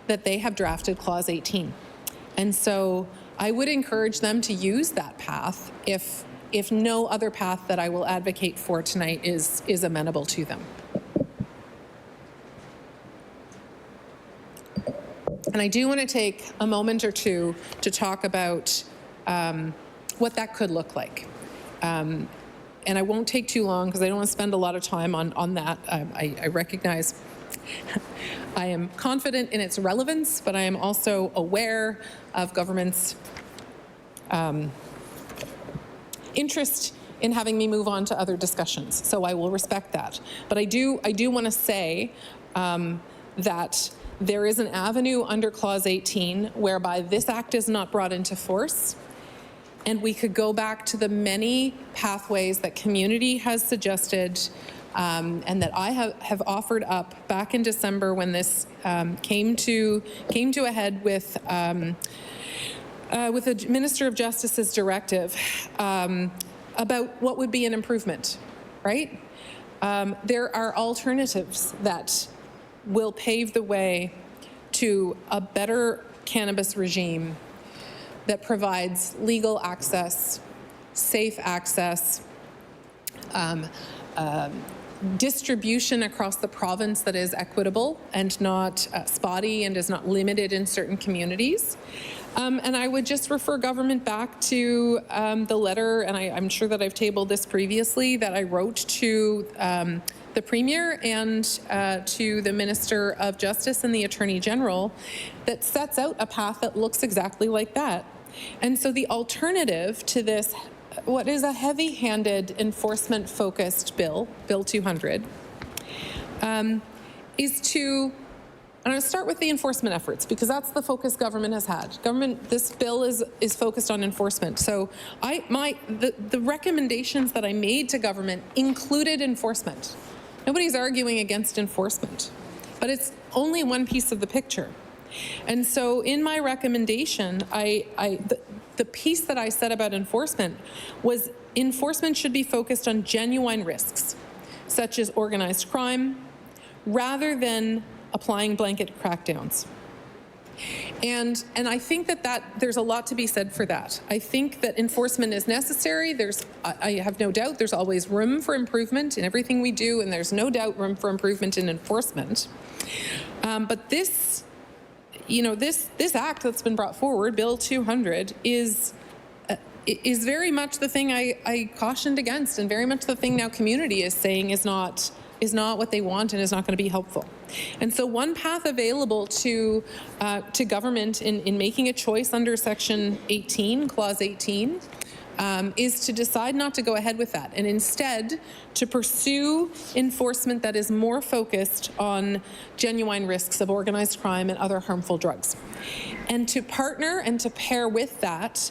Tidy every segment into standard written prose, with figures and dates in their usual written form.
that they have drafted Clause 18. And so I would encourage them to use that path if no other path that I will advocate for tonight is amenable to them. And I do want to take a moment or two to talk about what that could look like. And I won't take too long because I don't want to spend a lot of time on that. I recognize I am confident in its relevance, but I am also aware of government's interest in having me move on to other discussions. So I will respect that. But I do want to say that there is an avenue under Clause 18 whereby this act is not brought into force, and we could go back to the many pathways that community has suggested and that I have offered up back in December when this came to a head with the Minister of Justice's directive about what would be an improvement, right? There are alternatives that will pave the way to a better cannabis regime that provides legal access, safe access, distribution across the province that is equitable and not spotty and is not limited in certain communities. And I would just refer government back to the letter, and I'm sure that I've tabled this previously, that I wrote to the Premier and to the Minister of Justice and the Attorney General that sets out a path that looks exactly like that. And so the alternative to this, what is a heavy-handed enforcement-focused bill, Bill 200, is to, and I'll start with the enforcement efforts because that's the focus government has had. This bill is focused on enforcement. So the recommendations that I made to government included enforcement. Nobody's arguing against enforcement, but it's only one piece of the picture. And so in my recommendation, the piece that I said about enforcement was enforcement should be focused on genuine risks, such as organized crime, rather than applying blanket crackdowns. And I think that there's a lot to be said for that. I think that enforcement is necessary. I have no doubt there's always room for improvement in everything we do, and there's no doubt room for improvement in enforcement. But this act that's been brought forward, Bill 200, is very much the thing I cautioned against, and very much the thing now community is saying is not what they want and is not going to be helpful. And so one path available to government in making a choice under Section 18, Clause 18, is to decide not to go ahead with that and instead to pursue enforcement that is more focused on genuine risks of organized crime and other harmful drugs. And to partner and to pair with that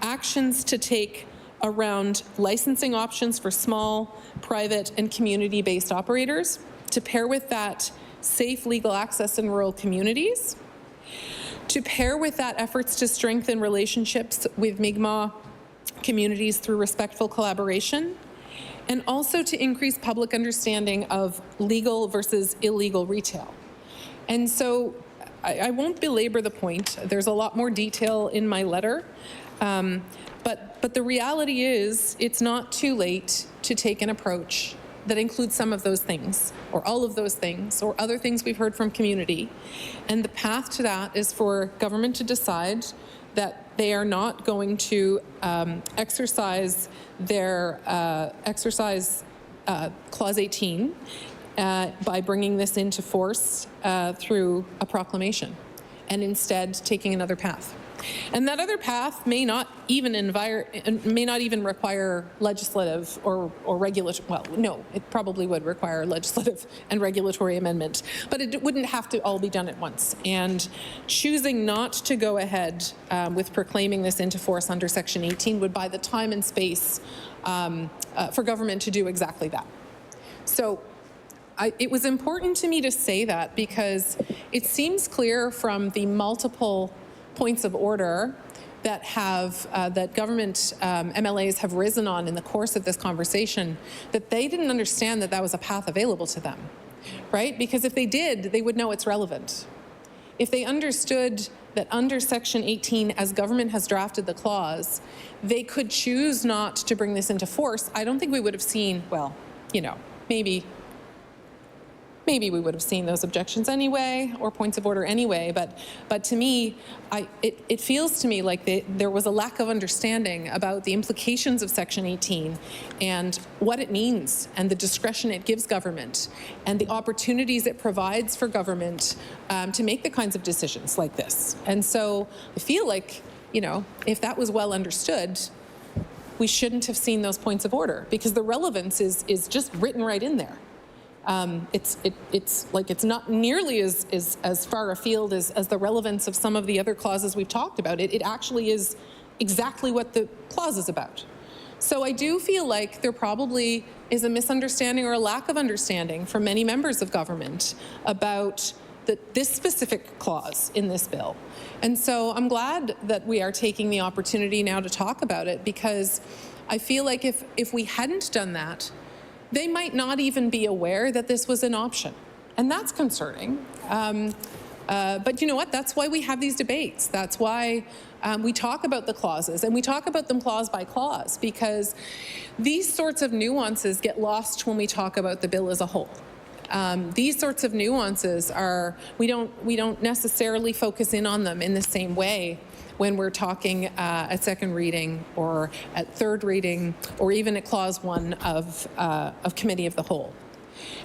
actions to take around licensing options for small, private, and community-based operators, to pair with that safe legal access in rural communities, to pair with that efforts to strengthen relationships with Mi'kmaq communities through respectful collaboration, and also to increase public understanding of legal versus illegal retail. And so I won't belabor the point. There's a lot more detail in my letter. But the reality is it's not too late to take an approach that includes some of those things, or all of those things, or other things we've heard from community. And the path to that is for government to decide that they are not going to exercise Clause 18 by bringing this into force through a proclamation, and instead taking another path. And that other path may not even require legislative or regulatory, well, no, it probably would require legislative and regulatory amendment, but it wouldn't have to all be done at once. And choosing not to go ahead with proclaiming this into force under Section 18 would buy the time and space for government to do exactly that. So it was important to me to say that because it seems clear from the multiple points of order that that government MLAs have risen on in the course of this conversation, that they didn't understand that that was a path available to them, right? Because if they did, they would know it's relevant. if they understood that under Section 18, as government has drafted the clause, they could choose not to bring this into force, I don't think we would have seen, well, you know, maybe we would have seen those objections anyway, or points of order anyway, but to me, it feels to me like there was a lack of understanding about the implications of Section 18 and what it means and the discretion it gives government and the opportunities it provides for government to make the kinds of decisions like this. And so I feel like, you know, if that was well understood, we shouldn't have seen those points of order, because the relevance is just written right in there. It's like it's not nearly as far afield as the relevance of some of the other clauses we've talked about. It actually is exactly what the clause is about. So I do feel like there probably is a misunderstanding or a lack of understanding from many members of government about this specific clause in this bill. And so I'm glad that we are taking the opportunity now to talk about it, because I feel like if we hadn't done that, they might not even be aware that this was an option. And that's concerning. But you know what? That's why we have these debates. That's why we talk about the clauses, and we talk about them clause by clause, because these sorts of nuances get lost when we talk about the bill as a whole. These sorts of nuances we don't necessarily focus in on them in the same way when we're talking at second reading or at third reading or even at clause 1 of committee of the whole.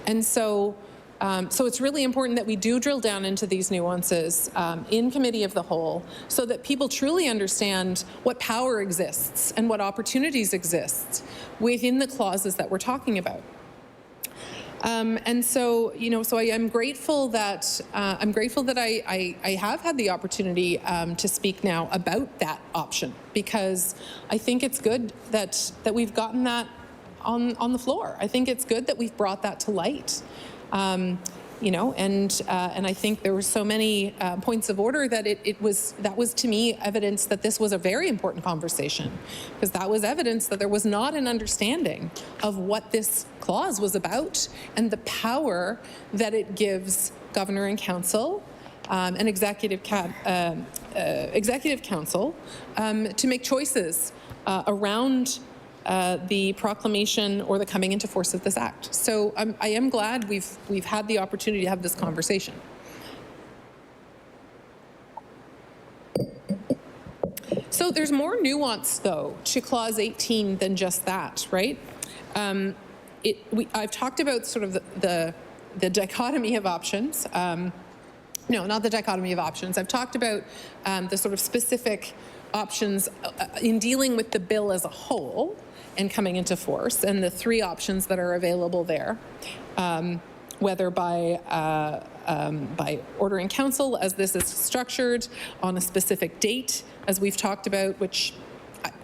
And so it's really important that we do drill down into these nuances in committee of the whole, so that people truly understand what power exists and what opportunities exist within the clauses that we're talking about. And so, you know, so I am grateful that I have had the opportunity to speak now about that option, because I think it's good that we've gotten that on the floor. I think it's good that we've brought that to light. You know, and I think there were so many points of order that that was to me evidence that this was a very important conversation, because that was evidence that there was not an understanding of what this clause was about and the power that it gives governor and council and executive council to make choices around the proclamation or the coming into force of this act. So I am glad we've had the opportunity to have this conversation. So there's more nuance, though, to Clause 18 than just that, right? I've talked about sort of the dichotomy of options. No, not the dichotomy of options. I've talked about the sort of specific options in dealing with the bill as a whole and coming into force, and the 3 options that are available there, whether by ordering council, as this is structured, on a specific date, as we've talked about, which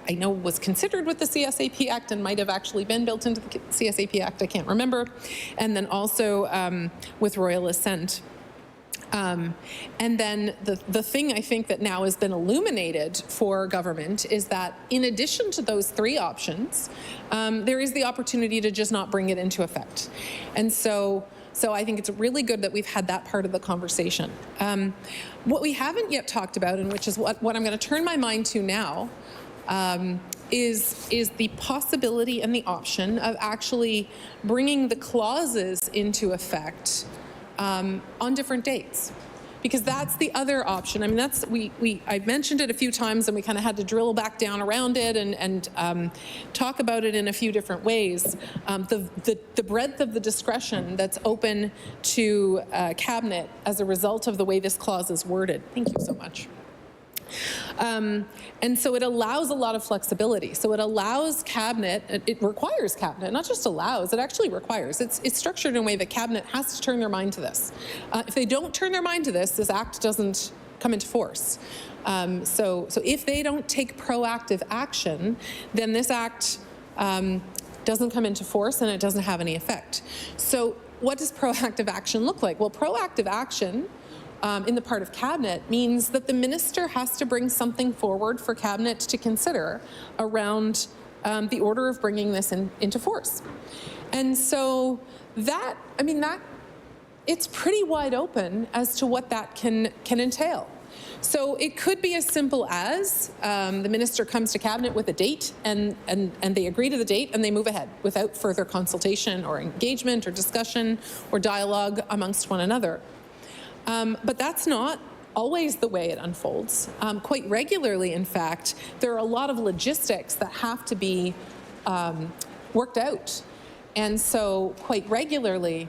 I know was considered with the CSAP Act and might have actually been built into the CSAP Act, I can't remember, and then also with royal assent. And then the thing I think that now has been illuminated for government is that in addition to those 3 options, there is the opportunity to just not bring it into effect. And so I think it's really good that we've had that part of the conversation. What we haven't yet talked about, and which is what I'm going to turn my mind to now, is the possibility and the option of actually bringing the clauses into effect on different dates, because that's the other option. I mean, that's I've mentioned it a few times, and we kind of had to drill back down around it and talk about it in a few different ways. The breadth of the discretion that's open to cabinet as a result of the way this clause is worded. Thank you so much. And so it allows a lot of flexibility. So it allows cabinet, it requires cabinet, not just allows, it actually requires. It's structured in a way that cabinet has to turn their mind to this. If they don't turn their mind to this act doesn't come into force. So if they don't take proactive action, then this act doesn't come into force and it doesn't have any effect. So what does proactive action look like? Well, proactive action in the part of cabinet means that the minister has to bring something forward for cabinet to consider around the order of bringing this into force. And so that it's pretty wide open as to what that can entail. So it could be as simple as the minister comes to cabinet with a date and they agree to the date and they move ahead without further consultation or engagement or discussion or dialogue amongst one another. But that's not always the way it unfolds. Quite regularly, in fact, there are a lot of logistics that have to be worked out. And so quite regularly,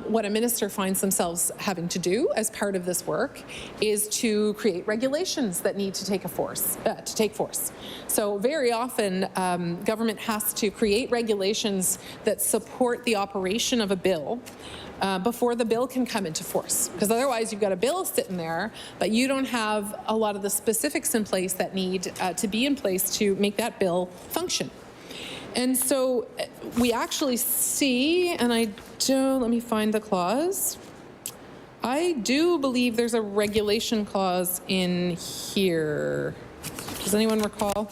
what a minister finds themselves having to do as part of this work is to create regulations that need to take force. So very often, government has to create regulations that support the operation of a bill before the bill can come into force. Because otherwise, you've got a bill sitting there, but you don't have a lot of the specifics in place that need to be in place to make that bill function. And so we actually see, and let me find the clause. I do believe there's a regulation clause in here. Does anyone recall?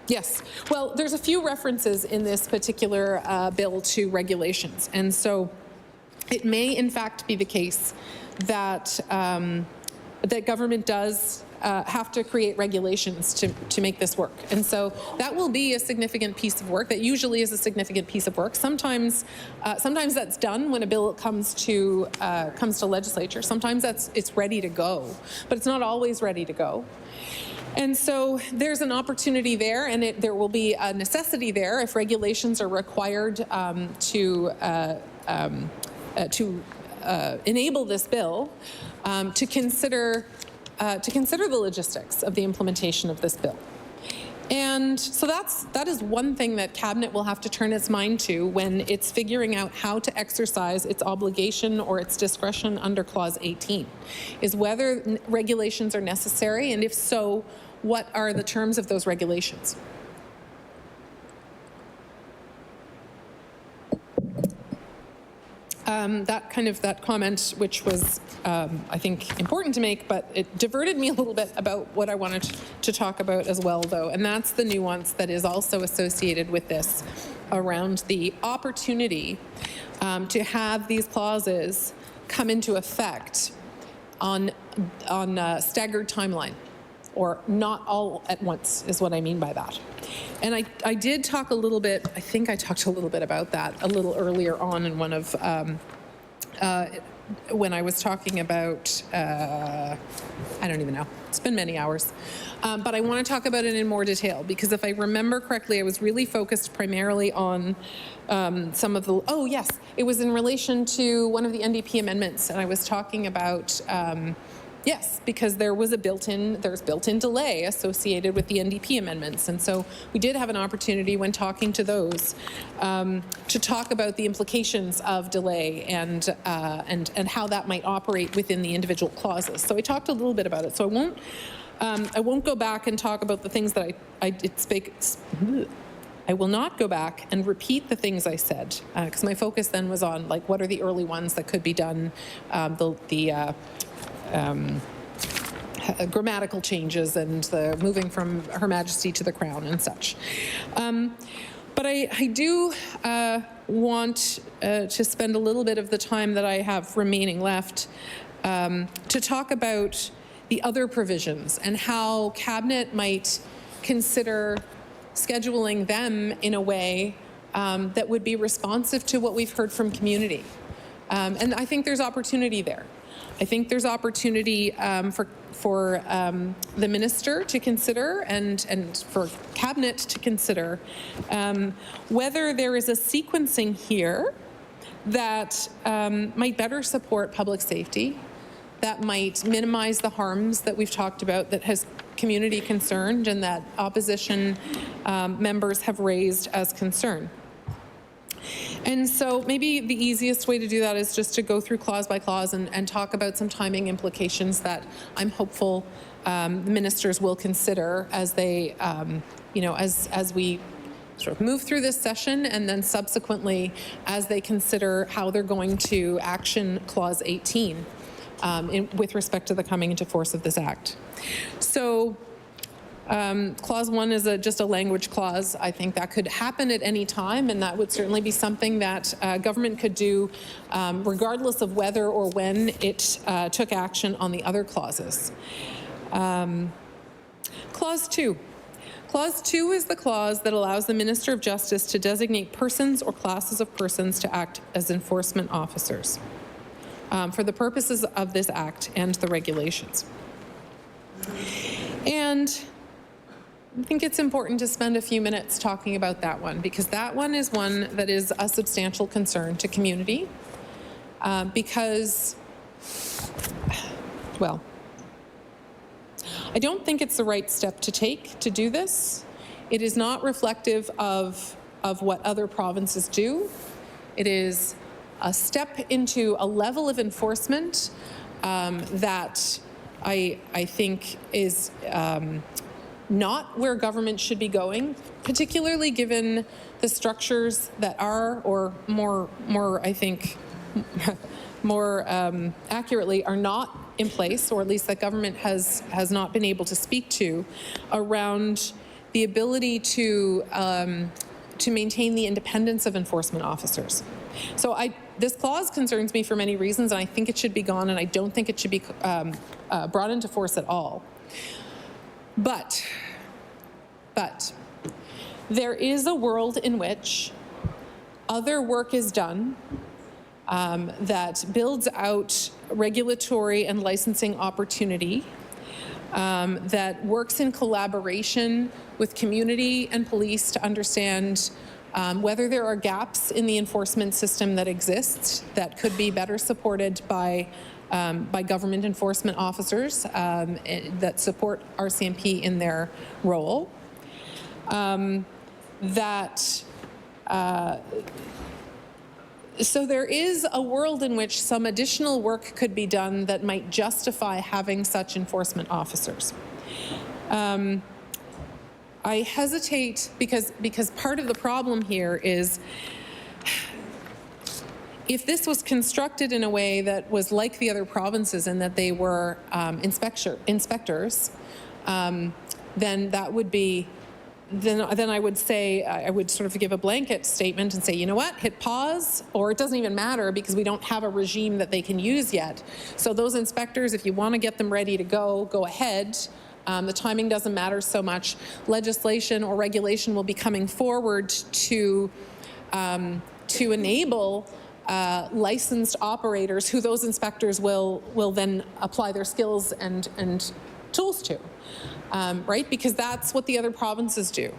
Yes. Well, there's a few references in this particular bill to regulations. And so it may, in fact, be the case that, that government does have to create regulations to make this work. And so that will be a significant piece of work. That usually is a significant piece of work. Sometimes that's done when a bill comes to legislature. Sometimes it's ready to go, but it's not always ready to go. And so there's an opportunity there, and there will be a necessity there if regulations are required to enable this bill to consider the logistics of the implementation of this bill. And so that is one thing that Cabinet will have to turn its mind to when it's figuring out how to exercise its obligation or its discretion under Clause 18, is whether regulations are necessary, and if so, what are the terms of those regulations. That comment, which was, I think, important to make, but it diverted me a little bit about what I wanted to talk about as well, though, and that's the nuance that is also associated with this around the opportunity to have these clauses come into effect on a staggered timeline, or not all at once, is what I mean by that. And I did talk a little bit, I think I talked a little bit about that a little earlier on in one of, when I was talking about, I don't even know, it's been many hours. But I want to talk about it in more detail, because if I remember correctly, I was really focused primarily on some of the, oh yes, it was in relation to one of the NDP amendments, and I was talking about, yes, because there's built-in delay associated with the NDP amendments. And so we did have an opportunity when talking to those to talk about the implications of delay and how that might operate within the individual clauses. So I talked a little bit about it. So I won't go back and talk about the things that I did speak. I will not go back and repeat the things I said, because my focus then was on, like, what are the early ones that could be done, grammatical changes and the moving from Her Majesty to the Crown and such. But I do want to spend a little bit of the time that I have remaining left to talk about the other provisions and how Cabinet might consider scheduling them in a way that would be responsive to what we've heard from community. And I think there's opportunity there. I think there's opportunity for the minister to consider and for Cabinet to consider whether there is a sequencing here that might better support public safety, that might minimize the harms that we've talked about that has community concerned and that opposition members have raised as concern. And so maybe the easiest way to do that is just to go through clause by clause and talk about some timing implications that I'm hopeful ministers will consider as they, as we sort of move through this session, and then subsequently as they consider how they're going to action Clause 18 with respect to the coming into force of this Act. So Clause 1 is just a language clause. I think that could happen at any time, and that would certainly be something that government could do regardless of whether or when it took action on the other clauses. Clause 2. Clause 2 is the clause that allows the Minister of Justice to designate persons or classes of persons to act as enforcement officers for the purposes of this Act and the regulations. And I think it's important to spend a few minutes talking about that one, because that one is one that is a substantial concern to community because, well, I don't think it's the right step to take to do this. It is not reflective of what other provinces do. It is a step into a level of enforcement that I think is not where government should be going, particularly given the structures that are, or more I think, more accurately, are not in place, or at least that government has not been able to speak to, around the ability to maintain the independence of enforcement officers. So this clause concerns me for many reasons, and I think it should be gone, and I don't think it should be brought into force at all. But there is a world in which other work is done that builds out regulatory and licensing opportunity, that works in collaboration with community and police to understand whether there are gaps in the enforcement system that exists that could be better supported by government enforcement officers that support RCMP in their role. So there is a world in which some additional work could be done that might justify having such enforcement officers. I hesitate because part of the problem here is, if this was constructed in a way that was like the other provinces and that they were inspectors, then that would be, then I would say, I would sort of give a blanket statement and say, you know what, hit pause, or it doesn't even matter because we don't have a regime that they can use yet. So those inspectors, if you want to get them ready to go ahead. The timing doesn't matter so much. Legislation or regulation will be coming forward to enable licensed operators who those inspectors will then apply their skills and tools to, right? Because that's what the other provinces do.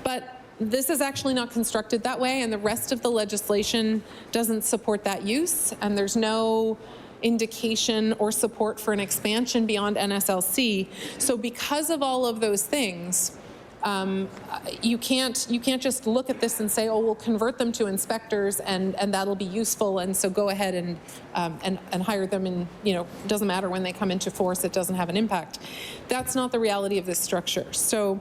But this is actually not constructed that way, and the rest of the legislation doesn't support that use, and there's no indication or support for an expansion beyond NSLC. So because of all of those things, you can't just look at this and say, oh, we'll convert them to inspectors and that'll be useful, and so go ahead and hire them, and it doesn't matter when they come into force, it doesn't have an impact. That's not the reality of this structure. So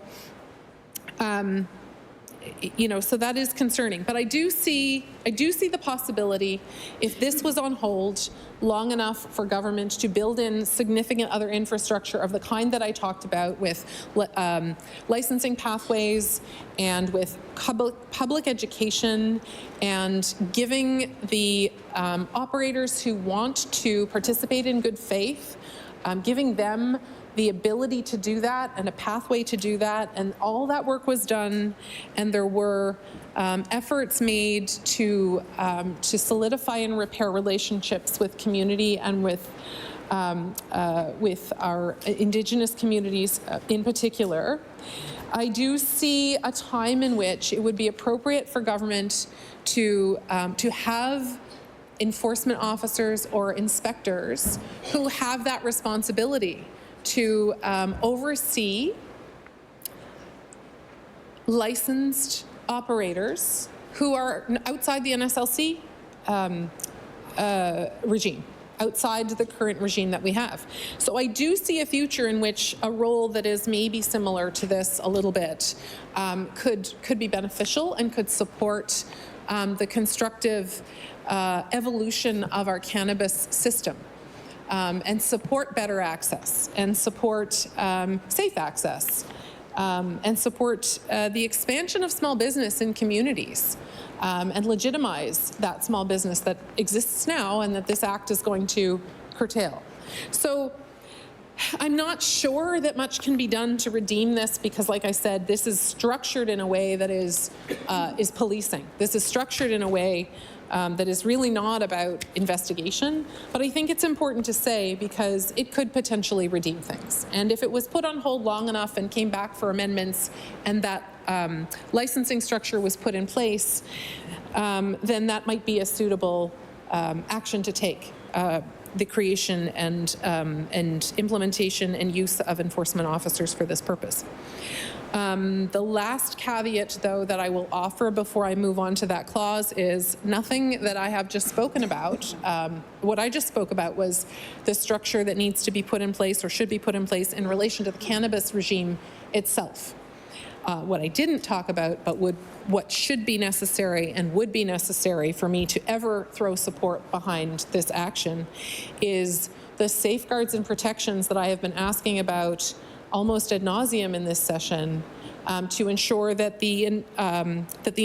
so that is concerning. But I do see the possibility, if this was on hold long enough for government to build in significant other infrastructure of the kind that I talked about, with licensing pathways and with public education, and giving the operators who want to participate in good faith, giving them the ability to do that and a pathway to do that, and all that work was done, and there were efforts made to solidify and repair relationships with community and with our Indigenous communities in particular. I do see a time in which it would be appropriate for government to have enforcement officers or inspectors who have that responsibility to oversee licensed operators who are outside the NSLC regime, outside the current regime that we have. So I do see a future in which a role that is maybe similar to this a little bit could be beneficial and could support the constructive evolution of our cannabis system. And support better access, and support safe access, and support the expansion of small business in communities, and legitimize that small business that exists now and that this act is going to curtail. So I'm not sure that much can be done to redeem this because, like I said, this is structured in a way that is policing. This is structured in a way that is really not about investigation. But I think it's important to say because it could potentially redeem things. And if it was put on hold long enough and came back for amendments and that licensing structure was put in place, then that might be a suitable action to take. The creation and implementation and use of enforcement officers for this purpose. The last caveat, though, that I will offer before I move on to that clause is nothing that I have just spoken about. What I just spoke about was the structure that needs to be put in place or should be put in place in relation to the cannabis regime itself. What I didn't talk about, but what should be necessary and would be necessary for me to ever throw support behind this action is the safeguards and protections that I have been asking about almost ad nauseum in this session to ensure that the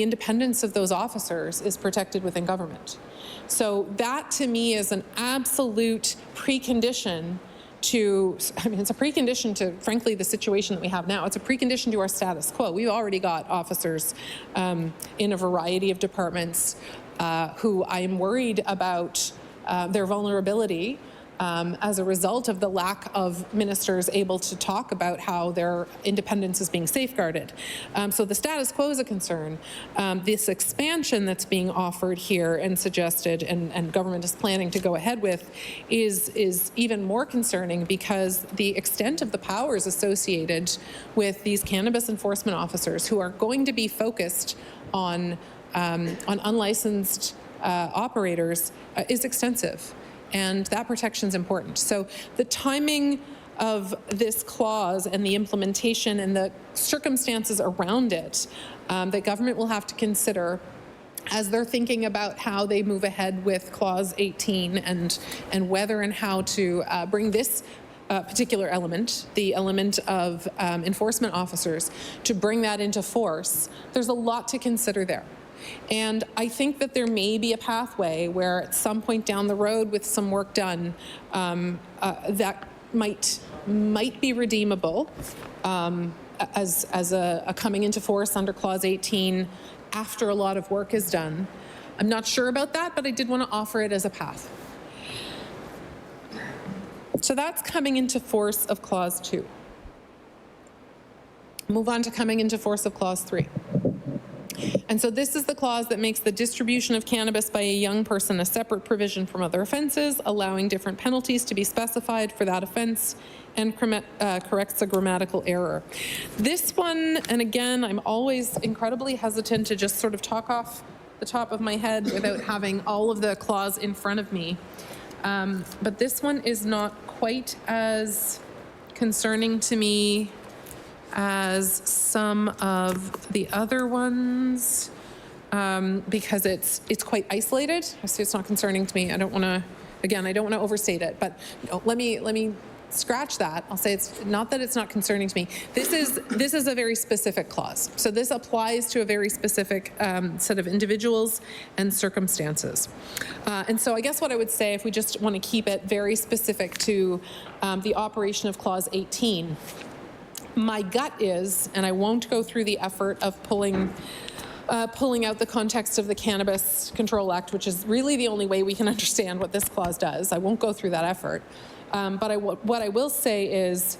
independence of those officers is protected within government. So that to me is an absolute precondition it's a precondition to, frankly, the situation that we have now. It's a precondition to our status quo. We've already got officers in a variety of departments who I am worried about their vulnerability as a result of the lack of ministers able to talk about how their independence is being safeguarded. So the status quo is a concern. This expansion that's being offered here and suggested and government is planning to go ahead with is even more concerning because the extent of the powers associated with these cannabis enforcement officers who are going to be focused on unlicensed operators is extensive. And that protection is important. So the timing of this clause and the implementation and the circumstances around it that government will have to consider as they're thinking about how they move ahead with Clause 18 and whether and how to bring this particular element, the element of enforcement officers, to bring that into force, there's a lot to consider there. And I think that there may be a pathway where at some point down the road with some work done that might be redeemable as a coming into force under Clause 18 after a lot of work is done. I'm not sure about that, but I did want to offer it as a path. So that's coming into force of Clause 2. Move on to coming into force of Clause 3. And so this is the clause that makes the distribution of cannabis by a young person a separate provision from other offenses, allowing different penalties to be specified for that offense and corrects a grammatical error. This one, and again, I'm always incredibly hesitant to just sort of talk off the top of my head without having all of the clause in front of me. But this one is not quite as concerning to me as some of the other ones because it's quite isolated. So it's not concerning to me. I don't want to overstate it, but let me scratch that. I'll say it's not that it's not concerning to me. This is a very specific clause. So this applies to a very specific set of individuals and circumstances. And so I guess what I would say, if we just want to keep it very specific to the operation of Clause 18, my gut is, and I won't go through the effort of pulling out the context of the Cannabis Control Act, which is really the only way we can understand what this clause does. I won't go through that effort. But what I will say is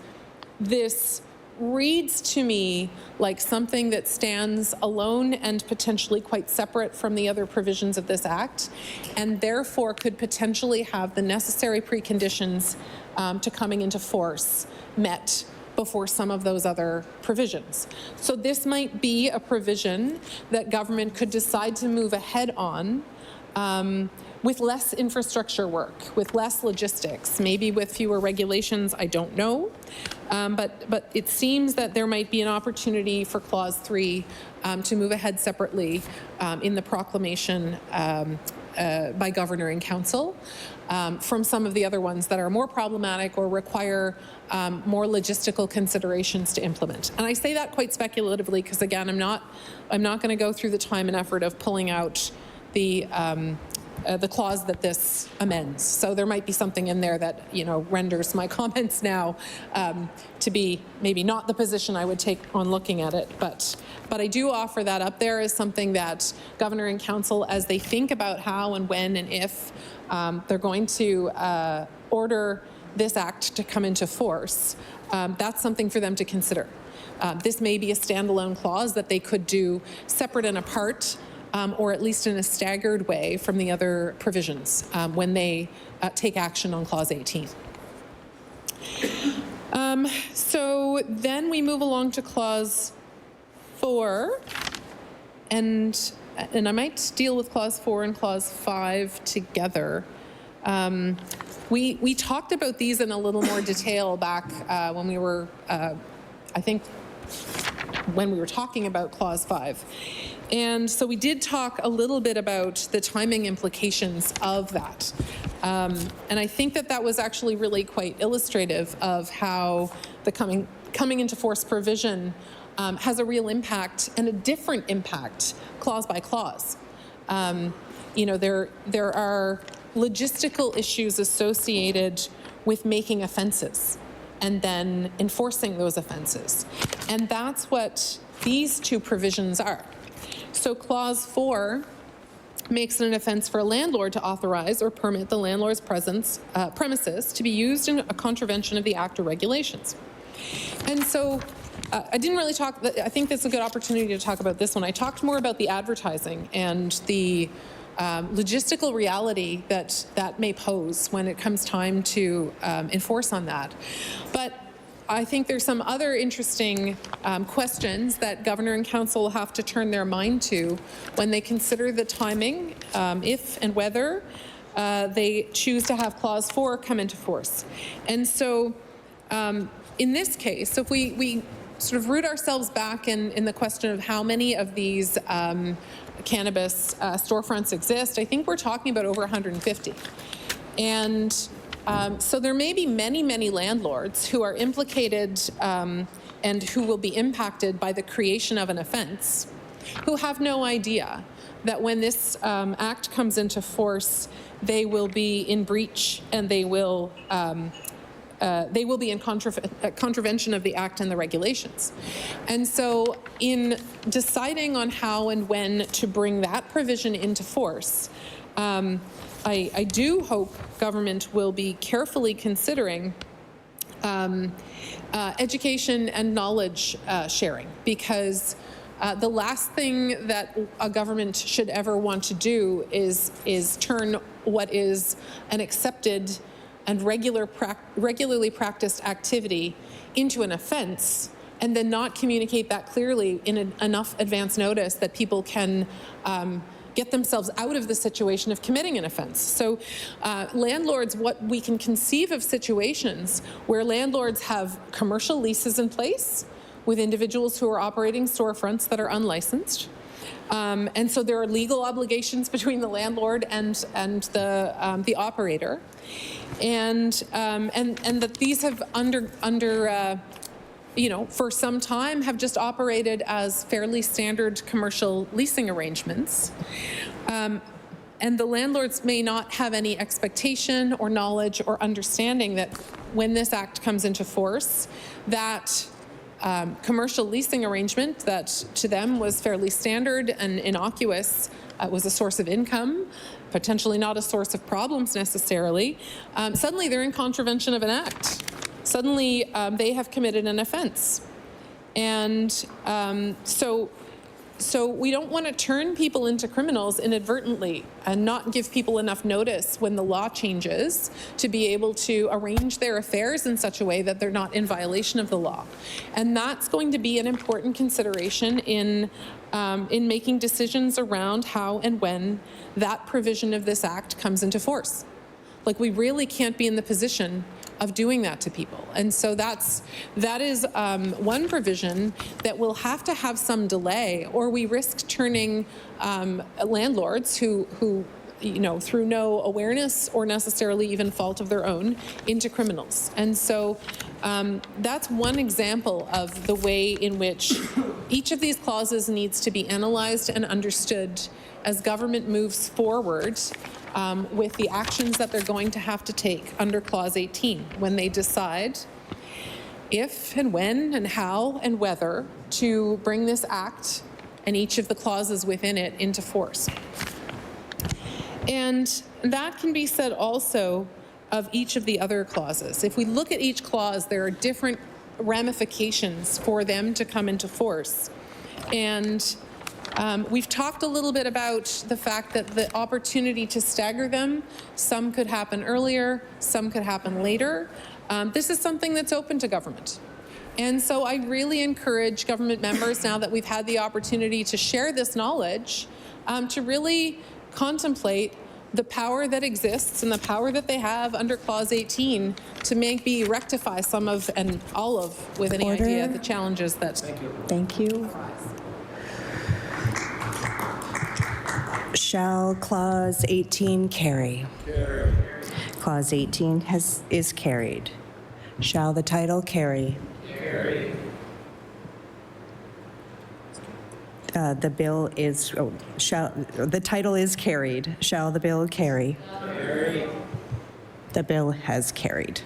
this reads to me like something that stands alone and potentially quite separate from the other provisions of this Act, and therefore could potentially have the necessary preconditions to coming into force met before some of those other provisions. So this might be a provision that government could decide to move ahead on with less infrastructure work, with less logistics, maybe with fewer regulations, I don't know. But it seems that there might be an opportunity for Clause 3 to move ahead separately in the proclamation by Governor and Council from some of the other ones that are more problematic or require more logistical considerations to implement. And I say that quite speculatively because, again, I'm not going to go through the time and effort of pulling out the clause that this amends. So there might be something in there that, you know, renders my comments now to be maybe not the position I would take on looking at it, but I do offer that up there as something that Governor and Council, as they think about how and when and if they're going to order this act to come into force, that's something for them to consider. This may be a standalone clause that they could do separate and apart, or at least in a staggered way from the other provisions when they take action on Clause 18. So then we move along to Clause 4, and I might deal with Clause 4 and Clause 5 together. We talked about these in a little more detail back when we were, I think, when we were talking about Clause 5. And so we did talk a little bit about the timing implications of that. And I think that was actually really quite illustrative of how the coming into force provision has a real impact and a different impact clause by clause. You know, there are logistical issues associated with making offenses and then enforcing those offenses. And that's what these two provisions are. So Clause 4 makes it an offense for a landlord to authorize or permit the landlord's premises to be used in a contravention of the Act or regulations. And so I didn't really talk, I think this is a good opportunity to talk about this one. I talked more about the advertising and the logistical reality that may pose when it comes time to enforce on that. But I think there's some other interesting questions that Governor and Council will have to turn their mind to when they consider the timing, if and whether they choose to have Clause 4 come into force. And so in this case, so if we sort of root ourselves back in the question of how many of these cannabis storefronts exist, I think we're talking about over 150. And so there may be many, many landlords who are implicated and who will be impacted by the creation of an offense, who have no idea that when this act comes into force, they will be in breach and they will be in contravention of the Act and the regulations. And so in deciding on how and when to bring that provision into force, I do hope government will be carefully considering education and knowledge sharing, because the last thing that a government should ever want to do is turn what is an accepted and regularly practiced activity into an offense, and then not communicate that clearly in enough advance notice that people can get themselves out of the situation of committing an offense. So landlords, what we can conceive of situations where landlords have commercial leases in place with individuals who are operating storefronts that are unlicensed. And so there are legal obligations between the landlord and the operator, and that these have you know, for some time have just operated as fairly standard commercial leasing arrangements. And the landlords may not have any expectation or knowledge or understanding that when this act comes into force, that commercial leasing arrangement that to them was fairly standard and innocuous, was a source of income, potentially not a source of problems necessarily, suddenly they're in contravention of an act. Suddenly they have committed an offense. And so we don't want to turn people into criminals inadvertently and not give people enough notice when the law changes to be able to arrange their affairs in such a way that they're not in violation of the law. And that's going to be an important consideration in making decisions around how and when that provision of this act comes into force. Like, we really can't be in the position of doing that to people. And so that is one provision that will have to have some delay, or we risk turning landlords who through no awareness or necessarily even fault of their own, into criminals. And so that's one example of the way in which each of these clauses needs to be analyzed and understood as government moves forward with the actions that they're going to have to take under Clause 18 when they decide if and when and how and whether to bring this act and each of the clauses within it into force. And that can be said also of each of the other clauses. If we look at each clause, there are different ramifications for them to come into force. And we've talked a little bit about the fact that the opportunity to stagger them, some could happen earlier, some could happen later. This is something that's open to government. And so I really encourage government members, now that we've had the opportunity to share this knowledge, to really contemplate the power that exists and the power that they have under Clause 18 to maybe rectify some of and all of, with any idea, the challenges that... Thank you. Shall Clause 18 carry? Carry. Clause 18 is carried. Shall the title carry? Carry. The bill is, the title is carried. Shall the bill carry? Carry. The bill has carried.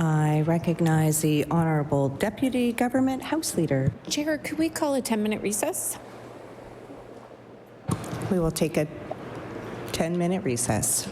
I recognize the Honorable Deputy Government House Leader. Chair, could we call a 10-minute recess? We will take a 10-minute recess.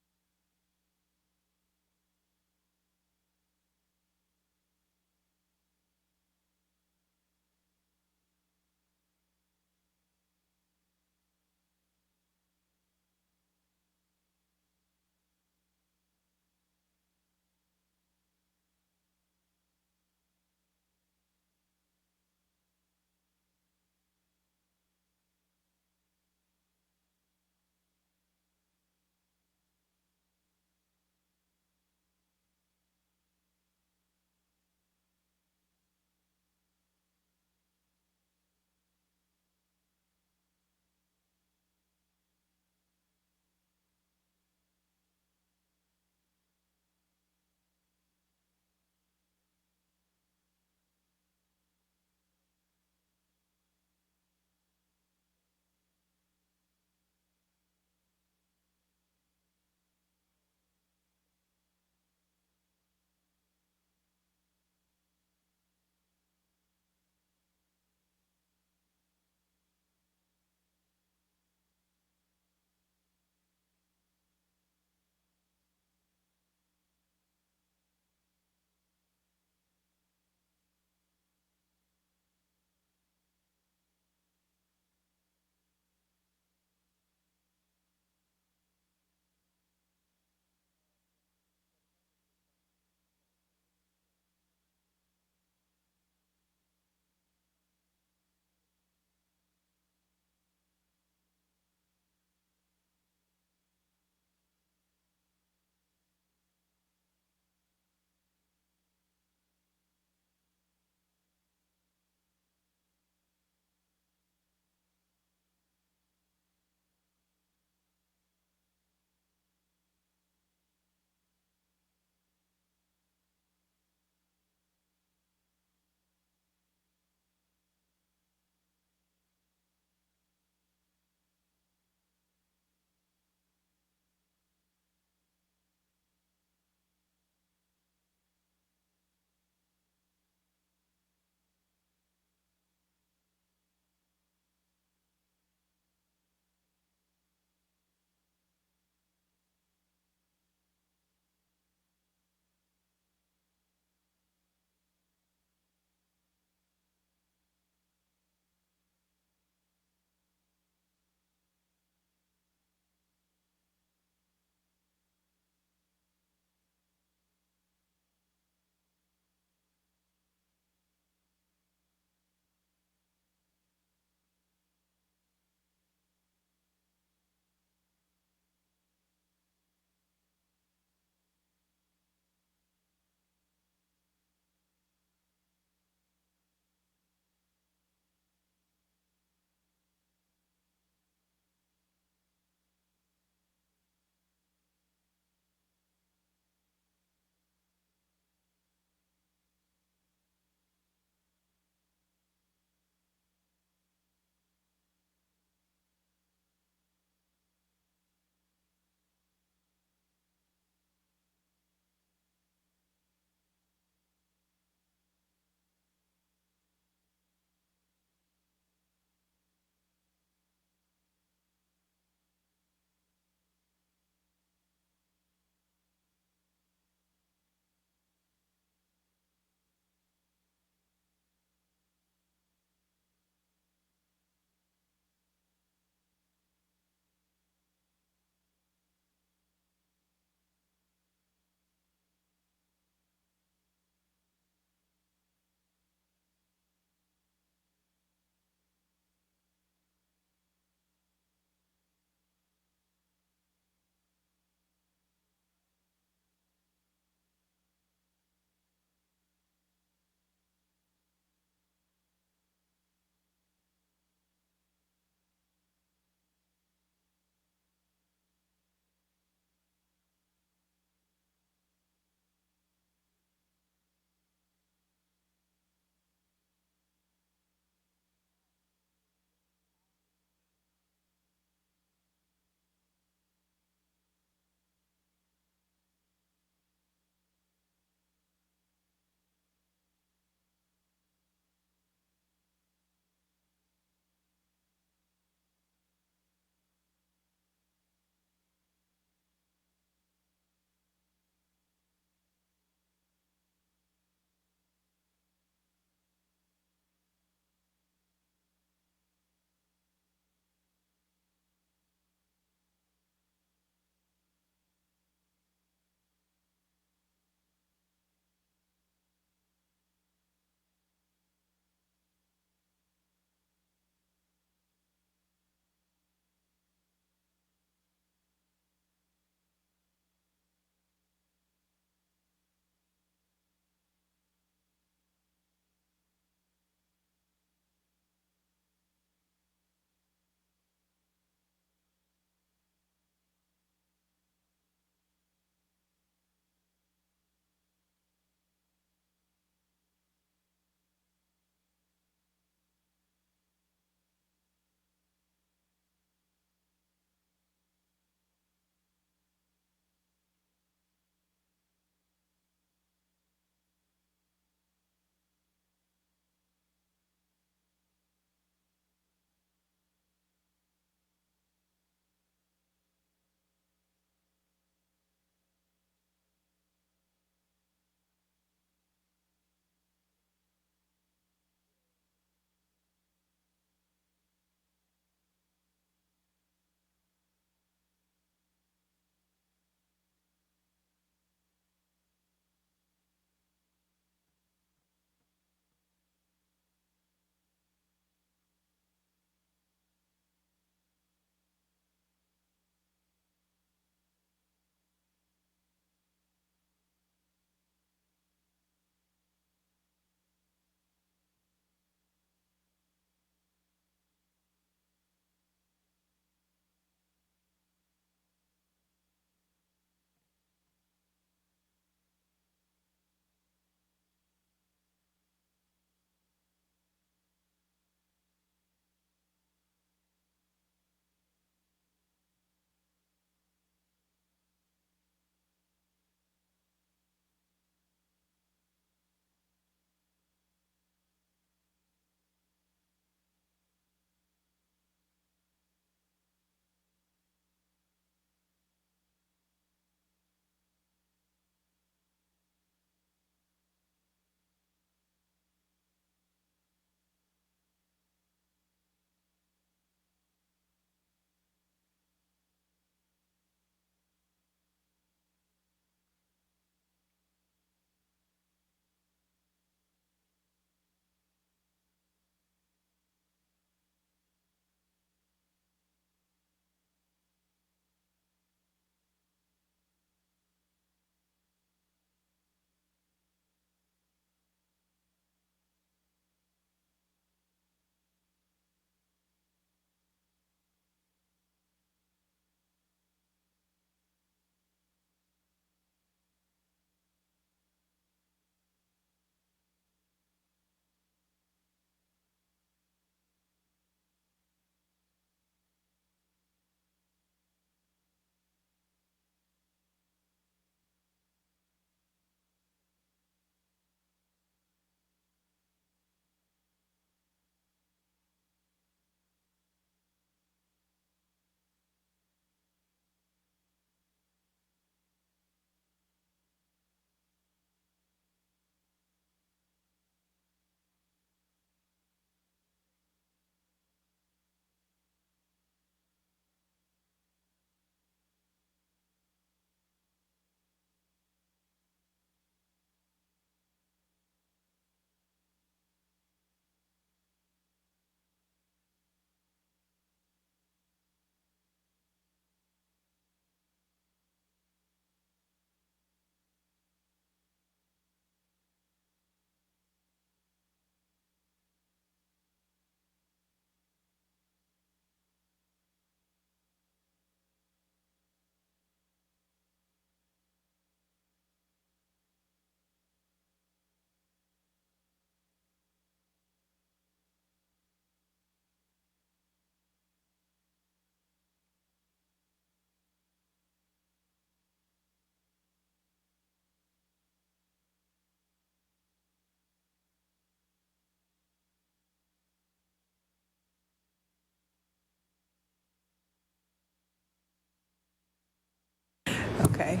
Okay.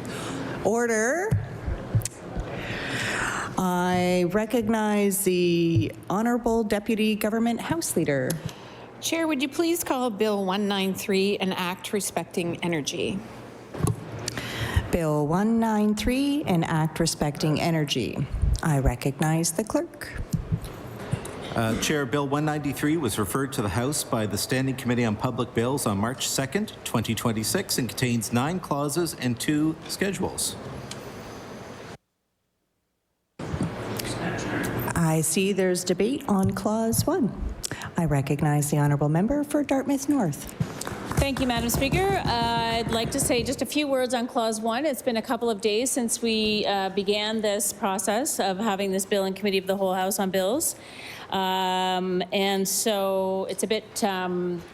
Order. I recognize the Honorable Deputy Government House Leader. Chair, would you please call Bill 193, an act respecting energy? Bill 193, an act respecting energy. I recognize the clerk. Chair, Bill 193 was referred to the House by the Standing Committee on Public Bills on March 2nd, 2026, and contains 9 clauses and 2 schedules. I see there's debate on Clause 1. I recognize the Honourable Member for Dartmouth North. Thank you, Madam Speaker. I'd like to say just a few words on Clause 1. It's been a couple of days since we began this process of having this bill in Committee of the Whole House on Bills. And so it's a bit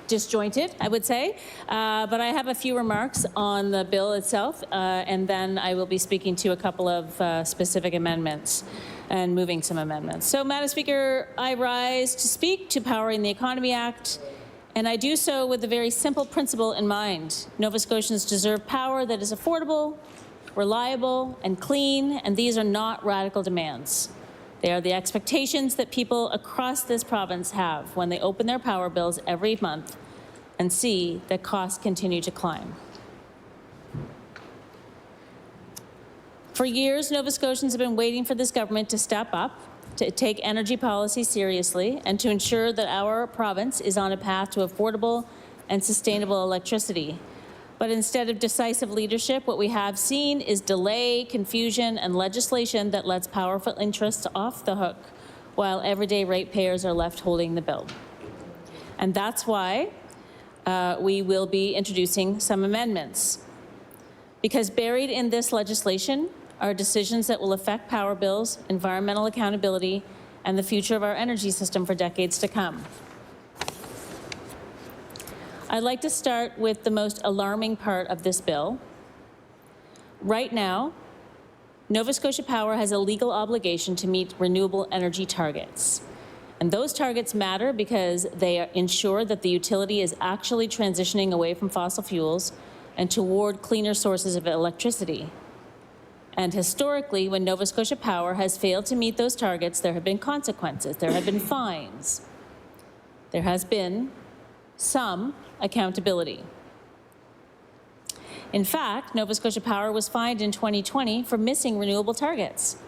disjointed, I would say. But I have a few remarks on the bill itself, and then I will be speaking to a couple of specific amendments and moving some amendments. So, Madam Speaker, I rise to speak to Powering the Economy Act, and I do so with a very simple principle in mind. Nova Scotians deserve power that is affordable, reliable, and clean, and these are not radical demands. They are the expectations that people across this province have when they open their power bills every month and see that costs continue to climb. For years, Nova Scotians have been waiting for this government to step up, to take energy policy seriously, and to ensure that our province is on a path to affordable and sustainable electricity. But instead of decisive leadership, what we have seen is delay, confusion, and legislation that lets powerful interests off the hook, while everyday ratepayers are left holding the bill. And that's why we will be introducing some amendments. Because buried in this legislation are decisions that will affect power bills, environmental accountability, and the future of our energy system for decades to come. I'd like to start with the most alarming part of this bill. Right now, Nova Scotia Power has a legal obligation to meet renewable energy targets. And those targets matter because they ensure that the utility is actually transitioning away from fossil fuels and toward cleaner sources of electricity. And historically, when Nova Scotia Power has failed to meet those targets, there have been consequences. There have been fines. There has been some accountability. In fact, Nova Scotia Power was fined in 2020 for missing renewable targets.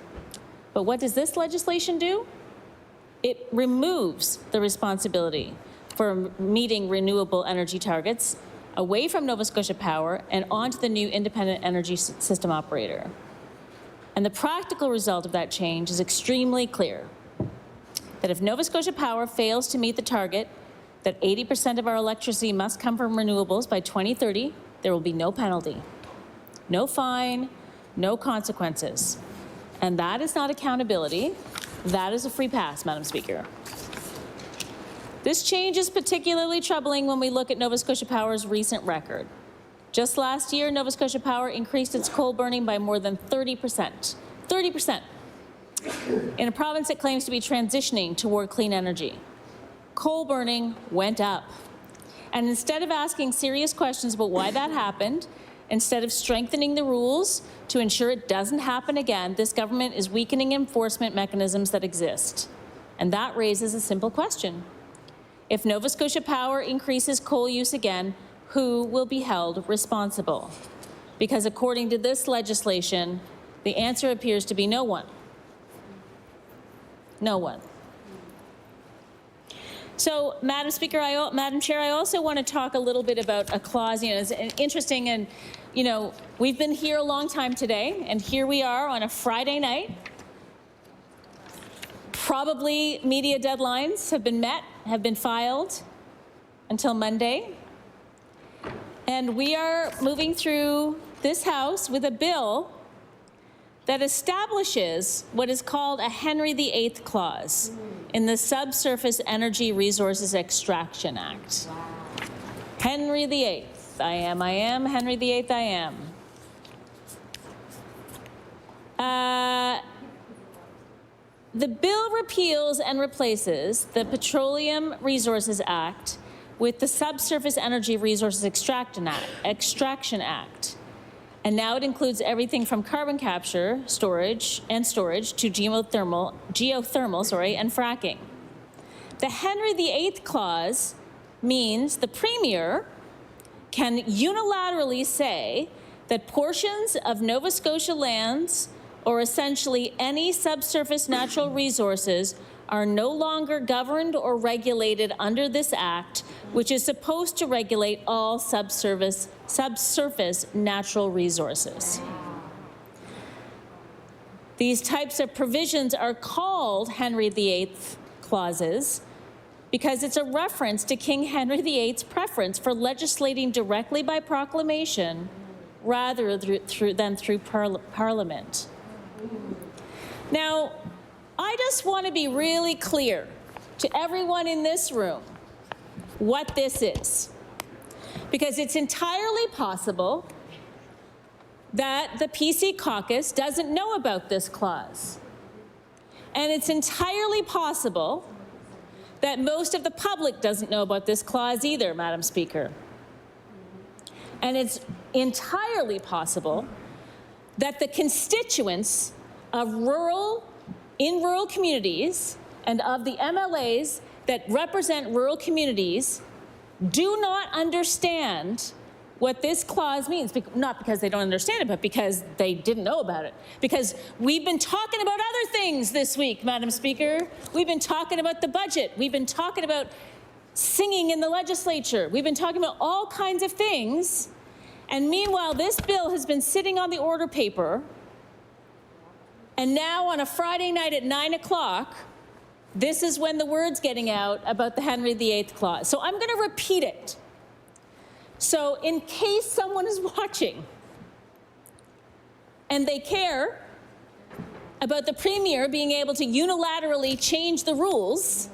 But what does this legislation do? It removes the responsibility for meeting renewable energy targets away from Nova Scotia Power and onto the new independent energy system operator. And the practical result of that change is extremely clear. That if Nova Scotia Power fails to meet the target that 80% of our electricity must come from renewables by 2030, there will be no penalty, no fine, no consequences. And that is not accountability. That is a free pass, Madam Speaker. This change is particularly troubling when we look at Nova Scotia Power's recent record. Just last year, Nova Scotia Power increased its coal burning by more than 30%. 30%. In a province that claims to be transitioning toward clean energy. Coal burning went up. And instead of asking serious questions about why that happened, instead of strengthening the rules to ensure it doesn't happen again, this government is weakening enforcement mechanisms that exist. And that raises a simple question. If Nova Scotia Power increases coal use again, who will be held responsible? Because according to this legislation, the answer appears to be no one. No one. So, Madam Speaker, Madam Chair, I also want to talk a little bit about a clause. It's interesting, and we've been here a long time today, and here we are on a Friday night. Probably media deadlines have been met, have been filed until Monday. And we are moving through this House with a bill that establishes what is called a Henry VIII clause in the Subsurface Energy Resources Extraction Act. Henry VIII. I am, Henry VIII, I am. The bill repeals and replaces the Petroleum Resources Act with the Subsurface Energy Resources Extraction Act. And now it includes everything from carbon capture, storage to geothermal, and fracking. The Henry VIII clause means the Premier can unilaterally say that portions of Nova Scotia lands, or essentially any subsurface natural resources, are no longer governed or regulated under this Act, which is supposed to regulate all subsurface natural resources. These types of provisions are called Henry VIII clauses because it's a reference to King Henry VIII's preference for legislating directly by proclamation rather than through Parliament. Now, I just want to be really clear to everyone in this room what this is, because it's entirely possible that the PC caucus doesn't know about this clause. And it's entirely possible that most of the public doesn't know about this clause either, Madam Speaker. And it's entirely possible that the constituents of rural communities and of the MLAs that represent rural communities do not understand what this clause means. Not because they don't understand it, but because they didn't know about it. Because we've been talking about other things this week, Madam Speaker. We've been talking about the budget. We've been talking about singing in the legislature. We've been talking about all kinds of things. And meanwhile, this bill has been sitting on the order paper. And now on a Friday night at 9 o'clock, this is when the word's getting out about the Henry VIII clause. So I'm going to repeat it. So in case someone is watching and they care about the Premier being able to unilaterally change the rules,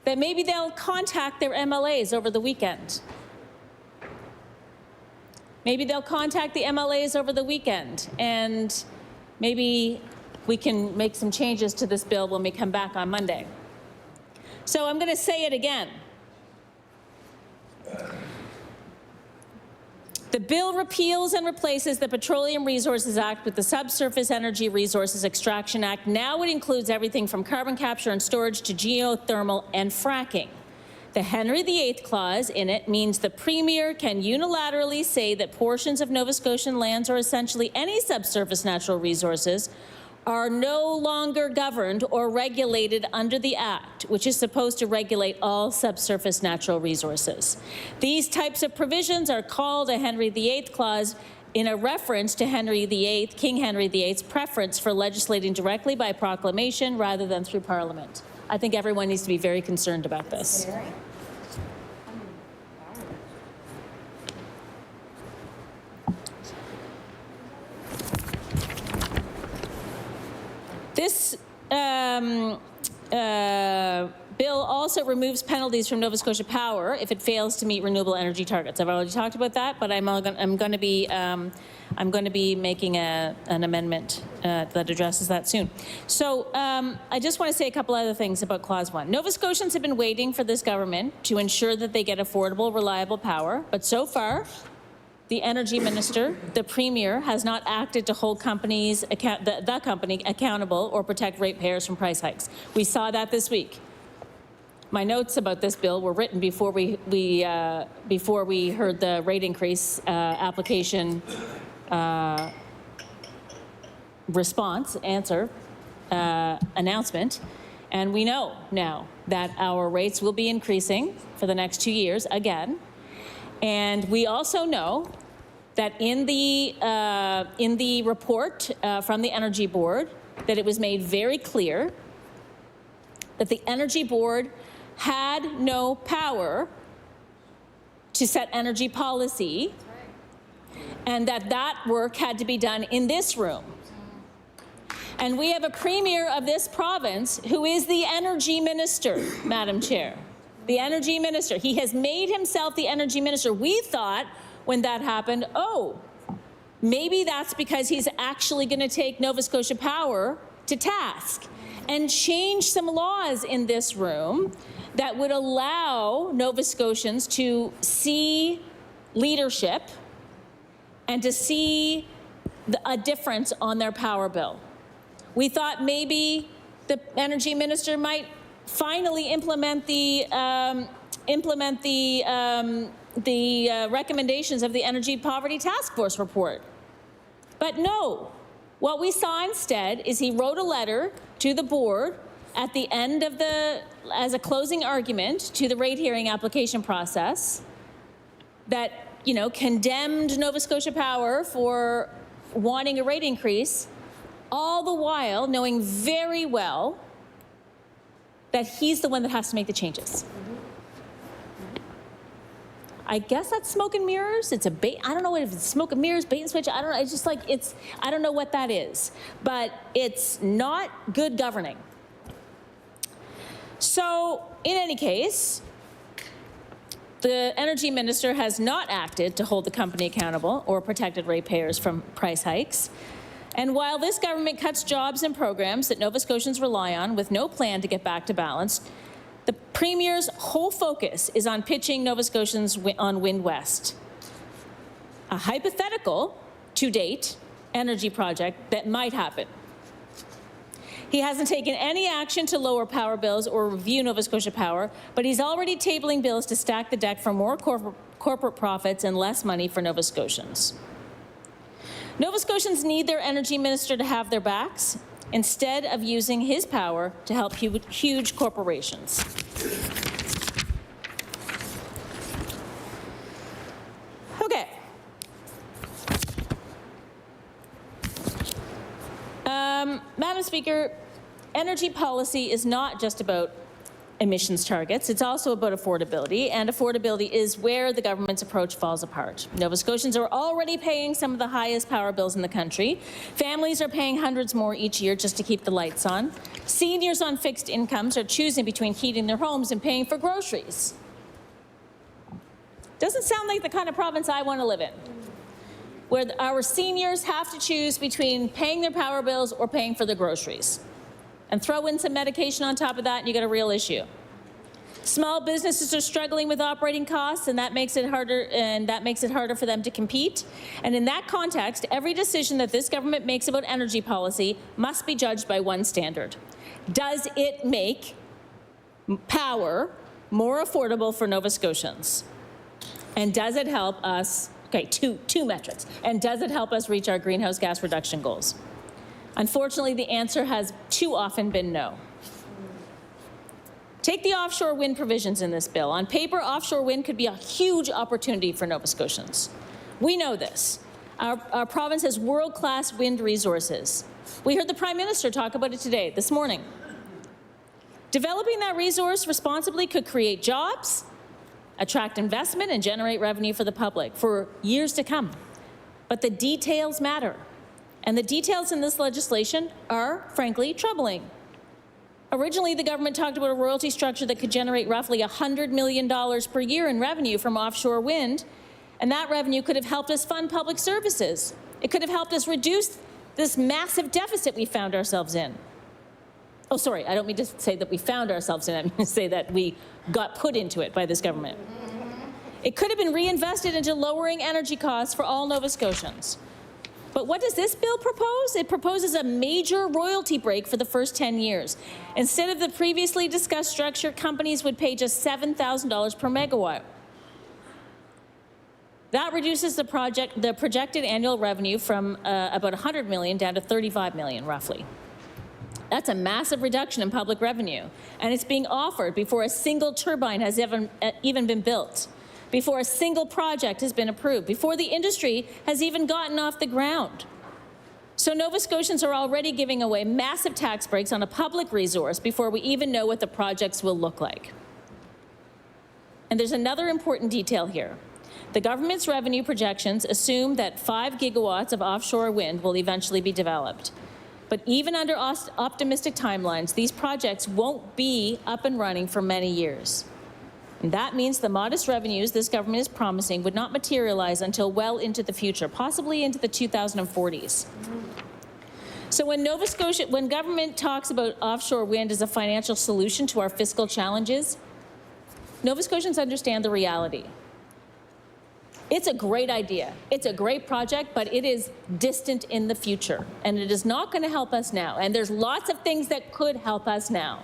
that maybe they'll contact their MLAs over the weekend. Maybe they'll contact the MLAs over the weekend, and maybe we can make some changes to this bill when we come back on Monday. So I'm going to say it again. The bill repeals and replaces the Petroleum Resources Act with the Subsurface Energy Resources Extraction Act. Now it includes everything from carbon capture and storage to geothermal and fracking. The Henry VIII clause in it means the Premier can unilaterally say that portions of Nova Scotian lands, or essentially any subsurface natural resources, are no longer governed or regulated under the Act, which is supposed to regulate all subsurface natural resources. These types of provisions are called a Henry VIII clause in a reference to King Henry VIII's preference for legislating directly by proclamation rather than through Parliament. I think everyone needs to be very concerned about this. This bill also removes penalties from Nova Scotia Power if it fails to meet renewable energy targets. I've already talked about that, but I'm going to be making an amendment that addresses that soon. So I just want to say a couple other things about Clause 1. Nova Scotians have been waiting for this government to ensure that they get affordable, reliable power, but so far, the Energy Minister, the Premier, has not acted to hold companies, the company accountable or protect ratepayers from price hikes. We saw that this week. My notes about this bill were written before we heard the rate increase application announcement, and we know now that our rates will be increasing for the next 2 years again. And we also know that in the report from the Energy Board, that it was made very clear that the Energy Board had no power to set energy policy, and that work had to be done in this room. And we have a Premier of this province who is the Energy Minister, Madam Chair. The Energy Minister. He has made himself the Energy Minister. We thought when that happened, oh, maybe that's because he's actually going to take Nova Scotia Power to task and change some laws in this room that would allow Nova Scotians to see leadership and to see a difference on their power bill. We thought maybe the energy minister might finally implement the recommendations of the Energy Poverty Task Force report. But no, what we saw instead is he wrote a letter to the board at the end of as a closing argument to the rate hearing application process that, you know, condemned Nova Scotia Power for wanting a rate increase, all the while knowing very well that he's the one that has to make the changes. I guess that's smoke and mirrors. It's a bait. I don't know if it's smoke and mirrors, bait and switch. I don't know. It's just like I don't know what that is. But it's not good governing. So, in any case, the energy minister has not acted to hold the company accountable or protected ratepayers from price hikes. And while this government cuts jobs and programs that Nova Scotians rely on with no plan to get back to balance, the Premier's whole focus is on pitching Nova Scotians on Wind West, a hypothetical, to date, energy project that might happen. He hasn't taken any action to lower power bills or review Nova Scotia Power, but he's already tabling bills to stack the deck for more corporate profits and less money for Nova Scotians. Nova Scotians need their energy minister to have their backs instead of using his power to help huge corporations. Okay. Madam Speaker, energy policy is not just about emissions targets. It's also about affordability, and affordability is where the government's approach falls apart. Nova Scotians are already paying some of the highest power bills in the country. Families are paying hundreds more each year just to keep the lights on. Seniors on fixed incomes are choosing between heating their homes and paying for groceries. Doesn't sound like the kind of province I want to live in, where our seniors have to choose between paying their power bills or paying for the groceries. And throw in some medication on top of that and you got a real issue. Small businesses are struggling with operating costs, and that makes it harder for them to compete. And in that context, every decision that this government makes about energy policy must be judged by one standard. Does it make power more affordable for Nova Scotians? And does it help us, okay, two metrics, and does it help us reach our greenhouse gas reduction goals? Unfortunately, the answer has too often been no. Take the offshore wind provisions in this bill. On paper, offshore wind could be a huge opportunity for Nova Scotians. We know this. Our province has world-class wind resources. We heard the Prime Minister talk about it today, this morning. Developing that resource responsibly could create jobs, attract investment, and generate revenue for the public for years to come. But the details matter. And the details in this legislation are, frankly, troubling. Originally, the government talked about a royalty structure that could generate roughly $100 million per year in revenue from offshore wind, and that revenue could have helped us fund public services. It could have helped us reduce this massive deficit we found ourselves in. Oh, sorry, I don't mean to say that we found ourselves in it. I mean to say that we got put into it by this government. It could have been reinvested into lowering energy costs for all Nova Scotians. But what does this bill propose? It proposes a major royalty break for the first 10 years. Instead of the previously discussed structure, companies would pay just $7,000 per megawatt. That reduces the projected annual revenue from about $100 million down to $35 million, roughly. That's a massive reduction in public revenue, and it's being offered before a single turbine has even been built, before a single project has been approved, before the industry has even gotten off the ground. So Nova Scotians are already giving away massive tax breaks on a public resource before we even know what the projects will look like. And there's another important detail here. The government's revenue projections assume that 5 gigawatts of offshore wind will eventually be developed. But even under optimistic timelines, these projects won't be up and running for many years. And that means the modest revenues this government is promising would not materialize until well into the future, possibly into the 2040s. So when government talks about offshore wind as a financial solution to our fiscal challenges, Nova Scotians understand the reality. It's a great idea. It's a great project, but it is distant in the future, and it is not going to help us now. And there's lots of things that could help us now.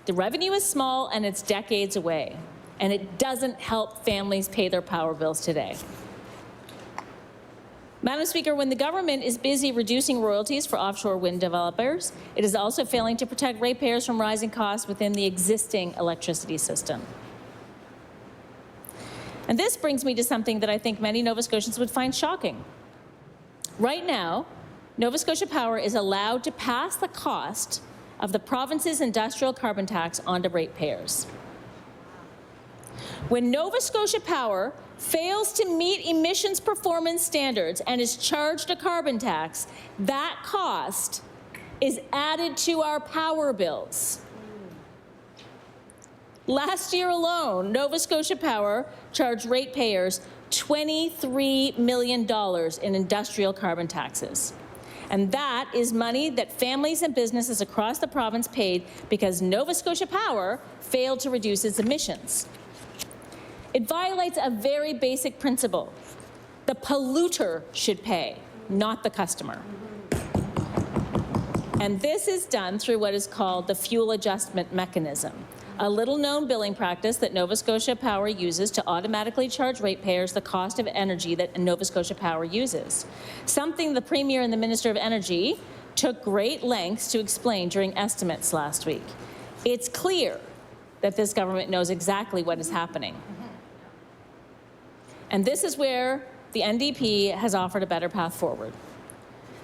The revenue is small, and it's decades away, and it doesn't help families pay their power bills today. Madam Speaker, when the government is busy reducing royalties for offshore wind developers, it is also failing to protect ratepayers from rising costs within the existing electricity system. And this brings me to something that I think many Nova Scotians would find shocking. Right now, Nova Scotia Power is allowed to pass the cost of the province's industrial carbon tax onto ratepayers. When Nova Scotia Power fails to meet emissions performance standards and is charged a carbon tax, that cost is added to our power bills. Last year alone, Nova Scotia Power charged ratepayers $23 million in industrial carbon taxes. And that is money that families and businesses across the province paid because Nova Scotia Power failed to reduce its emissions. It violates a very basic principle. The polluter should pay, not the customer. And this is done through what is called the fuel adjustment mechanism, a little-known billing practice that Nova Scotia Power uses to automatically charge ratepayers the cost of energy that Nova Scotia Power uses, something the Premier and the Minister of Energy took great lengths to explain during estimates last week. It's clear that this government knows exactly what is happening. And this is where the NDP has offered a better path forward.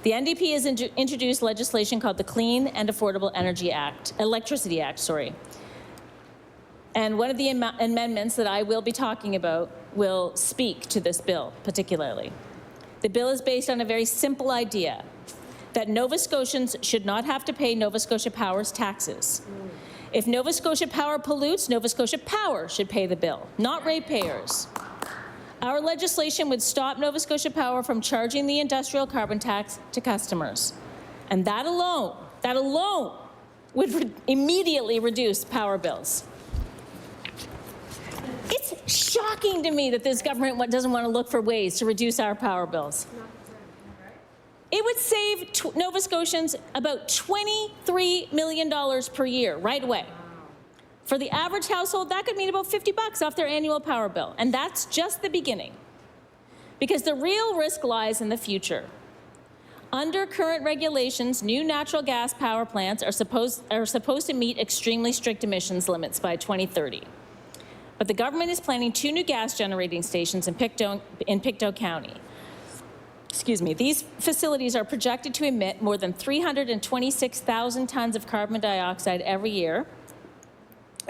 The NDP has introduced legislation called the Clean and Affordable Electricity Act. And one of the amendments that I will be talking about will speak to this bill particularly. The bill is based on a very simple idea, that Nova Scotians should not have to pay Nova Scotia Power's taxes. If Nova Scotia Power pollutes, Nova Scotia Power should pay the bill, not ratepayers. Our legislation would stop Nova Scotia Power from charging the industrial carbon tax to customers. And that alone would immediately reduce power bills. It's shocking to me that this government doesn't want to look for ways to reduce our power bills. It would save Nova Scotians about $23 million per year right away. For the average household, that could mean about $50 off their annual power bill. And that's just the beginning. Because the real risk lies in the future. Under current regulations, new natural gas power plants are supposed to meet extremely strict emissions limits by 2030. But the government is planning 2 new gas generating stations in Pictou County. Excuse me. These facilities are projected to emit more than 326,000 tons of carbon dioxide every year.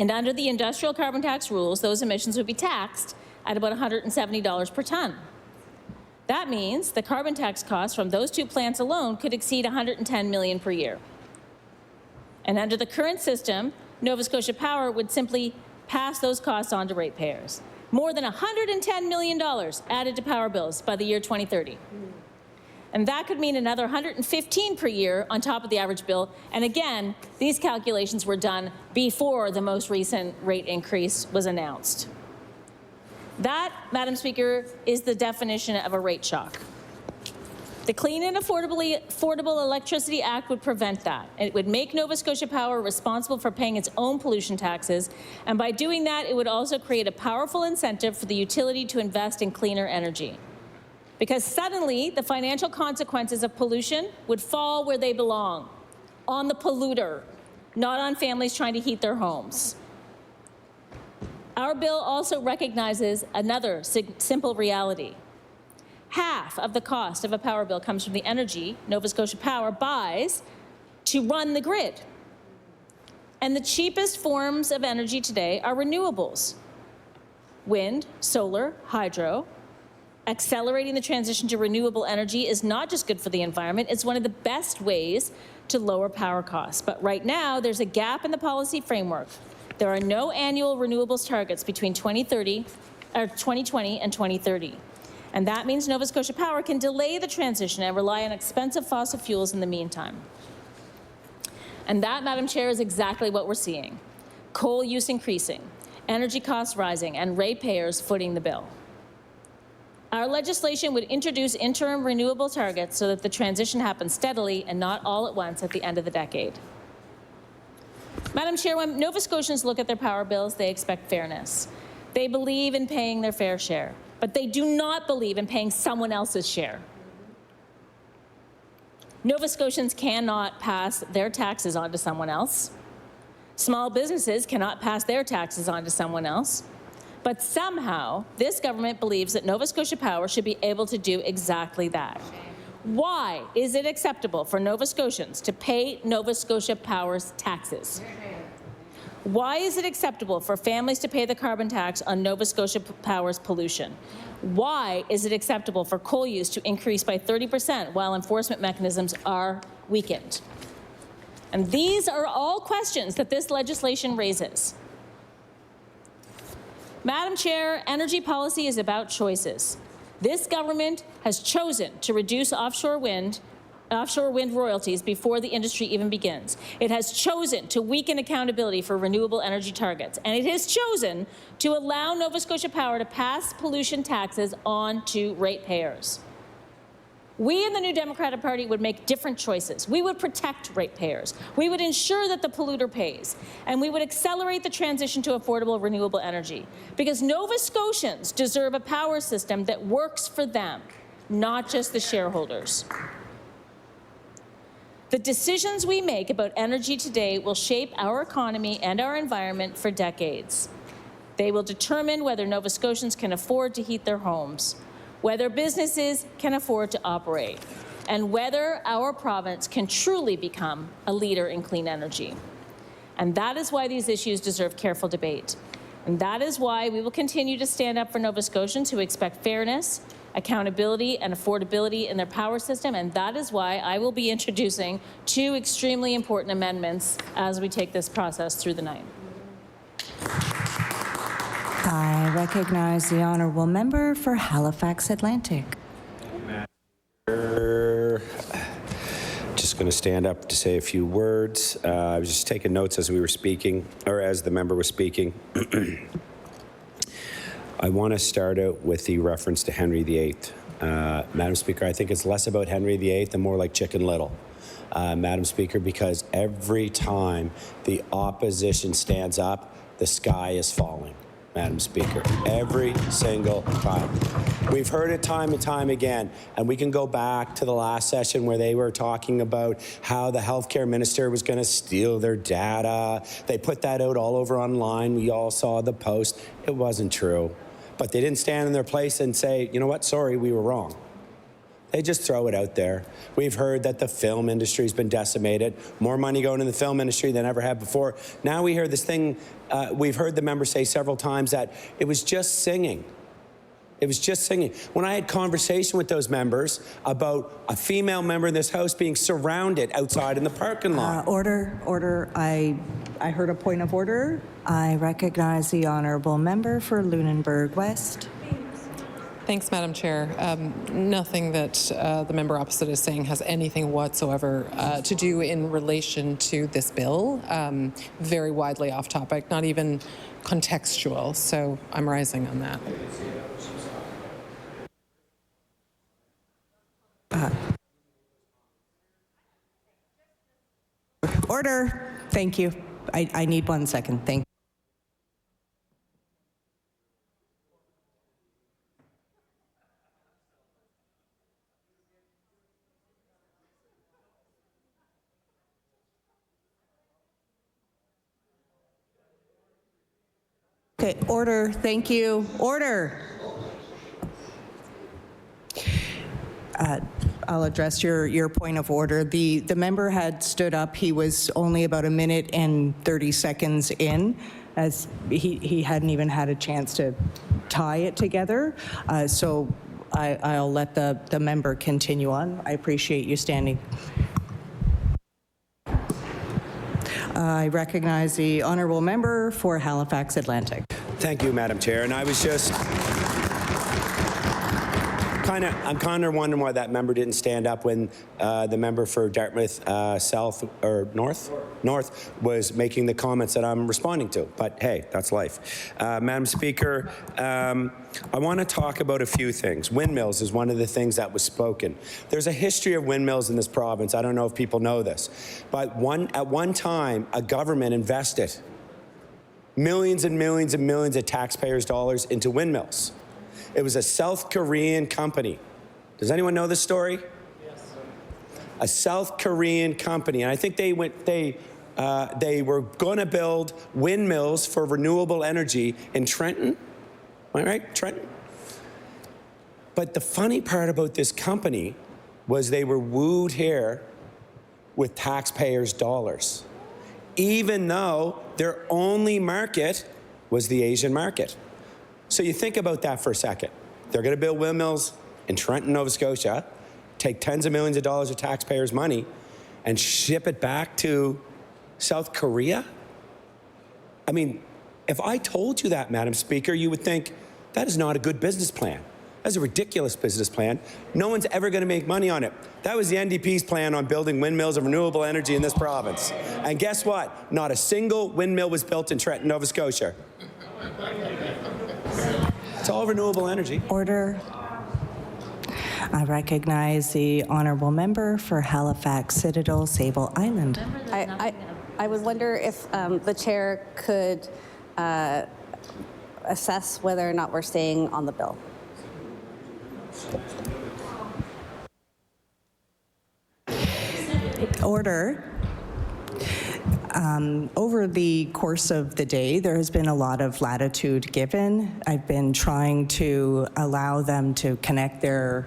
And under the industrial carbon tax rules, those emissions would be taxed at about $170 per ton. That means the carbon tax costs from those 2 plants alone could exceed $110 million per year. And under the current system, Nova Scotia Power would simply pass those costs on to ratepayers. More than $110 million added to power bills by the year 2030. And that could mean another $115 per year on top of the average bill. And again, these calculations were done before the most recent rate increase was announced. That, Madam Speaker, is the definition of a rate shock. The Clean and Affordable Electricity Act would prevent that. It would make Nova Scotia Power responsible for paying its own pollution taxes. And by doing that, it would also create a powerful incentive for the utility to invest in cleaner energy. Because suddenly, the financial consequences of pollution would fall where they belong, on the polluter, not on families trying to heat their homes. Our bill also recognizes another simple reality. Half of the cost of a power bill comes from the energy Nova Scotia Power buys to run the grid. And the cheapest forms of energy today are renewables: wind, solar, hydro. Accelerating the transition to renewable energy is not just good for the environment, it's one of the best ways to lower power costs. But right now, there's a gap in the policy framework. There are no annual renewables targets between 2020 and 2030. And that means Nova Scotia Power can delay the transition and rely on expensive fossil fuels in the meantime. And that, Madam Chair, is exactly what we're seeing. Coal use increasing, energy costs rising, and ratepayers footing the bill. Our legislation would introduce interim renewable targets so that the transition happens steadily and not all at once at the end of the decade. Madam Chair, when Nova Scotians look at their power bills, they expect fairness. They believe in paying their fair share, but they do not believe in paying someone else's share. Nova Scotians cannot pass their taxes on to someone else. Small businesses cannot pass their taxes on to someone else. But somehow, this government believes that Nova Scotia Power should be able to do exactly that. Why is it acceptable for Nova Scotians to pay Nova Scotia Power's taxes? Why is it acceptable for families to pay the carbon tax on Nova Scotia Power's pollution? Why is it acceptable for coal use to increase by 30% while enforcement mechanisms are weakened? And these are all questions that this legislation raises. Madam Chair, energy policy is about choices. This government has chosen to reduce offshore wind royalties before the industry even begins. It has chosen to weaken accountability for renewable energy targets, and it has chosen to allow Nova Scotia Power to pass pollution taxes on to ratepayers. We in the New Democratic Party would make different choices. We would protect ratepayers. We would ensure that the polluter pays. And we would accelerate the transition to affordable renewable energy. Because Nova Scotians deserve a power system that works for them, not just the shareholders. The decisions we make about energy today will shape our economy and our environment for decades. They will determine whether Nova Scotians can afford to heat their homes, whether businesses can afford to operate, and whether our province can truly become a leader in clean energy. And that is why these issues deserve careful debate. And that is why we will continue to stand up for Nova Scotians who expect fairness, accountability, and affordability in their power system. And that is why I will be introducing two extremely important amendments as we take this process through the night. I recognize the honourable member for Halifax Atlantic. Just going to stand up to say a few words. I was just taking notes as we were speaking, or as the member was speaking. I want to start out with the reference to Henry VIII. Madam Speaker, I think it's less about Henry VIII and more like Chicken Little. Madam Speaker, because every time the opposition stands up, the sky is falling. Madam Speaker, every single time. We've heard it time and time again, and we can go back to the last session where they were talking about how the healthcare minister was going to steal their data. They put that out all over online. We all saw the post. It wasn't true. But they didn't stand in their place and say, you know what, sorry, we were wrong. They just throw it out there. We've heard that the film industry's been decimated, more money going in the film industry than ever had before. Now we hear this thing, we've heard the member say several times that it was just singing. It was just singing. When I had conversation with those members about a female member in this House being surrounded outside in the parking lot. Order. I heard a point of order. I recognize the honourable member for Lunenburg West. Thanks, Madam Chair. Nothing that the member opposite is saying has anything whatsoever to do in relation to this bill. Very widely off topic, not even contextual. So I'm rising on that. Order. Thank you. I need 1 second. Thank you. Okay, order. Thank you. Order. I'll address your point of order. The member had stood up. He was only about 1 minute and 30 seconds in, as he hadn't even had a chance to tie it together. So I'll let the member continue on. I appreciate you standing. I recognize the honourable member for Halifax Atlantic. Thank you, Madam Chair. And I was just kind of wondering why that member didn't stand up when the member for Dartmouth South or North was making the comments that I'm responding to. But hey, that's life. Madam Speaker, I want to talk about a few things. Windmills is one of the things that was spoken. There's a history of windmills in this province. I don't know if people know this, but at one time, a government invested millions and millions and millions of taxpayers' dollars into windmills. It was a South Korean company. Does anyone know this story? Yes. A South Korean company, and I think they were going to build windmills for renewable energy in Trenton. Am I right, Trenton? But the funny part about this company was they were wooed here with taxpayers' dollars, even though their only market was the Asian market. So you think about that for a second. They're going to build windmills in Trenton, Nova Scotia, take tens of millions of dollars of taxpayers' money, and ship it back to South Korea? I mean, if I told you that, Madam Speaker, you would think that is not a good business plan. That's a ridiculous business plan. No one's ever going to make money on it. That was the NDP's plan on building windmills of renewable energy in this province. And guess what? Not a single windmill was built in Trenton, Nova Scotia. It's all renewable energy. Order. I recognize the honourable member for Halifax Citadel, Sable Island. I would wonder if the chair could assess whether or not we're staying on the bill. Order. Over the course of the day, there has been a lot of latitude given. I've been trying to allow them to connect their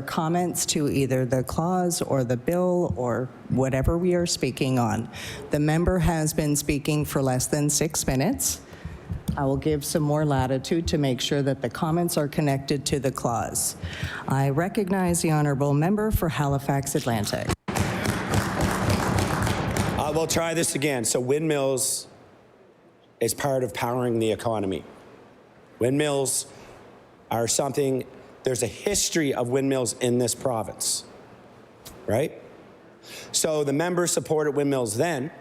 comments to either the clause or the bill or whatever we are speaking on. The member has been speaking for less than 6 minutes. I will give some more latitude to make sure that the comments are connected to the clause. I recognize the honourable member for Halifax Atlantic. We'll try this again. So windmills is part of powering the economy. Windmills are something, there's a history of windmills in this province, right? So the member supported windmills then,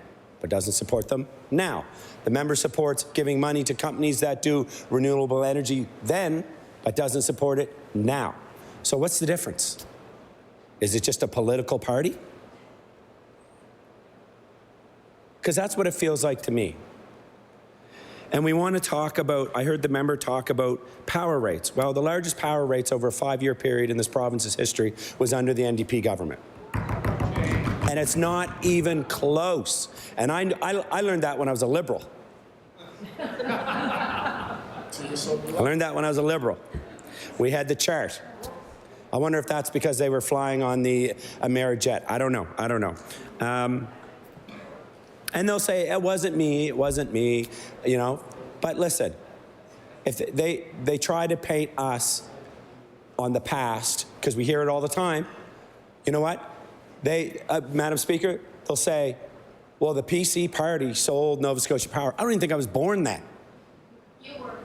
but doesn't support them now. The member supports giving money to companies that do renewable energy then, but doesn't support it now. So what's the difference? Is it just a political party? Because that's what it feels like to me. And we want to talk about, I heard the member talk about power rates. Well, the largest power rates over a 5-year period in this province's history was under the NDP government. And it's not even close. And I learned that when I was a Liberal. I learned that when I was a Liberal. We had the chart. I wonder if that's because they were flying on the Amerijet. I don't know. And they'll say, it wasn't me, you know. But listen, if they try to paint us on the past, because we hear it all the time, you know what? Madam Speaker, they'll say, well, the PC party sold Nova Scotia Power. I don't even think I was born then. You were.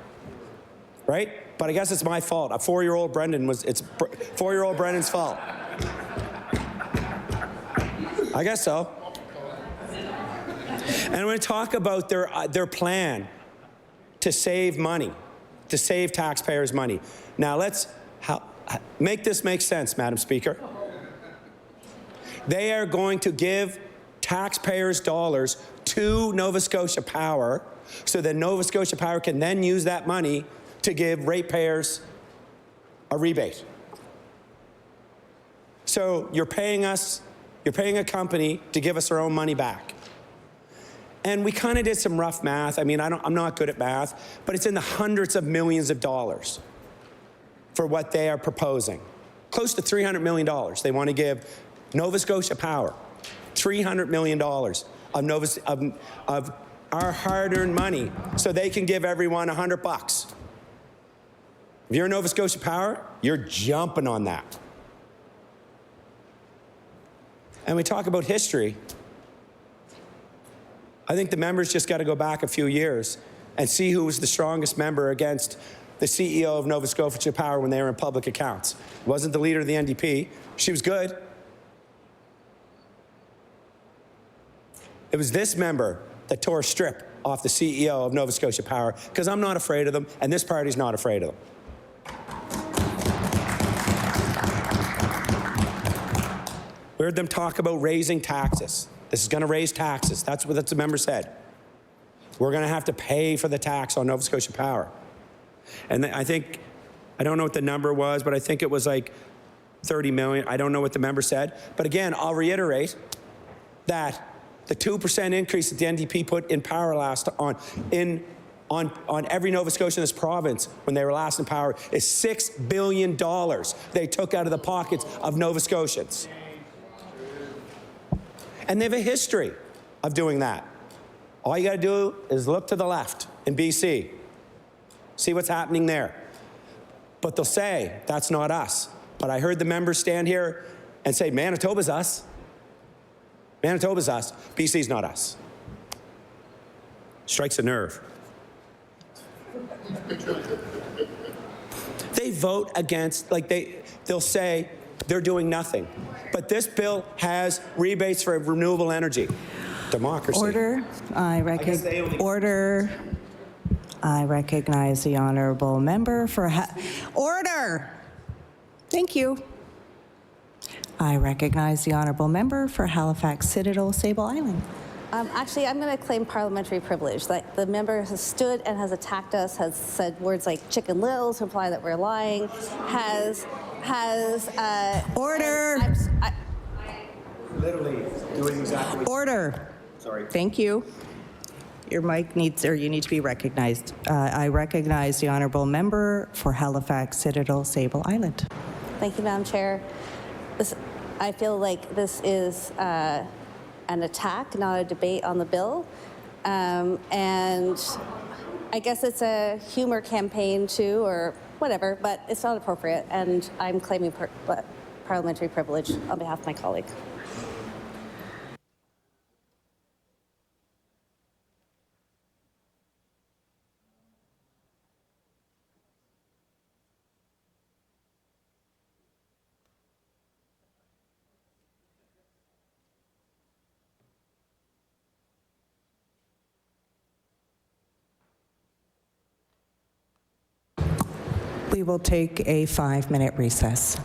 Right? But I guess it's my fault. A 4-year-old Brendan it's 4-year-old Brendan's fault. I guess so. And I'm going to talk about their plan to save money, to save taxpayers' money. Now, let's make this make sense, Madam Speaker. They are going to give taxpayers' dollars to Nova Scotia Power so that Nova Scotia Power can then use that money to give ratepayers a rebate. So you're paying a company to give us our own money back. And we kind of did some rough math. I mean, I'm not good at math, but it's in the hundreds of millions of dollars for what they are proposing. Close to $300 million. They want to give Nova Scotia Power $300 million of our hard-earned money so they can give everyone $100. If you're Nova Scotia Power, you're jumping on that. And we talk about history. I think the members just got to go back a few years and see who was the strongest member against the CEO of Nova Scotia Power when they were in public accounts. It wasn't the leader of the NDP. She was good. It was this member that tore a strip off the CEO of Nova Scotia Power, because I'm not afraid of them, and this party's not afraid of them. We heard them talk about raising taxes. This is going to raise taxes. That's what the member said. We're going to have to pay for the tax on Nova Scotia Power. And I think, I don't know what the number was, but I think it was like 30 million. I don't know what the member said. But again, I'll reiterate that the 2% increase that the NDP put in power last on every Nova Scotian in this province when they were last in power is $6 billion they took out of the pockets of Nova Scotians. And they have a history of doing that. All you got to do is look to the left in BC. See what's happening there. But they'll say, that's not us. But I heard the members stand here and say, Manitoba's us. Manitoba's us. BC's not us. Strikes a nerve. They vote against, like they'll say they're doing nothing. But this bill has rebates for renewable energy. Democracy. Order. I recognize the honourable member for order. Thank you. I recognize the honourable member for Halifax Citadel, Sable Island. Actually, I'm going to claim parliamentary privilege. Like, the member has stood and has attacked us, has said words like chicken little to imply that we're lying, has Order. Literally doing exactly. Order. Sorry. Thank you. Your mic needs, or you need to be recognized. I recognize the honourable member for Halifax Citadel, Sable Island. Thank you, Madam Chair. I feel like this is an attack, not a debate on the bill. And I guess it's a humor campaign too, or whatever, but it's not appropriate. And I'm claiming parliamentary privilege on behalf of my colleague. We will take a 5-minute recess.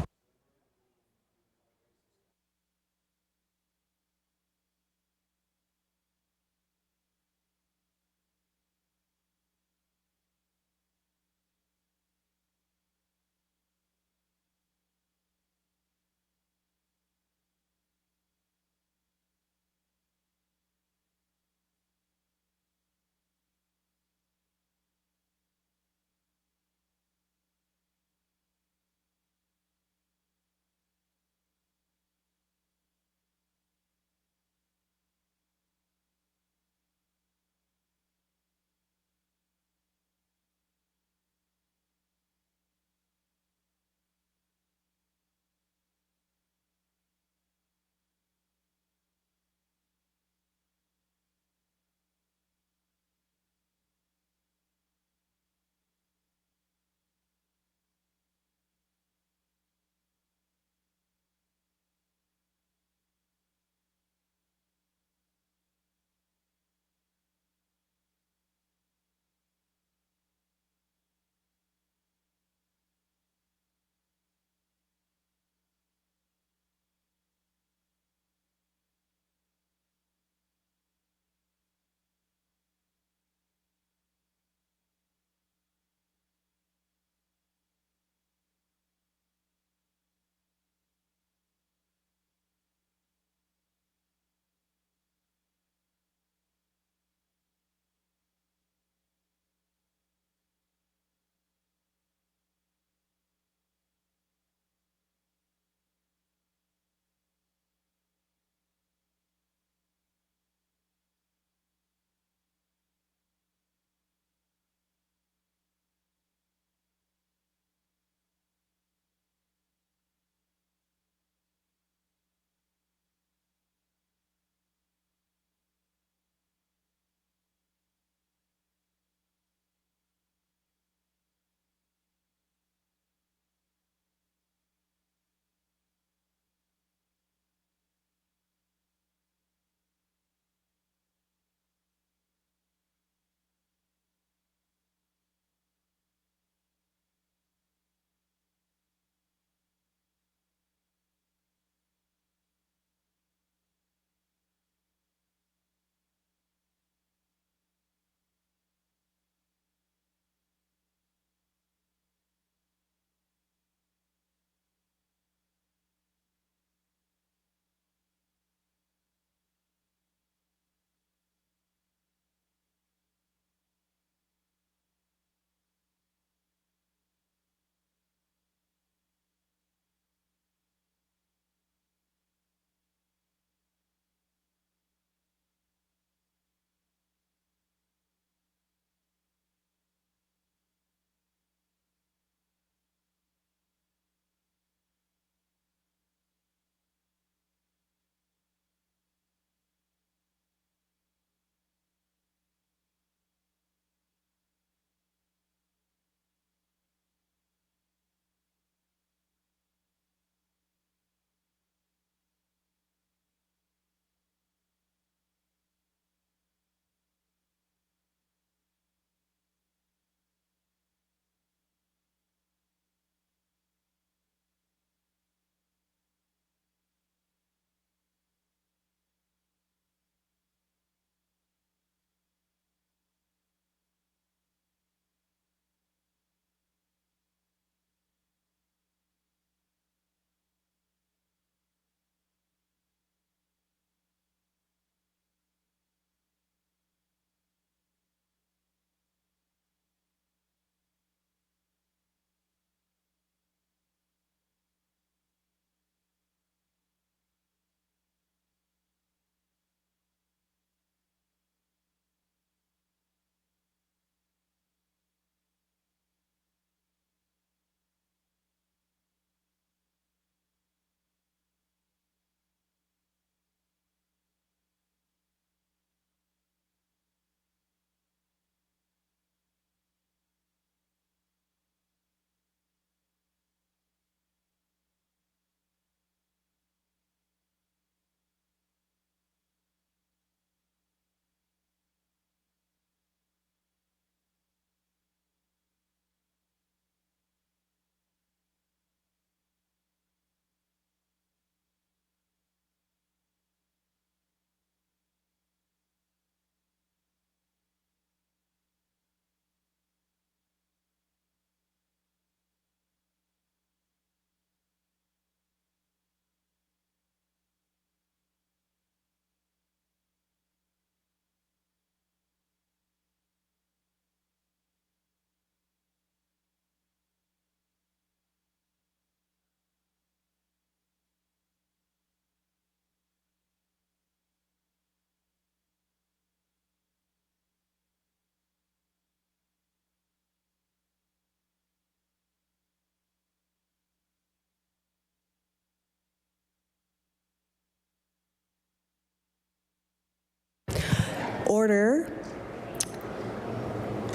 Order.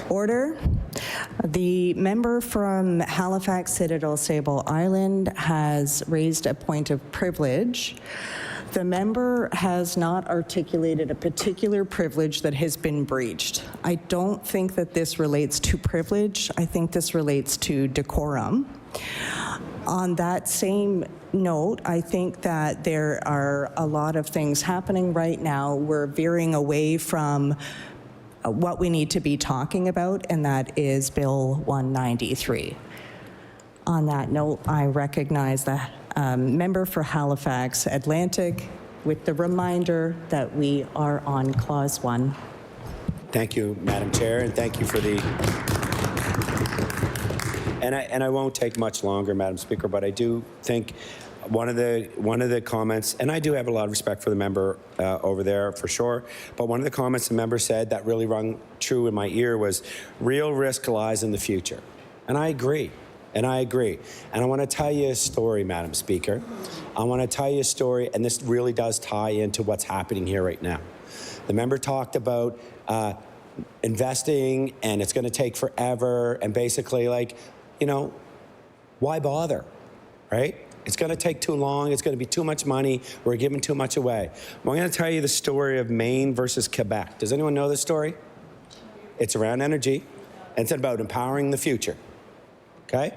Order. The member from Halifax Citadel Sable Island has raised a point of privilege. The member has not articulated a particular privilege that has been breached. I don't think that this relates to privilege. I think this relates to decorum. On that same note, I think that there are a lot of things happening right now. We're veering away from what we need to be talking about, and that is Bill 193. On that note, I recognize the member for Halifax Atlantic with the reminder that we are on Clause 1. Thank you, Madam Chair, and thank you for the... And I won't take much longer, Madam Speaker, but I do think one of the comments, and I do have a lot of respect for the member over there for sure, but one of the comments the member said that really rung true in my ear was, real risk lies in the future. And I agree. And I agree. And I want to tell you a story, Madam Speaker. I want to tell you a story, and this really does tie into what's happening here right now. The member talked about investing, and it's going to take forever, and basically, like, you know, why bother, right? It's going to take too long. It's going to be too much money. We're giving too much away. Well, I'm going to tell you the story of Maine versus Quebec. Does anyone know this story? It's around energy, and it's about empowering the future, okay?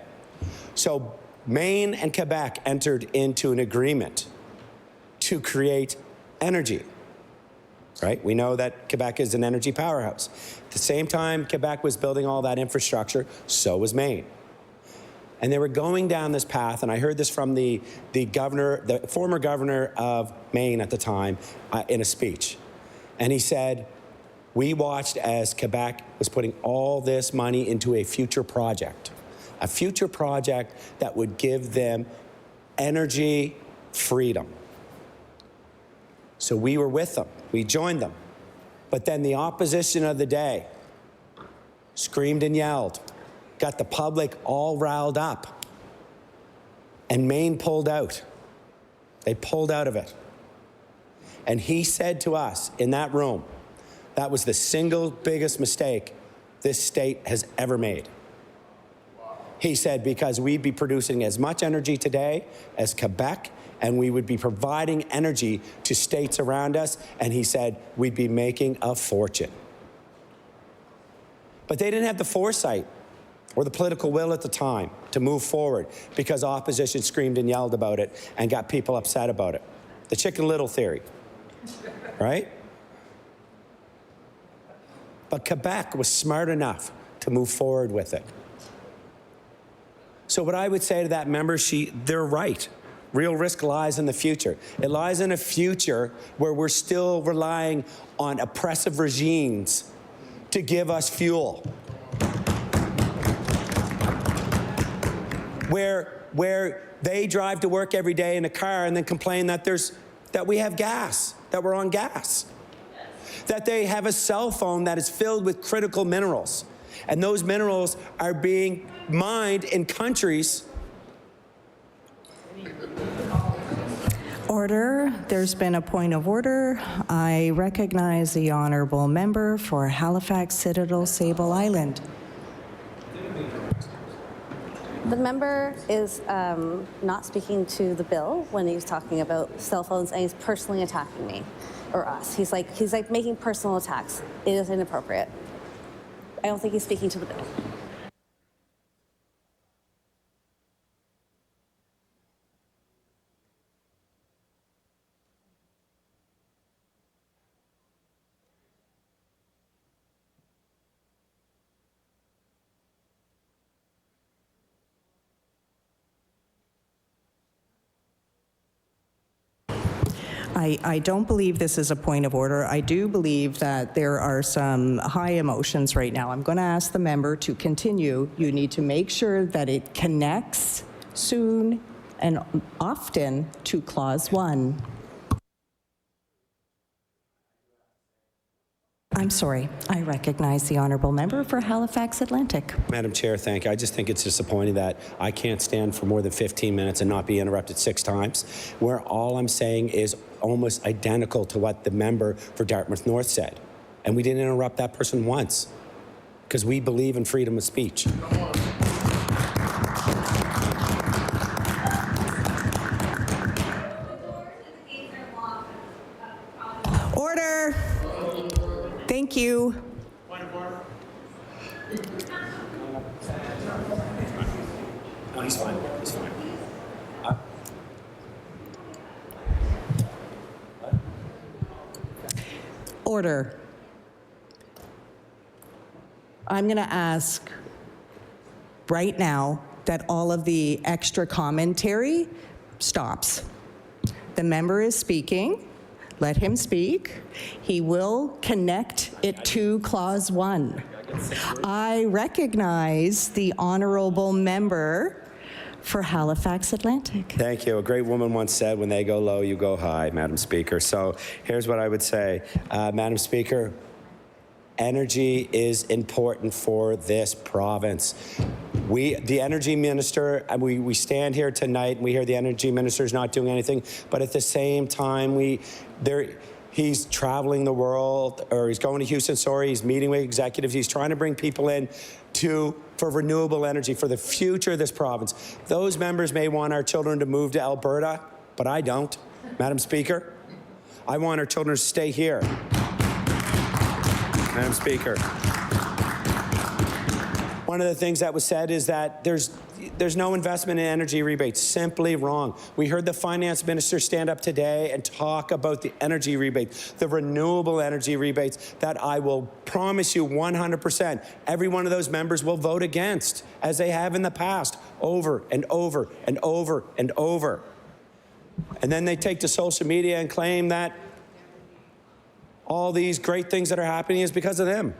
So Maine and Quebec entered into an agreement to create energy, right? We know that Quebec is an energy powerhouse. At the same time Quebec was building all that infrastructure, so was Maine. And they were going down this path, and I heard this from the governor, the former governor of Maine at the time, in a speech. And he said, we watched as Quebec was putting all this money into a future project that would give them energy freedom. So we were with them. We joined them. But then the opposition of the day screamed and yelled, got the public all riled up, and Maine pulled out. They pulled out of it. And he said to us in that room, that was the single biggest mistake this state has ever made. He said, because we'd be producing as much energy today as Quebec, and we would be providing energy to states around us, and he said, we'd be making a fortune. But they didn't have the foresight or the political will at the time to move forward because opposition screamed and yelled about it and got people upset about it. The Chicken Little theory, right? But Quebec was smart enough to move forward with it. So what I would say to that member, they're right. Real risk lies in the future. It lies in a future where we're still relying on oppressive regimes to give us fuel. Where they drive to work every day in a car and then complain that we have gas, that we're on gas. That they have a cell phone that is filled with critical minerals. And those minerals are being mined in countries. Order. There's been a point of order. I recognize the honourable member for Halifax Citadel Sable Island. The member is not speaking to the bill when he's talking about cell phones, and he's personally attacking me or us. He's like making personal attacks. It is inappropriate. I don't think he's speaking to the bill. I don't believe this is a point of order. I do believe that there are some high emotions right now. I'm going to ask the member to continue. You need to make sure that it connects soon and often to Clause 1. I'm sorry. I recognize the honourable member for Halifax Atlantic. Madam Chair, thank you. I just think it's disappointing that I can't stand for more than 15 minutes and not be interrupted 6 times, where all I'm saying is almost identical to what the member for Dartmouth North said. And we didn't interrupt that person once because we believe in freedom of speech. Order. Thank you. No, he's fine. He's fine. Order. I'm going to ask right now that all of the extra commentary stops. The member is speaking. Let him speak. He will connect it to Clause 1. I recognize the honorable member for Halifax Atlantic. Thank you. A great woman once said, when they go low, you go high, Madam Speaker. So here's what I would say. Madam Speaker, energy is important for this province. The energy minister, we stand here tonight and we hear the energy minister is not doing anything, but at the same time, he's traveling the world, or he's going to Houston, he's meeting with executives, he's trying to bring people in for renewable energy, for the future of this province. Those members may want our children to move to Alberta, but I don't, Madam Speaker. I want our children to stay here. Madam Speaker. One of the things that was said is that there's no investment in energy rebates. Simply wrong. We heard the finance minister stand up today and talk about the energy rebates, the renewable energy rebates that I will promise you 100% every one of those members will vote against, as they have in the past, over and over and over and over. And then they take to social media and claim that all these great things that are happening is because of them.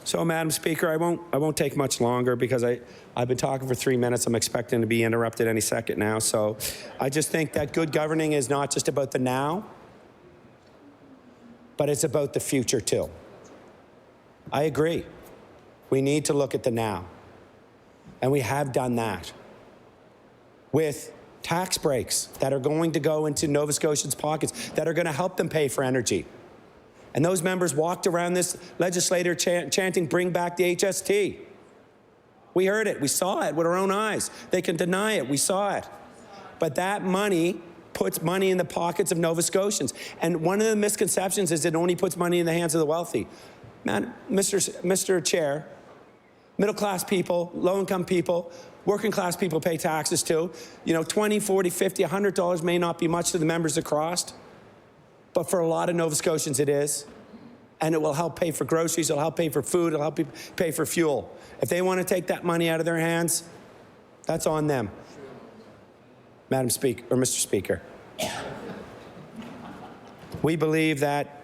So, Madam Speaker, I won't take much longer because I've been talking for 3 minutes. I'm expecting to be interrupted any second now. So I just think that good governing is not just about the now, but it's about the future too. I agree. We need to look at the now. And we have done that with tax breaks that are going to go into Nova Scotians' pockets that are going to help them pay for energy. And those members walked around this legislature chanting, bring back the HST. We heard it. We saw it with our own eyes. They can deny it. We saw it. But that money puts money in the pockets of Nova Scotians. And one of the misconceptions is it only puts money in the hands of the wealthy. Man, Mr. Chair, middle-class people, low-income people, working-class people pay taxes too. You know, $20, $40, $50, $100 may not be much to the members across. But for a lot of Nova Scotians, it is. And it will help pay for groceries, it'll help pay for food, it'll help pay for fuel. If they want to take that money out of their hands, that's on them. Madam Speaker, or Mr. Speaker. We believe that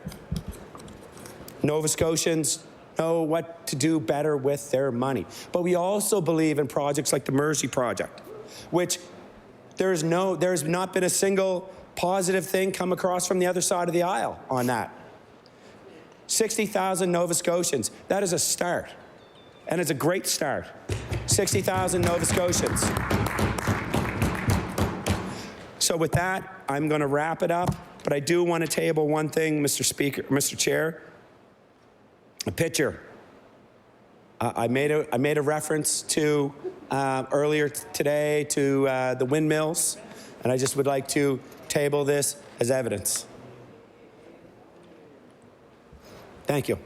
Nova Scotians know what to do better with their money. But we also believe in projects like the Mersey project, which there's not been a single positive thing come across from the other side of the aisle on that. 60,000 Nova Scotians, that is a start. And it's a great start. 60,000 Nova Scotians. So with that, I'm going to wrap it up, but I do want to table one thing, Mr. Speaker, Mr. Chair. A picture. I made a reference to earlier today to the windmills, and I just would like to table this as evidence. Thank you.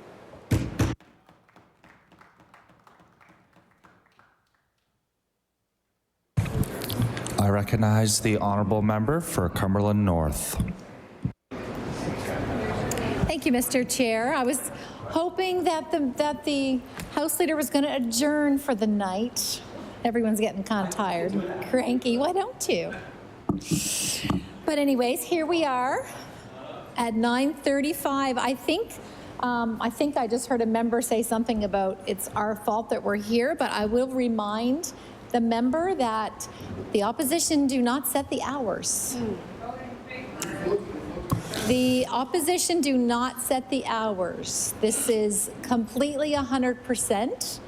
I recognize the honourable member for Cumberland North. Thank you, Mr. Chair. I was hoping that the House Leader was going to adjourn for the night. Everyone's getting kind of tired, cranky. Why don't you? But anyways, here we are at 9:35. I think I just heard a member say something about it's our fault that we're here, but I will remind the member that the opposition do not set the hours. The opposition do not set the hours. This is completely 100%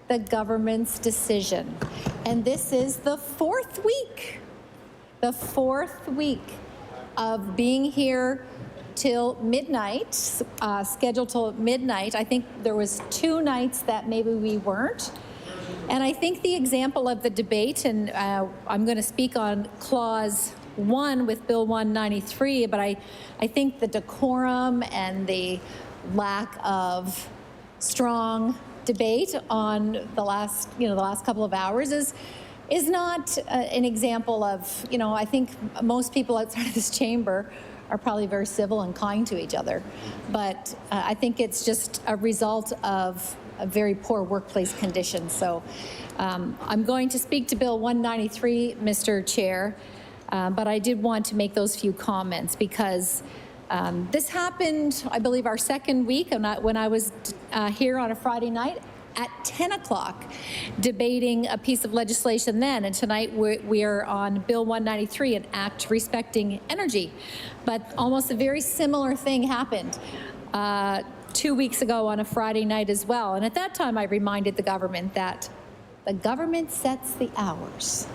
the government's decision. And this is the fourth week of being here till midnight, scheduled till midnight. I think there was 2 nights that maybe we weren't. And I think the example of the debate, and I'm going to speak on Clause 1 with Bill 193, but I think the decorum and the lack of strong debate on the last couple of hours is not an example of, I think most people outside of this chamber are probably very civil and kind to each other. But I think it's just a result of a very poor workplace conditions. So I'm going to speak to Bill 193, Mr. Chair, but I did want to make those few comments because this happened, I believe, our second week when I was here on a Friday night at 10 o'clock debating a piece of legislation then, and tonight we are on Bill 193, an act respecting energy. But almost a very similar thing happened 2 weeks ago on a Friday night as well. And at that time I reminded the government that the government sets the hours.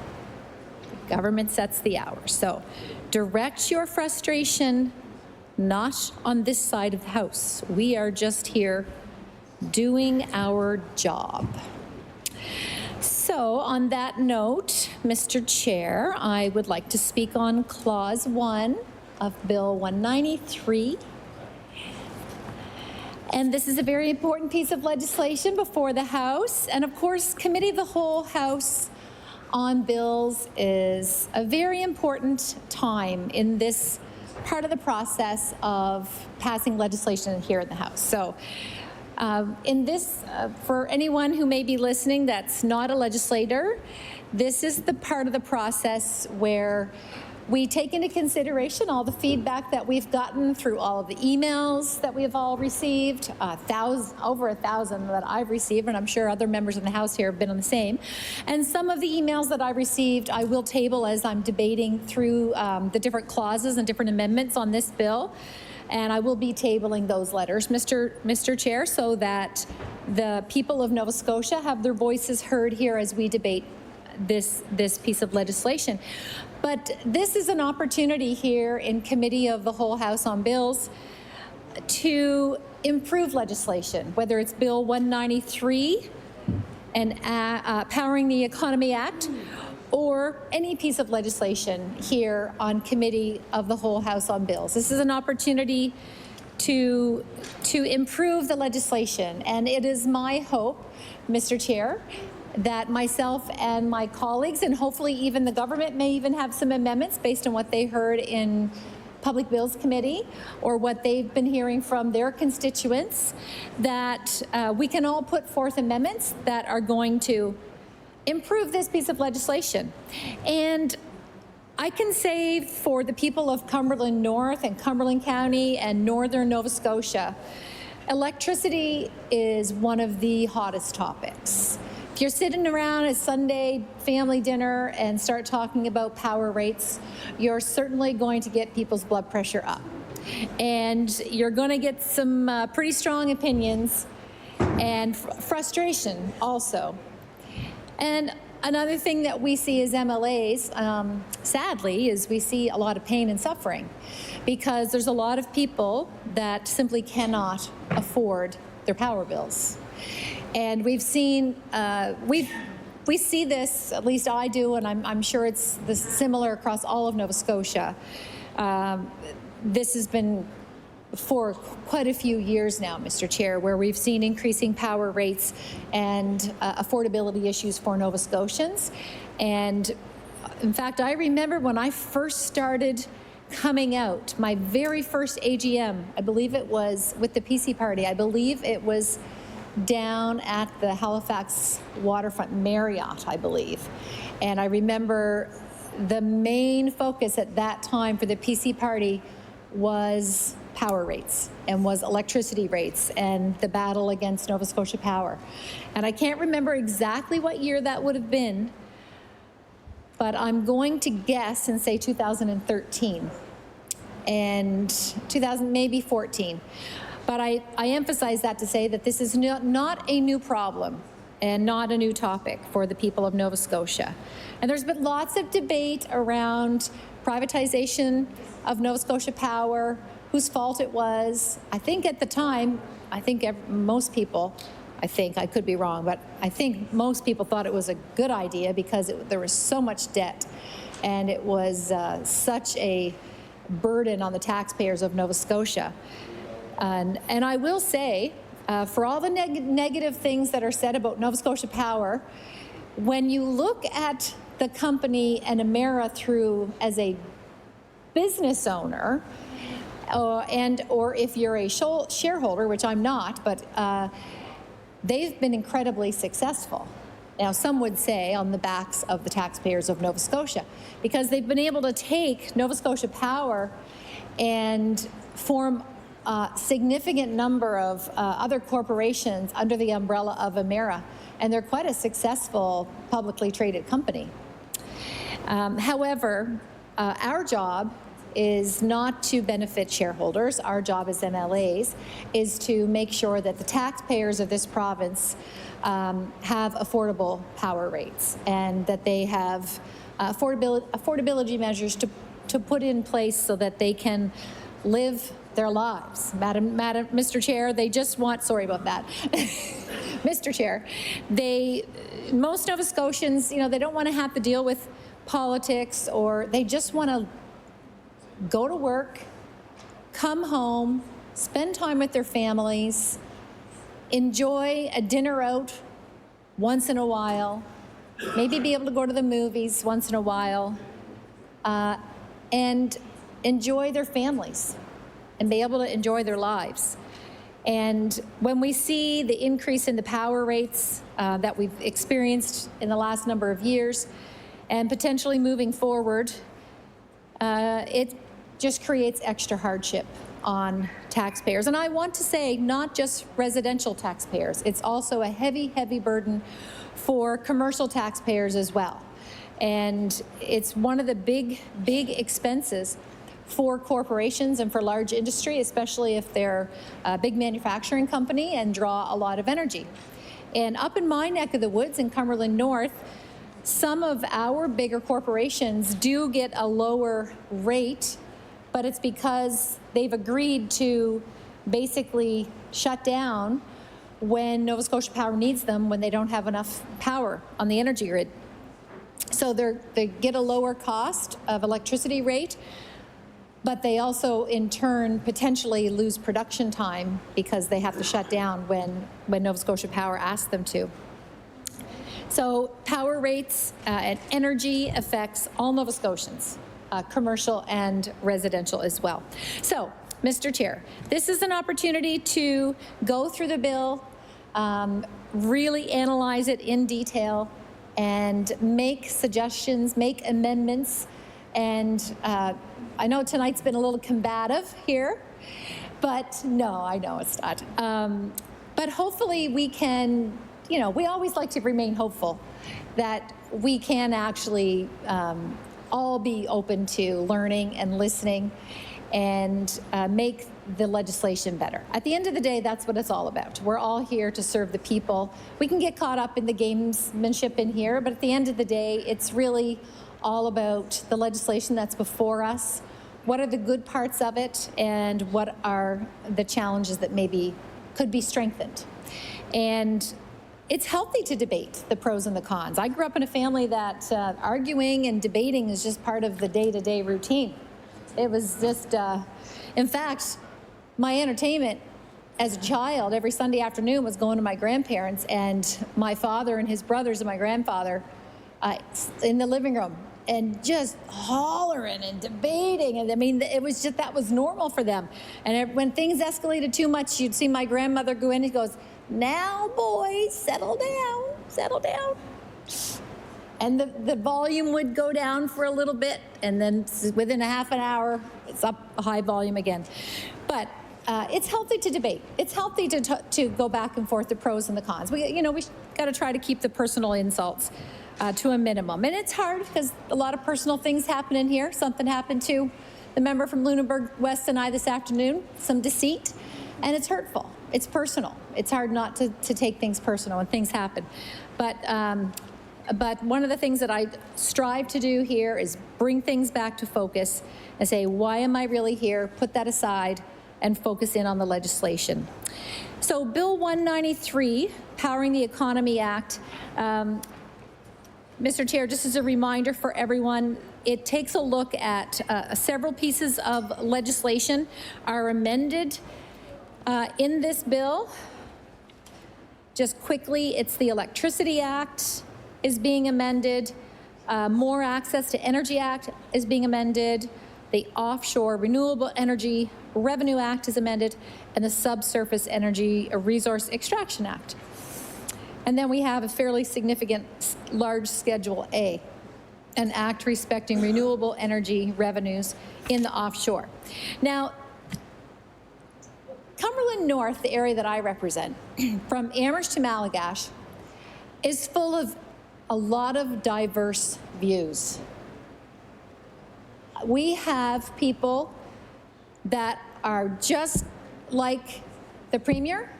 The government sets the hours. So direct your frustration not on this side of the house. We are just here doing our job. So on that note, Mr. Chair, I would like to speak on Clause 1 of Bill 193. And this is a very important piece of legislation before the House. And of course, Committee of the Whole House on Bills is a very important time in this part of the process of passing legislation here in the House. So in this, for anyone who may be listening that's not a legislator, this is the part of the process where we take into consideration all the feedback that we've gotten through all of the emails that we have all received, over 1,000 that I've received, and I'm sure other members in the House here have been on the same. And some of the emails that I received, I will table as I'm debating through the different clauses and different amendments on this bill. And I will be tabling those letters, Mr. Chair, so that the people of Nova Scotia have their voices heard here as we debate this piece of legislation. But this is an opportunity here in Committee of the Whole House on Bills to improve legislation, whether it's Bill 193 and Powering the Economy Act, or any piece of legislation here on Committee of the Whole House on Bills. This is an opportunity to improve the legislation, and it is my hope, Mr. Chair, that myself and my colleagues, and hopefully even the government may even have some amendments based on what they heard in Public Bills Committee or what they've been hearing from their constituents, that we can all put forth amendments that are going to improve this piece of legislation. And I can say for the people of Cumberland North and Cumberland County and northern Nova Scotia, electricity is one of the hottest topics. If you're sitting around a Sunday family dinner and start talking about power rates, you're certainly going to get people's blood pressure up. And you're going to get some pretty strong opinions and frustration also. And another thing that we see as MLAs, sadly, is we see a lot of pain and suffering because there's a lot of people that simply cannot afford their power bills. And we've seen, we see this, at least I do, and I'm sure it's similar across all of Nova Scotia. This has been for quite a few years now, Mr. Chair, where we've seen increasing power rates and affordability issues for Nova Scotians. And in fact, I remember when I first started coming out, my very first AGM, I believe it was with the PC Party, I believe it was down at the Halifax Waterfront Marriott, I believe. And I remember the main focus at that time for the PC Party was power rates and was electricity rates and the battle against Nova Scotia Power. And I can't remember exactly what year that would have been, but I'm going to guess and say 2013 and maybe 14. But I emphasize that to say that this is not a new problem and not a new topic for the people of Nova Scotia. And there's been lots of debate around privatization of Nova Scotia Power, whose fault it was. I think at the time, most people, I could be wrong, but I think most people thought it was a good idea because there was so much debt and it was such a burden on the taxpayers of Nova Scotia. And I will say, for all the negative things that are said about Nova Scotia Power, when you look at the company and Emera through as a business owner, or if you're a shareholder, which I'm not, but they've been incredibly successful. Now, some would say on the backs of the taxpayers of Nova Scotia, because they've been able to take Nova Scotia Power and form a significant number of other corporations under the umbrella of Emera, and they're quite a successful publicly traded company. However, our job is not to benefit shareholders. Our job as MLAs is to make sure that the taxpayers of this province have affordable power rates and that they have affordability measures to put in place so that they can live their lives. Mr. Chair, they just want, sorry about that. Mr. Chair, most Nova Scotians, they don't want to have to deal with politics, or they just want to go to work, come home, spend time with their families, enjoy a dinner out once in a while, maybe be able to go to the movies once in a while, and enjoy their families and be able to enjoy their lives. And when we see the increase in the power rates that we've experienced in the last number of years and potentially moving forward, it just creates extra hardship on taxpayers. And I want to say not just residential taxpayers, it's also a heavy, heavy burden for commercial taxpayers as well. And it's one of the big, big expenses for corporations and for large industry, especially if they're a big manufacturing company and draw a lot of energy. And up in my neck of the woods in Cumberland North, some of our bigger corporations do get a lower rate, but it's because they've agreed to basically shut down when Nova Scotia Power needs them, when they don't have enough power on the energy grid. So they get a lower cost of electricity rate, but they also in turn potentially lose production time because they have to shut down when Nova Scotia Power asks them to. So power rates and energy affects all Nova Scotians, commercial and residential as well. So, Mr. Chair, this is an opportunity to go through the bill, really analyze it in detail, and make suggestions, make amendments. And I know tonight's been a little combative here, but no, I know it's not. But hopefully we can, we always like to remain hopeful that we can actually all be open to learning and listening and make the legislation better. At the end of the day, that's what it's all about. We're all here to serve the people. We can get caught up in the gamesmanship in here, but at the end of the day, it's really all about the legislation that's before us. What are the good parts of it, and what are the challenges that maybe could be strengthened? And it's healthy to debate the pros and the cons. I grew up in a family that arguing and debating is just part of the day-to-day routine. It was just, in fact, my entertainment as a child every Sunday afternoon was going to my grandparents, and my father and his brothers and my grandfather in the living room, and just hollering and debating. And I mean, it was just, that was normal for them. And when things escalated too much, you'd see my grandmother go in and goes, "Now, boys, settle down, settle down." And the volume would go down for a little bit, and then within a half an hour, it's up a high volume again. But it's healthy to debate. It's healthy to go back and forth, the pros and the cons. We got to try to keep the personal insults to a minimum. And it's hard because a lot of personal things happen in here. Something happened to the member from Lunenburg West and I this afternoon, some deceit, and it's hurtful. It's personal. It's hard not to take things personal when things happen. But But one of the things that I strive to do here is bring things back to focus and say, why am I really here? Put that aside and focus in on the legislation. So Bill 193, Powering the Economy Act, Mr. Chair, just as a reminder for everyone, it takes a look at several pieces of legislation are amended in this bill. Just quickly, it's the Electricity Act is being amended, More Access to Energy Act is being amended, the Offshore Renewable Energy Revenue Act is amended, and the Subsurface Energy Resource Extraction Act. And then we have a fairly significant large Schedule A, an act respecting renewable energy revenues in the offshore. Now, Cumberland North, the area that I represent, from Amherst to Malagash, is full of a lot of diverse views. We have people that are just like the Premier,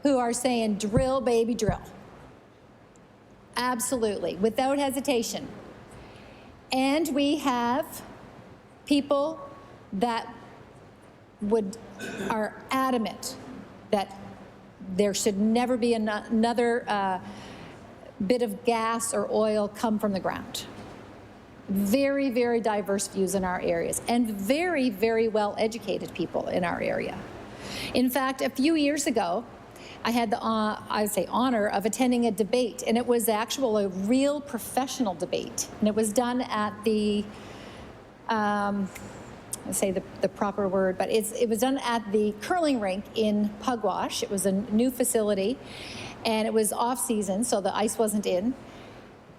who are saying, drill, baby, drill. Absolutely, without hesitation. And we have people that are adamant that there should never be another bit of gas or oil come from the ground. Very, very diverse views in our areas, and very, very well-educated people in our area. In fact, a few years ago, I had the, honor of attending a debate, and it was a real professional debate. And it was done at the, let's say the proper word, but it was done at the curling rink in Pugwash. It was a new facility, and it was off-season, so the ice wasn't in.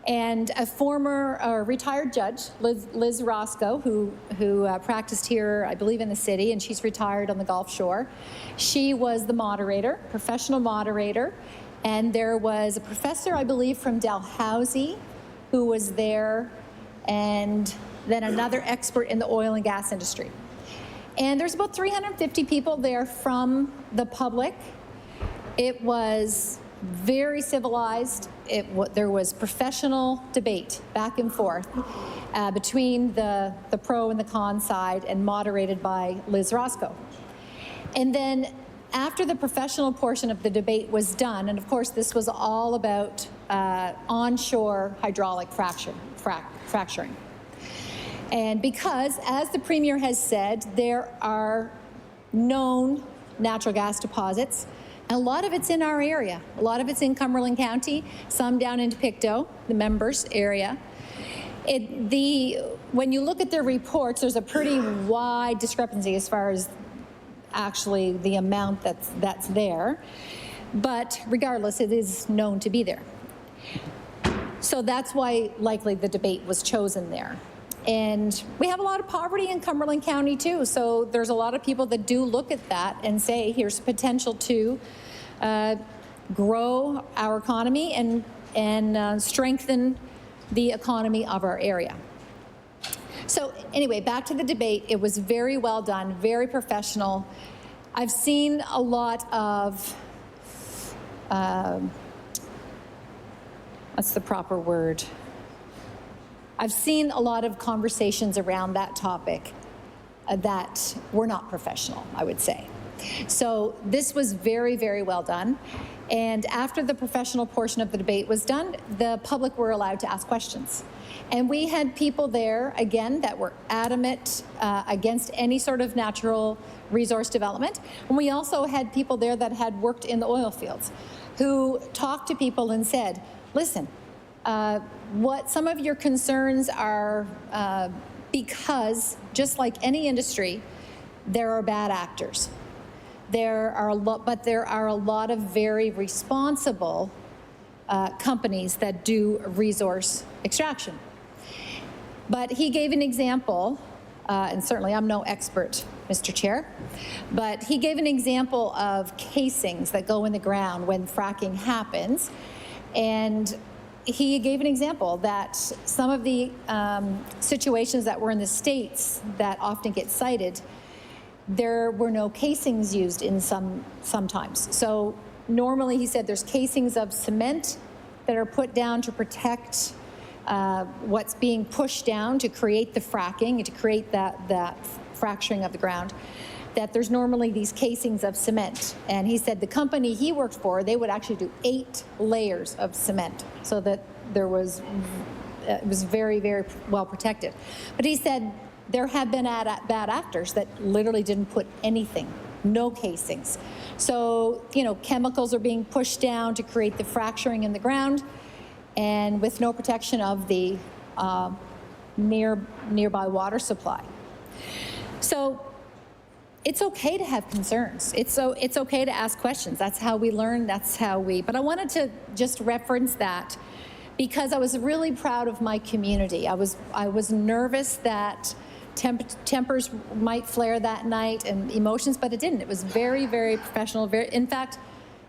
And a former retired judge, Liz Roscoe, who practiced here, I believe, in the city, and she's retired on the Gulf Shore. She was the moderator, professional moderator, and there was a professor, I believe, from Dalhousie who was there, and then another expert in the oil and gas industry. And there's about 350 people there from the public. It was very civilized. There was professional debate back and forth between the pro and the con side, and moderated by Liz Roscoe. And then after the professional portion of the debate was done, and of course this was all about onshore hydraulic fracturing. And because, as the Premier has said, there are known natural gas deposits, and a lot of it's in our area. A lot of it's in Cumberland County, some down into Pictou, the members' area. When you look at their reports, there's a pretty wide discrepancy as far as actually the amount that's there. But regardless, it is known to be there. So that's why likely the debate was chosen there. And we have a lot of poverty in Cumberland County too, so there's a lot of people that do look at that and say, here's potential to grow our economy and strengthen the economy of our area. So anyway, back to the debate. It was very well done, very professional. I've seen a lot of, what's the proper word? I've seen a lot of conversations around that topic that were not professional, I would say. So this was very, very well done. And after the professional portion of the debate was done, the public were allowed to ask questions. And we had people there, again, that were adamant against any sort of natural resource development. And we also had people there that had worked in the oil fields who talked to people and said, listen, what some of your concerns are, because just like any industry, there are bad actors. But there are a lot of very responsible companies that do resource extraction. But he gave an example, and certainly I'm no expert, Mr. Chair, but he gave an example of casings that go in the ground when fracking happens. And he gave an example that some of the situations that were in the States that often get cited, there were no casings used in sometimes. So normally, he said, there's casings of cement that are put down to protect what's being pushed down to create the fracking, to create that fracturing of the ground, that there's normally these casings of cement. And he said the company he worked for, they would actually do 8 layers of cement so that there was, it was very, very well protected. But he said there have been bad actors that literally didn't put anything, no casings. So, you know, chemicals are being pushed down to create the fracturing in the ground, and with no protection of the nearby water supply. So it's okay to have concerns. It's okay to ask questions. That's how we learn. That's how we. But I wanted to just reference that because I was really proud of my community. I was nervous that tempers might flare that night and emotions, but it didn't. It was very, very professional. In fact,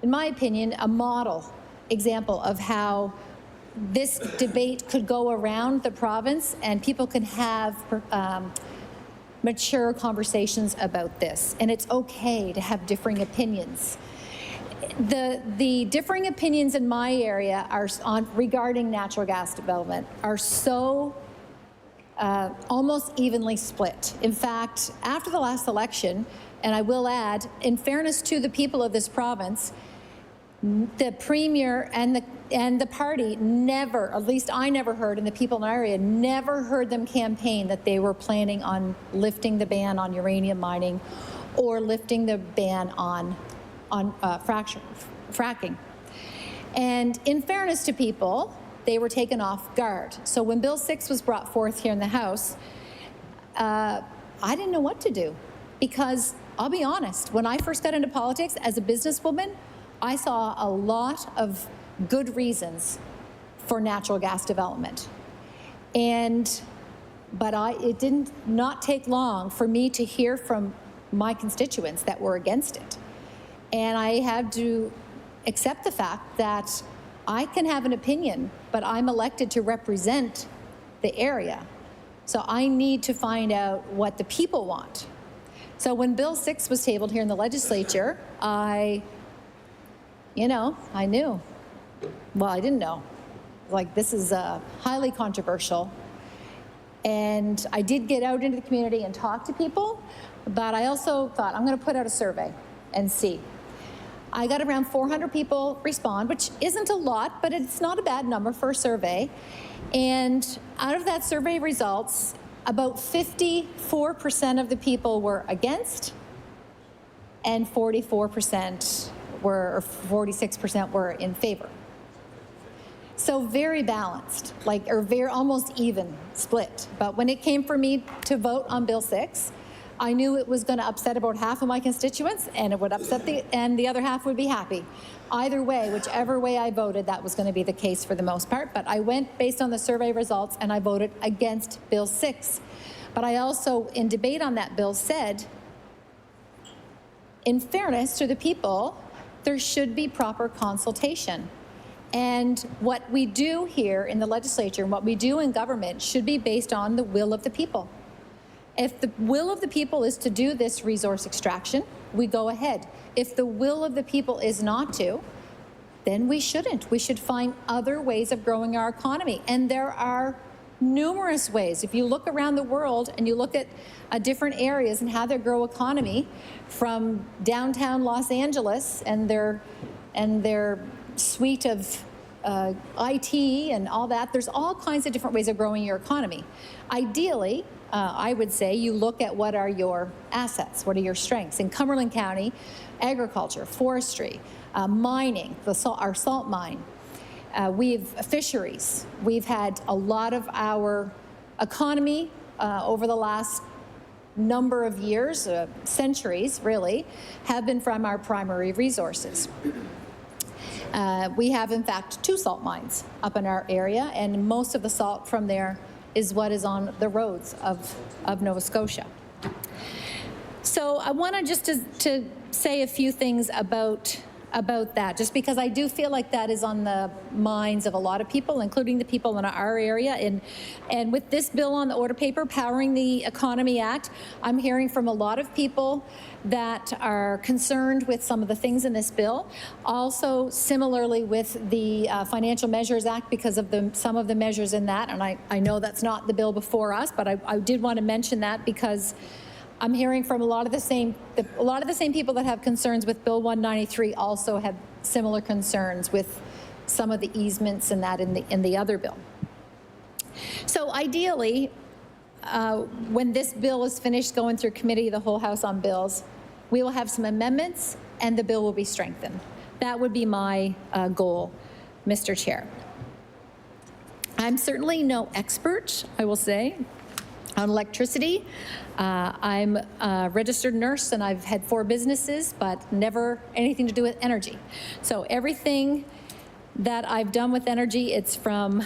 in my opinion, a model example of how this debate could go around the province and people can have mature conversations about this. And it's okay to have differing opinions. The differing opinions in my area are regarding natural gas development are so almost evenly split. In fact, after the last election, and I will add, in fairness to the people of this province, the Premier and the party never, at least I never heard, and the people in our area never heard them campaign that they were planning on lifting the ban on uranium mining or lifting the ban on fracking. And in fairness to people, they were taken off guard. So when Bill 6 was brought forth here in the House, I didn't know what to do because I'll be honest, when I first got into politics as a businesswoman, I saw a lot of good reasons for natural gas development. But it did not take long for me to hear from my constituents that were against it. And I had to accept the fact that I can have an opinion, but I'm elected to represent the area. So I need to find out what the people want. So when Bill 6 was tabled here in the legislature, I knew. Well, I didn't know. Like, this is highly controversial. And I did get out into the community and talk to people, but I also thought, I'm going to put out a survey and see. I got around 400 people respond, which isn't a lot, but it's not a bad number for a survey. And out of that survey results, about 54% of the people were against, and 44% or 46% were in favor. So very balanced, or very almost even split. But when it came for me to vote on Bill 6, I knew it was going to upset about half of my constituents, and it would upset and the other half would be happy. Either way, whichever way I voted, that was going to be the case for the most part. But I went based on the survey results, and I voted against Bill 6. But I also, in debate on that bill, said, in fairness to the people, there should be proper consultation. And what we do here in the legislature and what we do in government should be based on the will of the people. If the will of the people is to do this resource extraction, we go ahead. If the will of the people is not to, then we shouldn't. We should find other ways of growing our economy. And there are numerous ways. If you look around the world and you look at different areas and how they grow economy, from downtown Los Angeles and their suite of IT and all that, there's all kinds of different ways of growing your economy. Ideally, I would say you look at what are your assets, what are your strengths. In Cumberland County, agriculture, forestry, mining, our salt mine. We've fisheries. We've had a lot of our economy over the last number of years, centuries really, have been from our primary resources. We have, in fact, 2 salt mines up in our area, and most of the salt from there is what is on the roads of Nova Scotia. So I want to just to say a few things about about that, just because I do feel like that is on the minds of a lot of people, including the people in our area. And with this bill on the order paper, Powering the Economy Act, I'm hearing from a lot of people that are concerned with some of the things in this bill. Also, similarly with the Financial Measures Act, because of some of the measures in that, and I know that's not the bill before us, but I did want to mention that because I'm hearing from a lot of the same people that have concerns with Bill 193 also have similar concerns with some of the easements and that in the other bill. So ideally, when this bill is finished going through committee of the whole House on bills, we will have some amendments and the bill will be strengthened. That would be my goal, Mr. Chair. I'm certainly no expert, I will say, on electricity. I'm a registered nurse and I've had 4 businesses, but never anything to do with energy. So everything that I've done with energy, it's from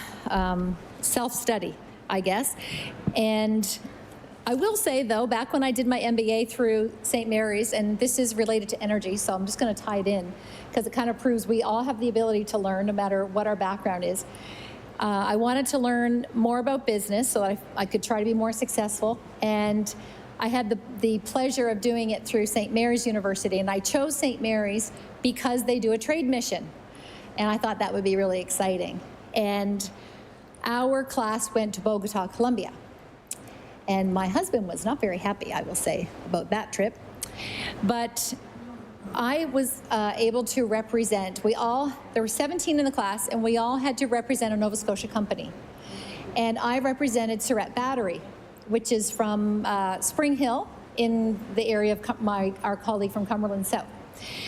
self-study, I guess. And I will say, though, back when I did my MBA through St. Mary's, and this is related to energy, so I'm just going to tie it in because it kind of proves we all have the ability to learn no matter what our background is. I wanted to learn more about business so that I could try to be more successful. And I had the pleasure of doing it through St. Mary's University. And I chose St. Mary's because they do a trade mission. And I thought that would be really exciting. And our class went to Bogota, Colombia. And my husband was not very happy, I will say, about that trip. But I was able to represent, there were 17 in the class, and we all had to represent a Nova Scotia company. And I represented Surrett Battery, which is from Spring Hill in the area of our colleague from Cumberland South.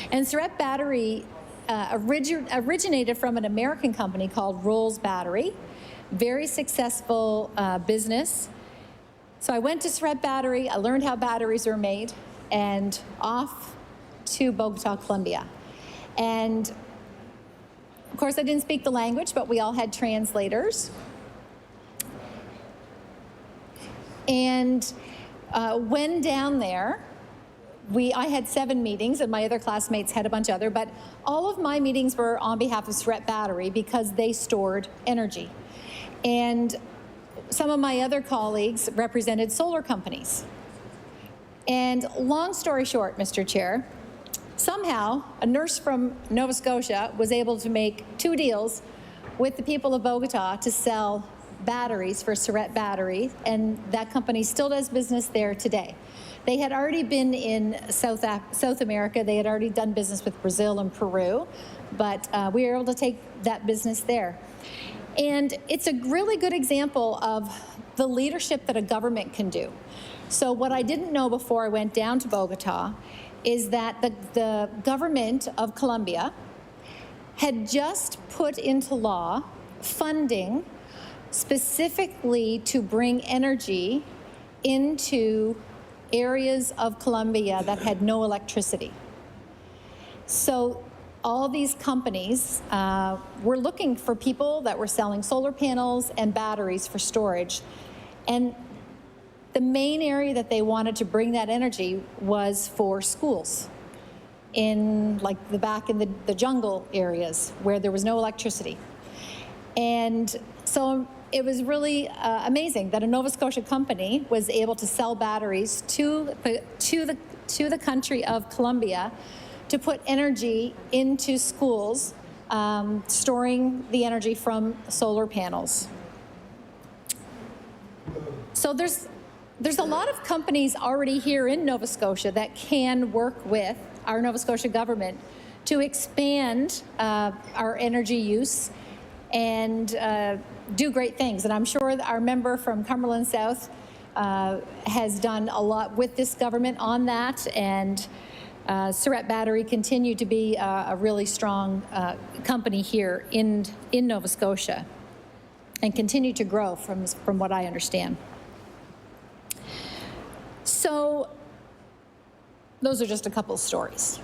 And Surrett Battery originated from an American company called Rolls Battery, very successful business. So I went to Surrett Battery, I learned how batteries are made, and off to Bogota, Colombia. And of course I didn't speak the language, but we all had translators. And when down there, I had 7 meetings and my other classmates had a bunch other, but all of my meetings were on behalf of Surrett Battery because they stored energy. And some of my other colleagues represented solar companies. And long story short, Mr. Chair, somehow a nurse from Nova Scotia was able to make 2 deals with the people of Bogota to sell batteries for Surrett Battery, and that company still does business there today. They had already been in South America. They had already done business with Brazil and Peru, but we were able to take that business there. And it's a really good example of the leadership that a government can do. So what I didn't know before I went down to Bogota is that the government of Colombia had just put into law funding specifically to bring energy into areas of Colombia that had no electricity. So all these companies were looking for people that were selling solar panels and batteries for storage. And the main area that they wanted to bring that energy was for schools in like back in the jungle areas where there was no electricity. And so it was really amazing that a Nova Scotia company was able to sell batteries to the country of Colombia to put energy into schools, storing the energy from solar panels. So there's a lot of companies already here in Nova Scotia that can work with our Nova Scotia government to expand our energy use and do great things. And I'm sure that our member from Cumberland South has done a lot with this government on that, and Surrett Battery continued to be a really strong company here in Nova Scotia and continue to grow from what I understand. So those are just a couple of stories.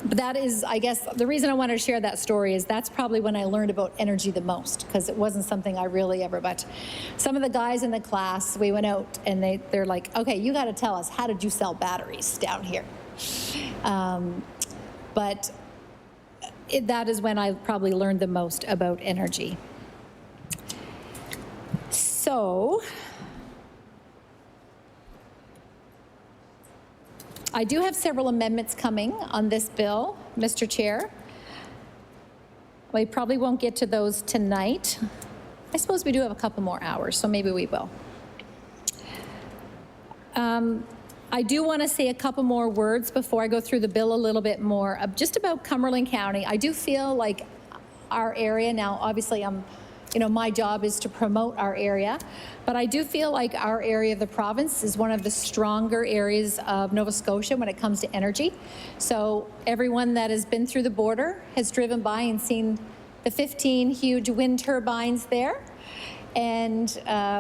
But that is, I guess, the reason I wanted to share that story is that's probably when I learned about energy the most, because it wasn't something I really ever, but some of the guys in the class, we went out and they're like, okay, you got to tell us, how did you sell batteries down here? But that is when I probably learned the most about energy. So, I do have several amendments coming on this bill, Mr. Chair. We probably won't get to those tonight. I suppose we do have a couple more hours, so maybe we will. I do want to say a couple more words before I go through the bill a little bit more, just about Cumberland County. I do feel like our area, now obviously my job is to promote our area, but I do feel like our area of the province is one of the stronger areas of Nova Scotia when it comes to energy. So everyone that has been through the border has driven by and seen the 15 huge wind turbines there. And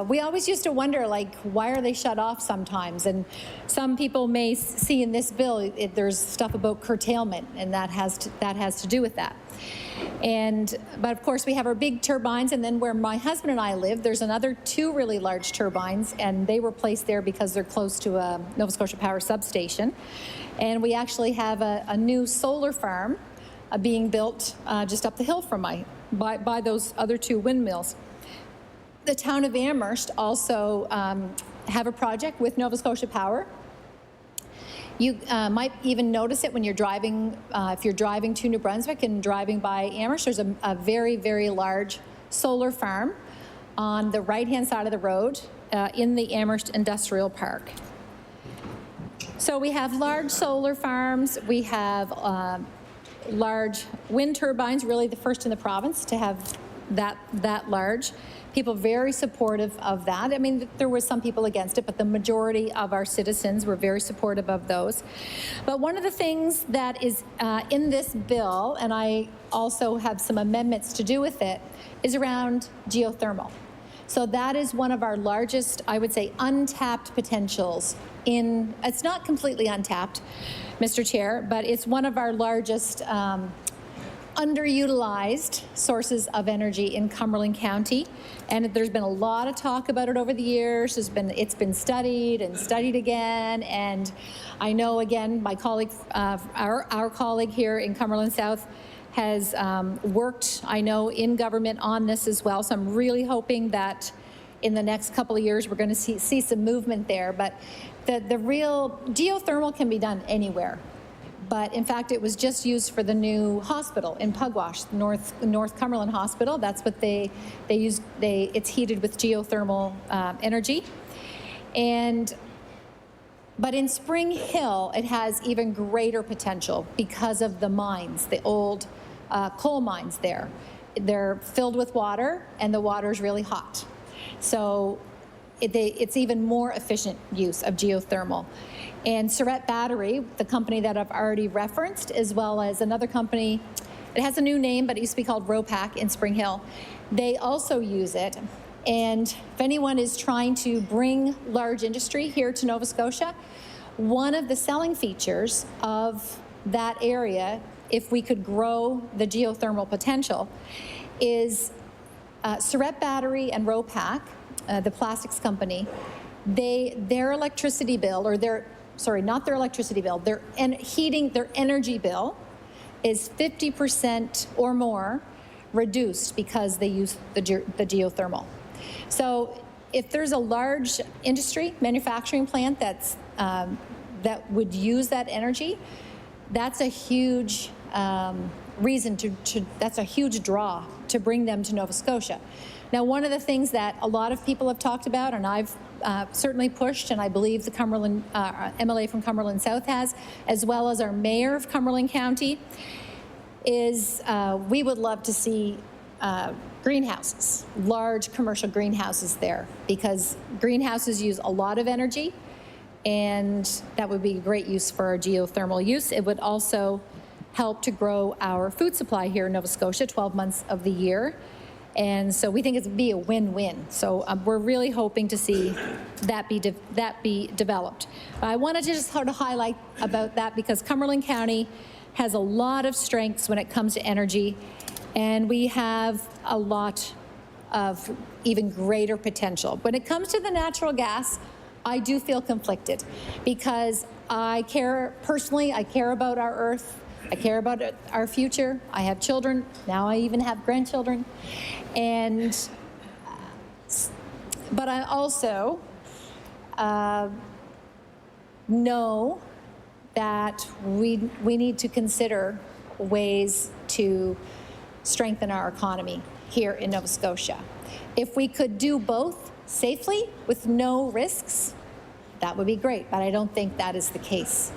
we always used to wonder, like, why are they shut off sometimes? And some people may see in this bill, there's stuff about curtailment, and that has to do with that. But of course, we have our big turbines, and then where my husband and I live, there's another 2 really large turbines, and they were placed there because they're close to a Nova Scotia Power substation. And we actually have a new solar farm being built just up the hill from by those other 2 windmills. The town of Amherst also have a project with Nova Scotia Power. You might even notice it when you're driving, if you're driving to New Brunswick and driving by Amherst, there's a very, very large solar farm on the right-hand side of the road in the Amherst Industrial Park. So we have large solar farms, we have large wind turbines, really the first in the province to have that large. People very supportive of that. I mean, there were some people against it, but the majority of our citizens were very supportive of those. But one of the things that is in this bill, and I also have some amendments to do with it, is around geothermal. So that is one of our largest, I would say, untapped potentials it's not completely untapped, Mr. Chair, but it's one of our largest underutilized sources of energy in Cumberland County, and there's been a lot of talk about it over the years. It's been studied and studied again, and I know again my colleague, our colleague here in Cumberland South, has worked, I know, in government on this as well. So I'm really hoping that in the next couple of years we're going to see some movement there. But the real geothermal can be done anywhere. But in fact, it was just used for the new hospital in Pugwash, North Cumberland Hospital. That's what they use. It's heated with geothermal energy. But in Spring Hill, it has even greater potential because of the mines, the old coal mines there. They're filled with water, and the water is really hot. So it's even more efficient use of geothermal. And Surrett Battery, the company that I've already referenced, as well as another company, it has a new name, but it used to be called ROPAC in Spring Hill. They also use it. And if anyone is trying to bring large industry here to Nova Scotia, one of the selling features of that area, if we could grow the geothermal potential, is Surrett Battery and ROPAC, the plastics company, their electricity bill, or not their electricity bill, their energy bill is 50% or more reduced because they use the geothermal. So if there's a large industry, manufacturing plant that would use that energy, that's a huge that's a huge draw to bring them to Nova Scotia. Now, one of the things that a lot of people have talked about, and I've certainly pushed, and I believe the Cumberland MLA from Cumberland South has, as well as our mayor of Cumberland County, is we would love to see greenhouses, large commercial greenhouses there, because greenhouses use a lot of energy, and that would be great use for our geothermal use. It would also help to grow our food supply here in Nova Scotia 12 months of the year. And so we think it's be a win-win. So we're really hoping to see that be developed. I wanted to just sort of highlight about that because Cumberland County has a lot of strengths when it comes to energy, and we have a lot of even greater potential. When it comes to the natural gas, I do feel conflicted because I care about our earth. I care about our future. I have children. Now I even have grandchildren. And, but I also know that we need to consider ways to strengthen our economy here in Nova Scotia. If we could do both safely with no risks, that would be great, but I don't think that is the case.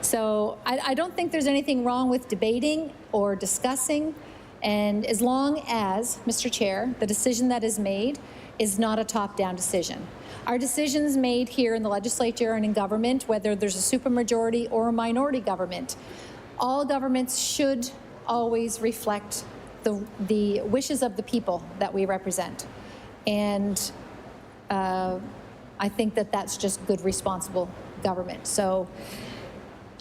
So I don't think there's anything wrong with debating or discussing, and as long as, Mr. Chair, the decision that is made is not a top-down decision. Our decisions made here in the legislature and in government, whether there's a supermajority or a minority government, all governments should always reflect the wishes of the people that we represent. And I think that that's just good, responsible government. So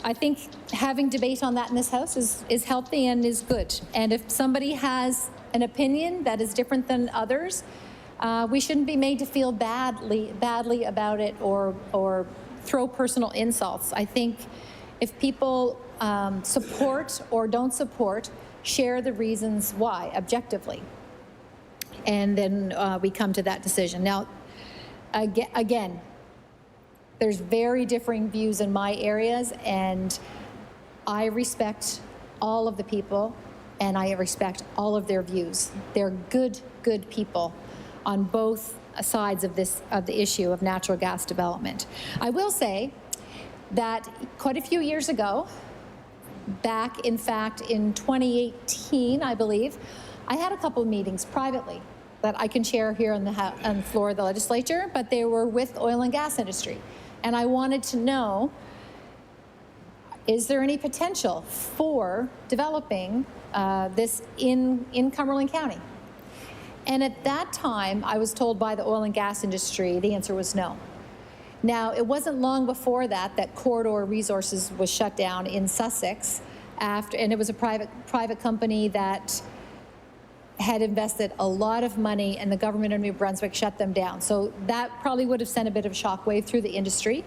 I think having debate on that in this House is healthy and is good. And if somebody has an opinion that is different than others, we shouldn't be made to feel badly about it or throw personal insults. I think if people support or don't support, share the reasons why objectively, and then we come to that decision. Now, again, there's very differing views in my areas, and I respect all of the people, and I respect all of their views. They're good people on both sides of the issue of natural gas development. I will say that quite a few years ago, back in fact in 2018, I believe, I had a couple of meetings privately that I can share here on the floor of the legislature, but they were with oil and gas industry. And I wanted to know, is there any potential for developing this in Cumberland County? And at that time, I was told by the oil and gas industry, the answer was no. Now, it wasn't long before that Corridor Resources was shut down in Sussex, and it was a private company that had invested a lot of money, and the government of New Brunswick shut them down. So that probably would have sent a bit of a shockwave through the industry.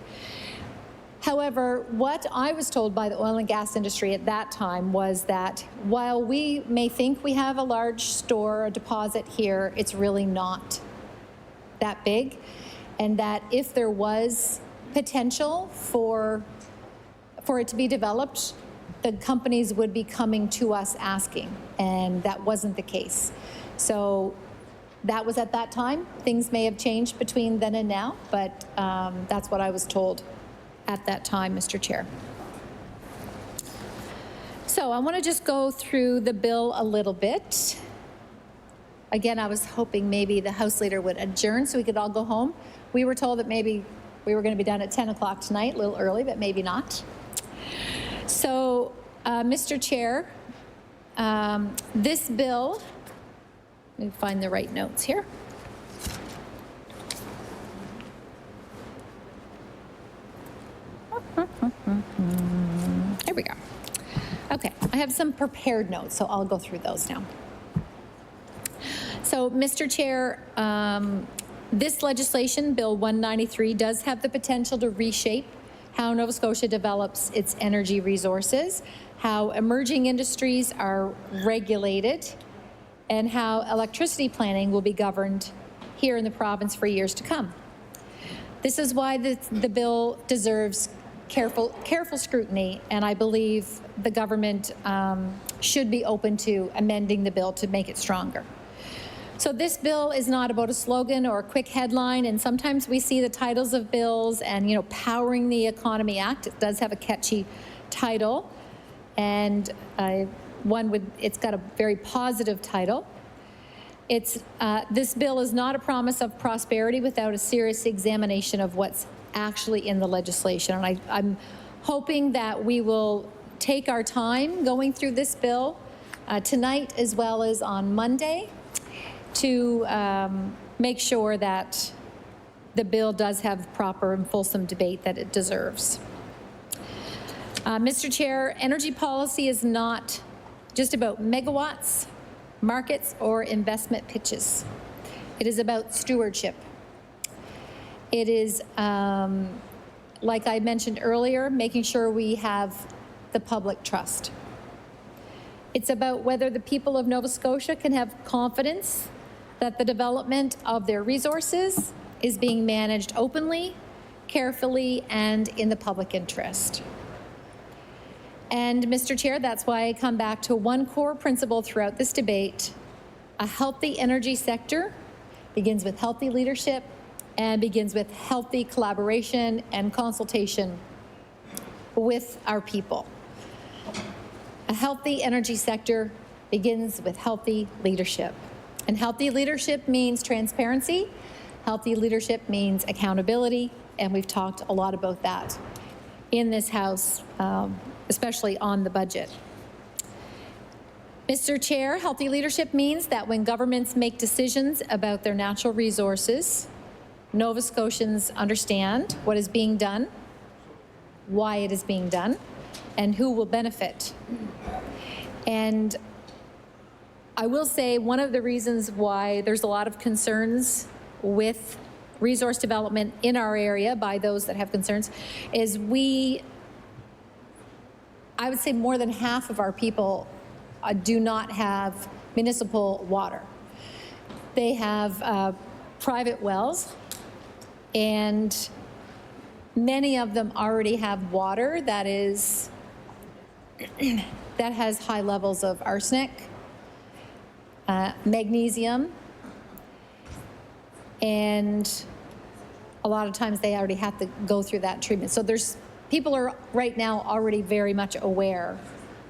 However, what I was told by the oil and gas industry at that time was that while we may think we have a large store, a deposit here, it's really not that big. And that if there was potential for it to be developed, the companies would be coming to us asking, and that wasn't the case. So that was at that time. Things may have changed between then and now, but that's what I was told at that time, Mr. Chair. So I want to just go through the bill a little bit. Again, I was hoping maybe the House Leader would adjourn so we could all go home. We were told that maybe we were going to be done at 10 o'clock tonight, a little early, but maybe not. So, Mr. Chair, this bill, let me find the right notes here. Here we go. Okay, I have some prepared notes, so I'll go through those now. So, Mr. Chair, this legislation, Bill 193, does have the potential to reshape how Nova Scotia develops its energy resources, how emerging industries are regulated, and how electricity planning will be governed here in the province for years to come. This is why the bill deserves careful scrutiny, and I believe the government should be open to amending the bill to make it stronger. So this bill is not about a slogan or a quick headline, and sometimes we see the titles of bills and, you know, Powering the Economy Act. It does have a catchy title, and it's got a very positive title. This bill is not a promise of prosperity without a serious examination of what's actually in the legislation. And I'm hoping that we will take our time going through this bill tonight as well as on Monday to make sure that the bill does have the proper and fulsome debate that it deserves. Mr. Chair, energy policy is not just about megawatts, markets, or investment pitches. It is about stewardship. It is, like I mentioned earlier, making sure we have the public trust. It's about whether the people of Nova Scotia can have confidence that the development of their resources is being managed openly, carefully, and in the public interest. And Mr. Chair, that's why I come back to one core principle throughout this debate. A healthy energy sector begins with healthy leadership and begins with healthy collaboration and consultation with our people. A healthy energy sector begins with healthy leadership. And healthy leadership means transparency. Healthy leadership means accountability. And we've talked a lot about that in this House, especially on the budget. Mr. Chair, healthy leadership means that when governments make decisions about their natural resources, Nova Scotians understand what is being done, why it is being done, and who will benefit. And I will say one of the reasons why there's a lot of concerns with resource development in our area by those that have concerns is I would say more than half of our people do not have municipal water. They have private wells, and many of them already have water that has high levels of arsenic, magnesium, and a lot of times they already have to go through that treatment. So people are right now already very much aware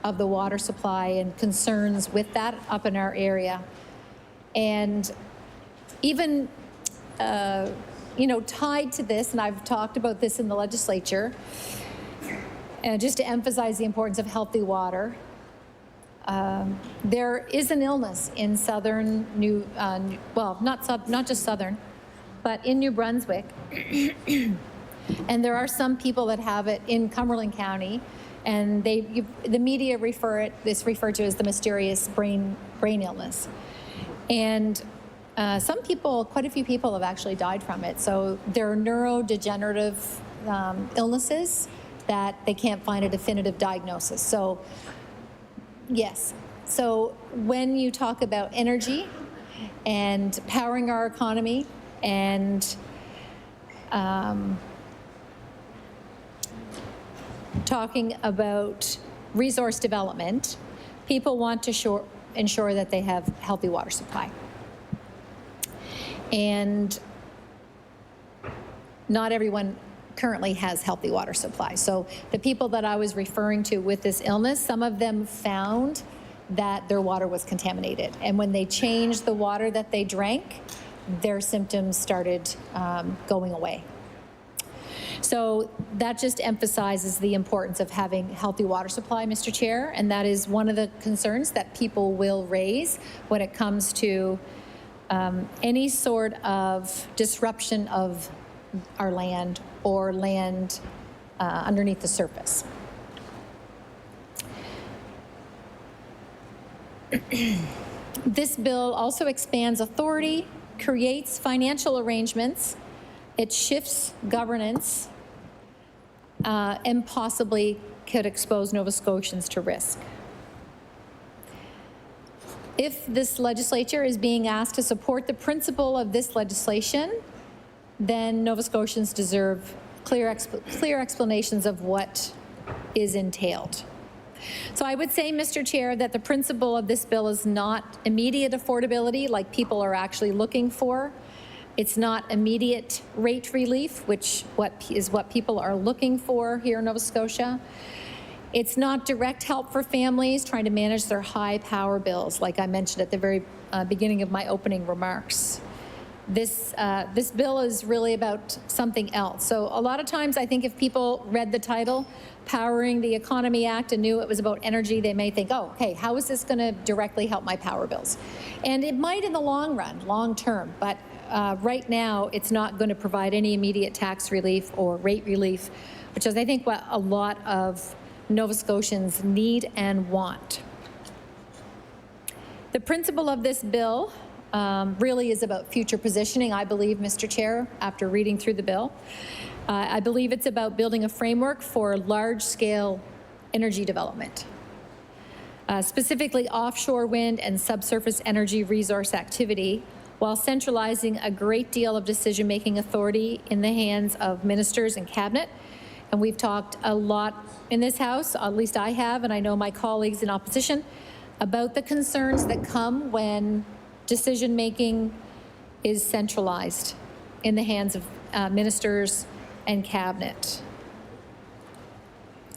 of the water supply and concerns with that up in our area. And even, tied to this, and I've talked about this in the legislature, and just to emphasize the importance of healthy water, there is an illness in southern not just southern, but in New Brunswick. And there are some people that have it in Cumberland County, and the media referred to as the mysterious brain illness. And some people, quite a few people have actually died from it. So there are neurodegenerative illnesses that they can't find a definitive diagnosis. So yes, so when you talk about energy and powering our economy and talking about resource development, people want to ensure that they have healthy water supply. And not everyone currently has healthy water supply. So the people that I was referring to with this illness, some of them found that their water was contaminated. And when they changed the water that they drank, their symptoms started going away. So that just emphasizes the importance of having healthy water supply, Mr. Chair, and that is one of the concerns that people will raise when it comes to any sort of disruption of our land or land underneath the surface. This bill also expands authority, creates financial arrangements, it shifts governance, and possibly could expose Nova Scotians to risk. If this legislature is being asked to support the principle of this legislation, then Nova Scotians deserve clear explanations of what is entailed. So I would say, Mr. Chair, that the principle of this bill is not immediate affordability like people are actually looking for. It's not immediate rate relief, which is what people are looking for here in Nova Scotia. It's not direct help for families trying to manage their high power bills, like I mentioned at the very beginning of my opening remarks. This bill is really about something else. So a lot of times I think if people read the title, Powering the Economy Act, and knew it was about energy, they may think, oh, okay, how is this going to directly help my power bills? And it might in the long run, long term, but right now it's not going to provide any immediate tax relief or rate relief, which is I think what a lot of Nova Scotians need and want. The principle of this bill really is about future positioning, I believe, Mr. Chair, after reading through the bill. I believe it's about building a framework for large-scale energy development. specifically offshore wind and subsurface energy resource activity, while centralizing a great deal of decision-making authority in the hands of ministers and cabinet. And we've talked a lot in this House, at least I have, and I know my colleagues in opposition, about the concerns that come when decision-making is centralized in the hands of ministers and cabinet,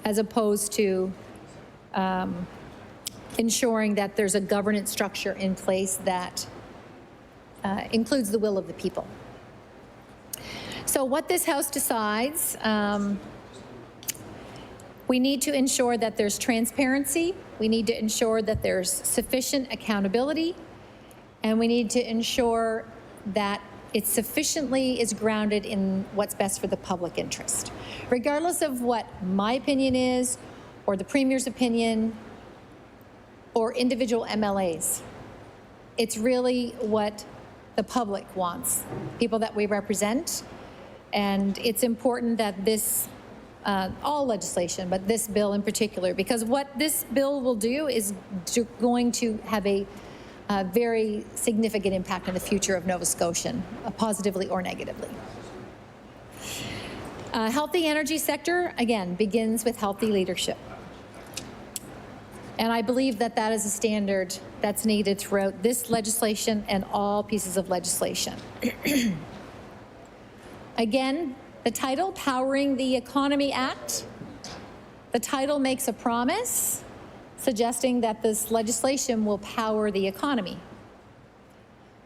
as opposed to ensuring that there's a governance structure in place that includes the will of the people. So what this House decides, we need to ensure that there's transparency, we need to ensure that there's sufficient accountability, and we need to ensure that it sufficiently is grounded in what's best for the public interest. Regardless of what my opinion is, or the Premier's opinion, or individual MLAs, it's really what the public wants, people that we represent, and it's important that this, all legislation, but this bill in particular, because what this bill will do is going to have a very significant impact on the future of Nova Scotian, positively or negatively. Healthy energy sector, again, begins with healthy leadership. And I believe that that is a standard that's needed throughout this legislation and all pieces of legislation. Again, the title, Powering the Economy Act, the title makes a promise suggesting that this legislation will power the economy.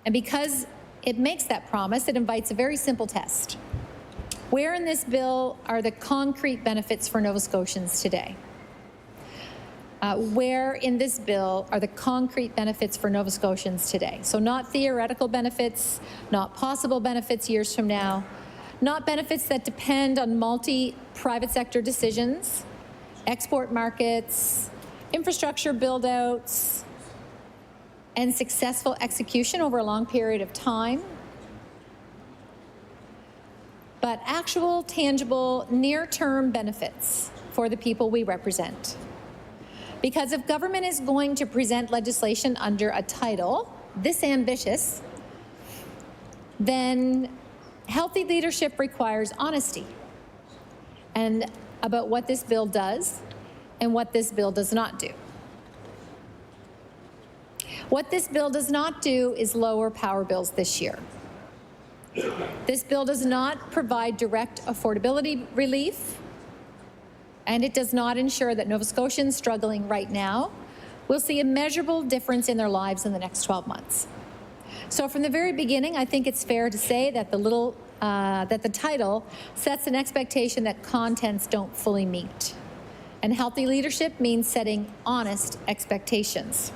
And because it makes that promise, it invites a very simple test. Where in this bill are the concrete benefits for Nova Scotians today? Where in this bill are the concrete benefits for Nova Scotians today? So not theoretical benefits, not possible benefits years from now, not benefits that depend on multi-private sector decisions, export markets, infrastructure build-outs, and successful execution over a long period of time, but actual, tangible, near-term benefits for the people we represent. Because if government is going to present legislation under a title this ambitious, then healthy leadership requires honesty and about what this bill does and what this bill does not do. What this bill does not do is lower power bills this year. This bill does not provide direct affordability relief, and it does not ensure that Nova Scotians struggling right now will see a measurable difference in their lives in the next 12 months. So from the very beginning, I think it's fair to say that the title sets an expectation that contents don't fully meet. And healthy leadership means setting honest expectations.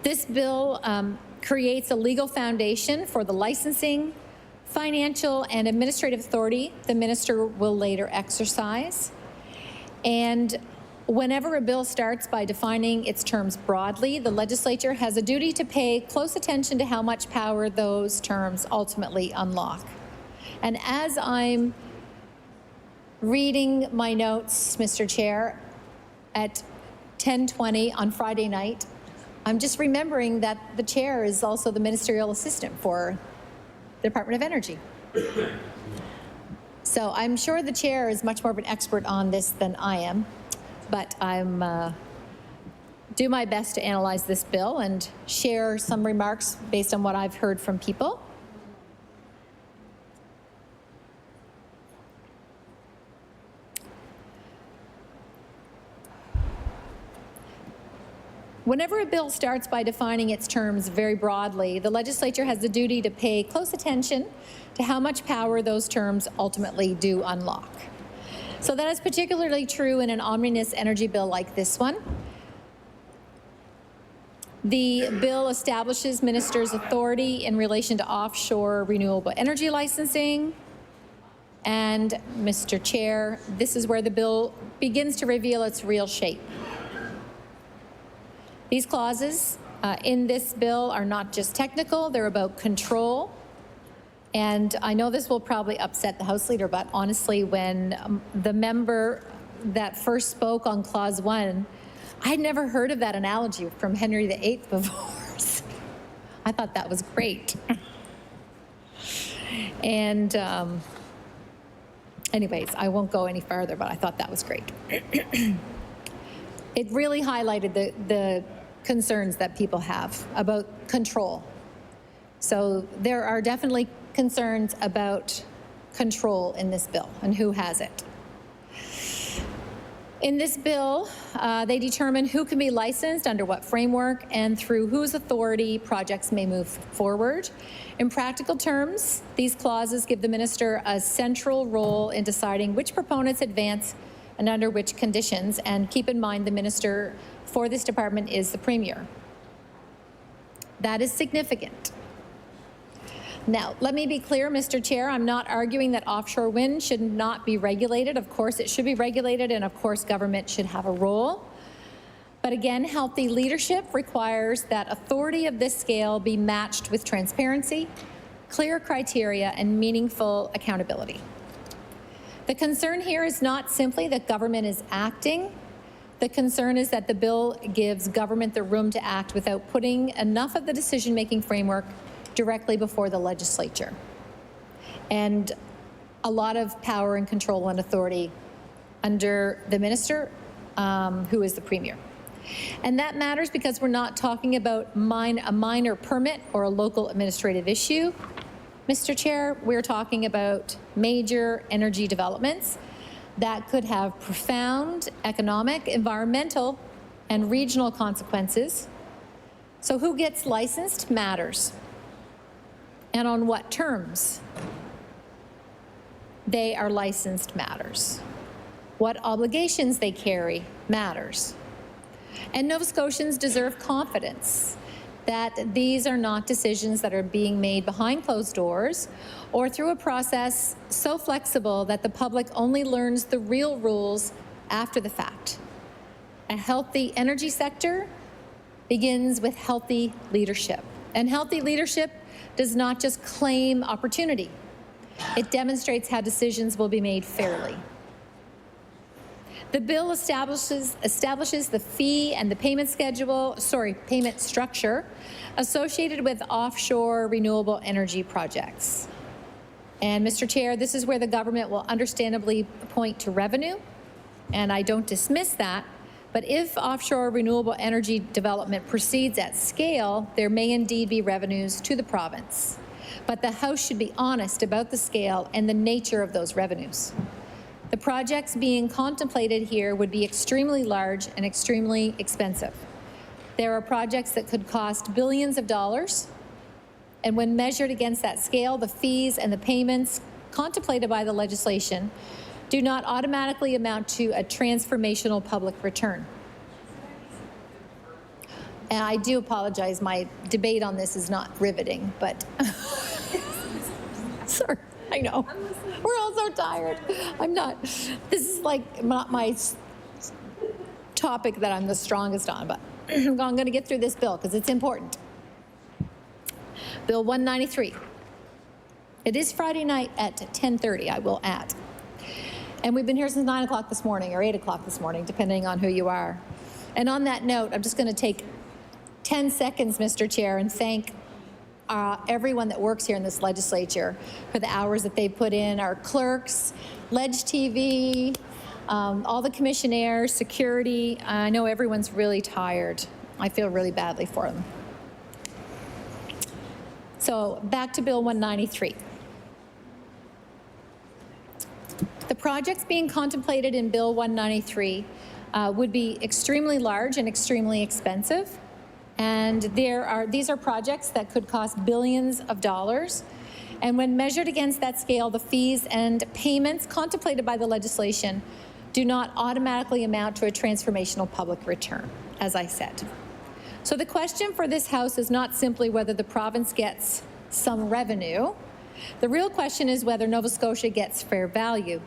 This bill creates a legal foundation for the licensing, financial, and administrative authority the minister will later exercise. And whenever a bill starts by defining its terms broadly, the legislature has a duty to pay close attention to how much power those terms ultimately unlock. And as I'm reading my notes, Mr. Chair, at 10:20 on Friday night, I'm just remembering that the chair is also the ministerial assistant for the Department of Energy. So I'm sure the chair is much more of an expert on this than I am, but I'm do my best to analyze this bill and share some remarks based on what I've heard from people. Whenever a bill starts by defining its terms very broadly, the legislature has the duty to pay close attention to how much power those terms ultimately do unlock. So that is particularly true in an omnibus energy bill like this one. The bill establishes ministers' authority in relation to offshore renewable energy licensing. And, Mr. Chair, this is where the bill begins to reveal its real shape. These clauses in this bill are not just technical, they're about control, And I know this will probably upset the House Leader, but honestly, when the member that first spoke on Clause 1, I'd never heard of that analogy from Henry VIII before. So I thought that was great. And anyways, I won't go any farther, but I thought that was great. It really highlighted the concerns that people have about control. So there are definitely concerns about control in this bill and who has it. In this bill, they determine who can be licensed, under what framework, and through whose authority projects may move forward. In practical terms, these clauses give the minister a central role in deciding which proponents advance and under which conditions. And keep in mind, the minister for this department is the premier. That is significant. Now, let me be clear, Mr. Chair, I'm not arguing that offshore wind should not be regulated. Of course, it should be regulated, and of course, government should have a role. But again, healthy leadership requires that authority of this scale be matched with transparency, clear criteria, and meaningful accountability. The concern here is not simply that government is acting. The concern is that the bill gives government the room to act without putting enough of the decision-making framework directly before the legislature, and a lot of power and control and authority under the minister, who is the premier. And that matters because we're not talking about a minor permit or a local administrative issue. Mr. Chair, we're talking about major energy developments that could have profound economic, environmental, and regional consequences. So who gets licensed matters. And on what terms they are licensed matters. What obligations they carry matters. And Nova Scotians deserve confidence that these are not decisions that are being made behind closed doors or through a process so flexible that the public only learns the real rules after the fact. A healthy energy sector begins with healthy leadership. And healthy leadership does not just claim opportunity. It demonstrates how decisions will be made fairly. The bill establishes the fee and the payment structure associated with offshore renewable energy projects. And Mr. Chair, this is where the government will understandably point to revenue, and I don't dismiss that. But if offshore renewable energy development proceeds at scale, there may indeed be revenues to the province. But the House should be honest about the scale and the nature of those revenues. The projects being contemplated here would be extremely large and extremely expensive. There are projects that could cost billions of dollars, and when measured against that scale, the fees and the payments contemplated by the legislation do not automatically amount to a transformational public return. And I do apologize, my debate on this is not riveting, but sorry, I know. We're all so tired. This is like not my topic that I'm the strongest on, but I'm going to get through this bill because it's important. Bill 193. It is Friday night at 10:30, I will add. And we've been here since 9 o'clock this morning, or 8 o'clock this morning, depending on who you are. And on that note, I'm just going to take 10 seconds, Mr. Chair, and thank everyone that works here in this legislature for the hours that they put in, our clerks, Ledge TV, all the commissionaires, security. I know everyone's really tired. I feel really badly for them. So back to Bill 193. The projects being contemplated in Bill 193 would be extremely large and extremely expensive. And these are projects that could cost billions of dollars. And when measured against that scale, the fees and payments contemplated by the legislation do not automatically amount to a transformational public return, as I said. So the question for this House is not simply whether the province gets some revenue. The real question is whether Nova Scotia gets fair value.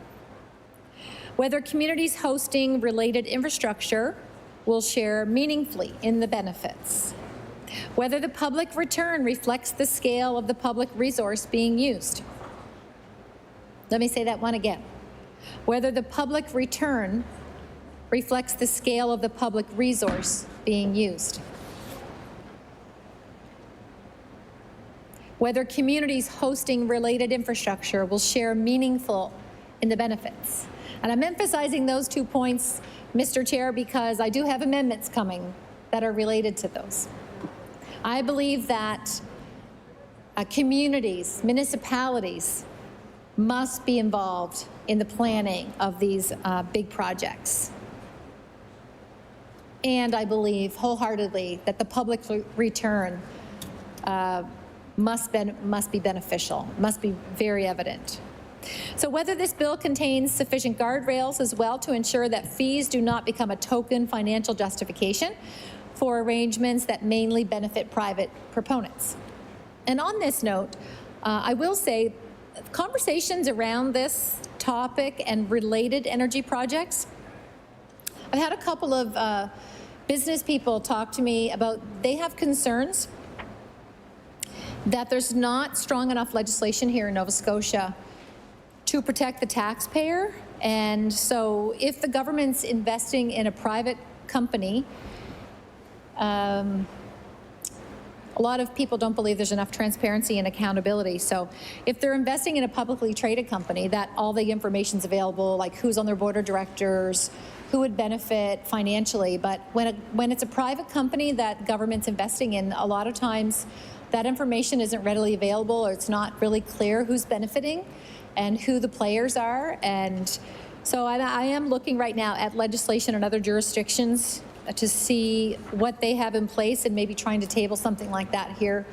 Whether communities hosting related infrastructure will share meaningfully in the benefits. Whether the public return reflects the scale of the public resource being used. Let me say that one again. Whether the public return reflects the scale of the public resource being used. Whether communities hosting related infrastructure will share meaningful in the benefits. And I'm emphasizing those 2 points, Mr. Chair, because I do have amendments coming that are related to those. I believe that communities, municipalities must be involved in the planning of these big projects. And I believe wholeheartedly that the public return must be beneficial, must be very evident. So whether this bill contains sufficient guardrails as well to ensure that fees do not become a token financial justification for arrangements that mainly benefit private proponents. And on this note, I will say conversations around this topic and related energy projects, I've had a couple of business people talk to me about they have concerns that there's not strong enough legislation here in Nova Scotia to protect the taxpayer. And so if the government's investing in a private company, a lot of people don't believe there's enough transparency and accountability. So if they're investing in a publicly traded company, that all the information's available, like who's on their board of directors, who would benefit financially. But when it's a private company that government's investing in, a lot of times that information isn't readily available, or it's not really clear who's benefiting and who the players are. And so I am looking right now at legislation in other jurisdictions to see what they have in place and maybe trying to table something like that here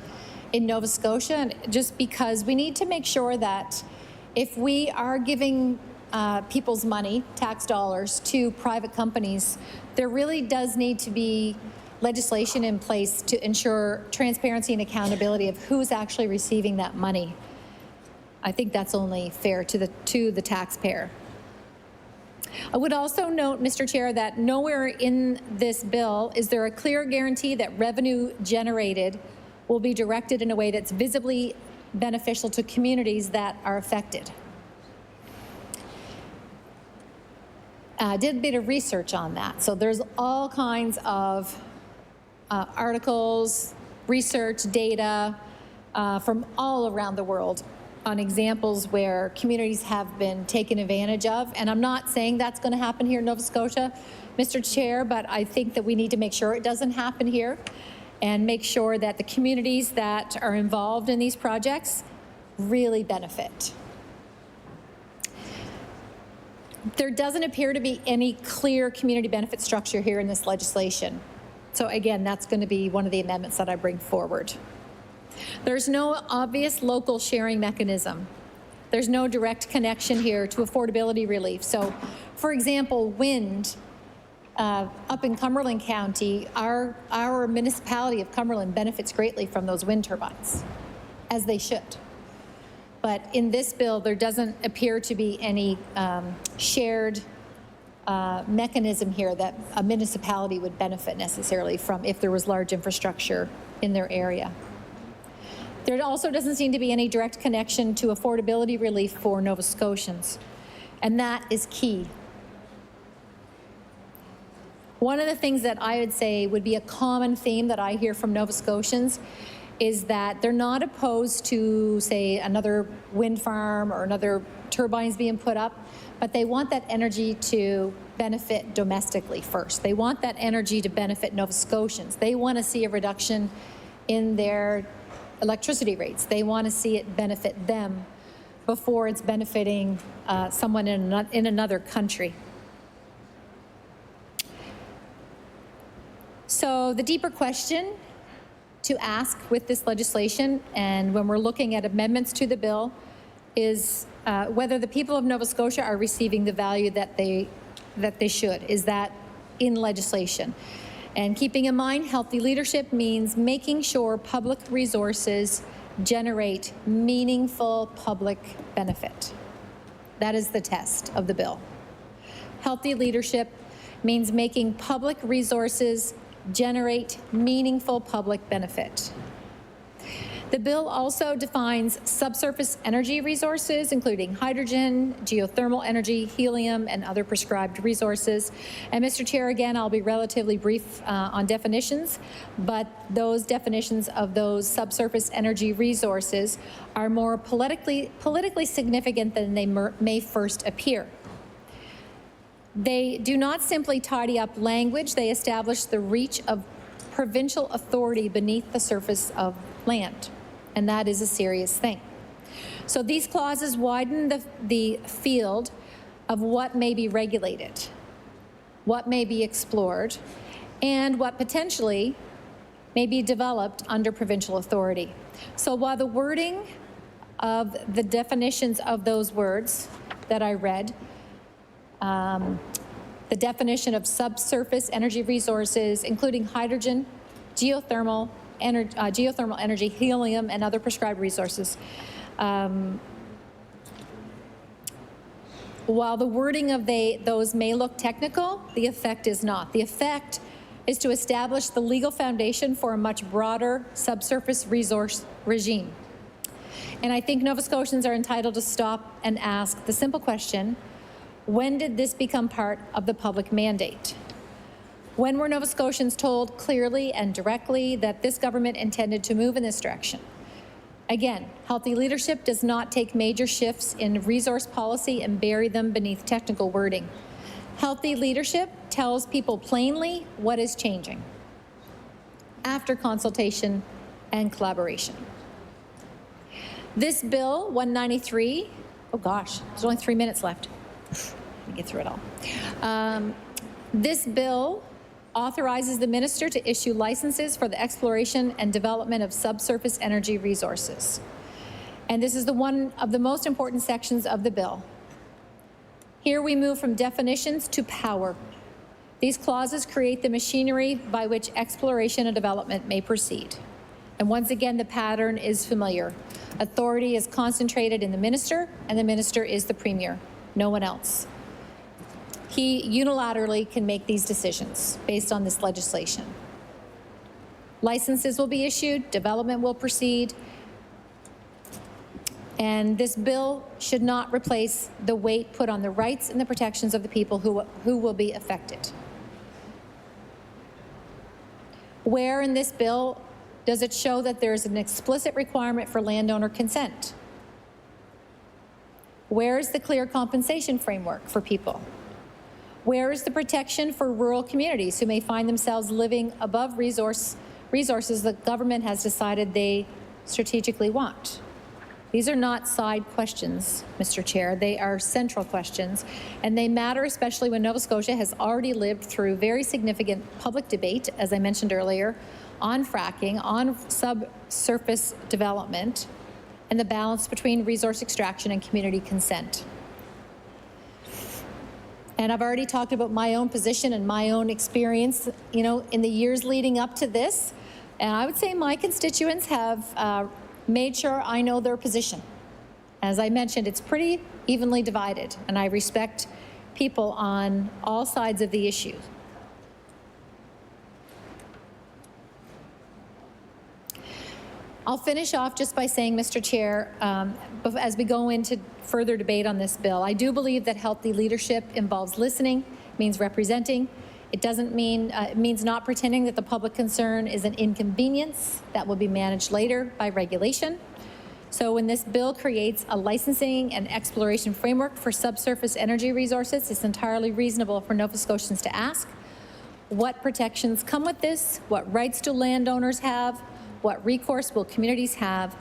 in Nova Scotia. And just because we need to make sure that if we are giving people's money, tax dollars, to private companies, there really does need to be legislation in place to ensure transparency and accountability of who's actually receiving that money. I think that's only fair to the taxpayer. I would also note, Mr. Chair, that nowhere in this bill is there a clear guarantee that revenue generated will be directed in a way that's visibly beneficial to communities that are affected. I did a bit of research on that. So there's all kinds of articles, research, data from all around the world on examples where communities have been taken advantage of. And I'm not saying that's going to happen here in Nova Scotia, Mr. Chair, but I think that we need to make sure it doesn't happen here and make sure that the communities that are involved in these projects really benefit. There doesn't appear to be any clear community benefit structure here in this legislation. So again, that's going to be one of the amendments that I bring forward. There's no obvious local sharing mechanism. There's no direct connection here to affordability relief. So, for example, wind up in Cumberland County, our municipality of Cumberland benefits greatly from those wind turbines, as they should. But in this bill, there doesn't appear to be any shared mechanism here that a municipality would benefit necessarily from if there was large infrastructure in their area. There also doesn't seem to be any direct connection to affordability relief for Nova Scotians, and that is key. One of the things that I would say would be a common theme that I hear from Nova Scotians is that they're not opposed to, say, another wind farm or another turbines being put up, but they want that energy to benefit domestically first. They want that energy to benefit Nova Scotians. They want to see a reduction in their electricity rates. They want to see it benefit them before it's benefiting someone in another country. So the deeper question to ask with this legislation, and when we're looking at amendments to the bill, is whether the people of Nova Scotia are receiving the value that they should. Is that in legislation? And keeping in mind, healthy leadership means making sure public resources generate meaningful public benefit. That is the test of the bill. Healthy leadership means making public resources generate meaningful public benefit. The bill also defines subsurface energy resources, including hydrogen, geothermal energy, helium, and other prescribed resources. And Mr. Chair, again, I'll be relatively brief on definitions, but those definitions of those subsurface energy resources are more politically significant than they may first appear. They do not simply tidy up language, they establish the reach of provincial authority beneath the surface of land. And that is a serious thing. So these clauses widen the field of what may be regulated, what may be explored, and what potentially may be developed under provincial authority. So while the wording of the definitions of those words that I read, the definition of subsurface energy resources, including hydrogen, geothermal energy, helium, and other prescribed resources. While the wording of those may look technical, the effect is not. The effect is to establish the legal foundation for a much broader subsurface resource regime. And I think Nova Scotians are entitled to stop and ask the simple question, when did this become part of the public mandate? When were Nova Scotians told clearly and directly that this government intended to move in this direction? Again, healthy leadership does not take major shifts in resource policy and bury them beneath technical wording. Healthy leadership tells people plainly what is changing after consultation and collaboration. This bill, 193, oh gosh, there's only 3 minutes left. Let me get through it all. This bill authorizes the minister to issue licenses for the exploration and development of subsurface energy resources. And this is one of the most important sections of the bill. Here we move from definitions to power. These clauses create the machinery by which exploration and development may proceed. And once again, the pattern is familiar. Authority is concentrated in the minister, and the minister is the premier, no one else. He unilaterally can make these decisions based on this legislation. Licenses will be issued, development will proceed, and this bill should not replace the weight put on the rights and the protections of the people who will be affected. Where in this bill does it show that there is an explicit requirement for landowner consent? Where is the clear compensation framework for people? Where is the protection for rural communities who may find themselves living above resources the government has decided they strategically want? These are not side questions, Mr. Chair. They are central questions, and they matter especially when Nova Scotia has already lived through very significant public debate, as I mentioned earlier, on fracking, on subsurface development, and the balance between resource extraction and community consent. And I've already talked about my own position and my own experience, in the years leading up to this. And I would say my constituents have made sure I know their position. As I mentioned, it's pretty evenly divided, and I respect people on all sides of the issue. I'll finish off just by saying, Mr. Chair, as we go into further debate on this bill, I do believe that healthy leadership involves listening, means representing. It doesn't mean, it means not pretending that the public concern is an inconvenience that will be managed later by regulation. So when this bill creates a licensing and exploration framework for subsurface energy resources, it's entirely reasonable for Nova Scotians to ask, what protections come with this? What rights do landowners have? What recourse will communities have?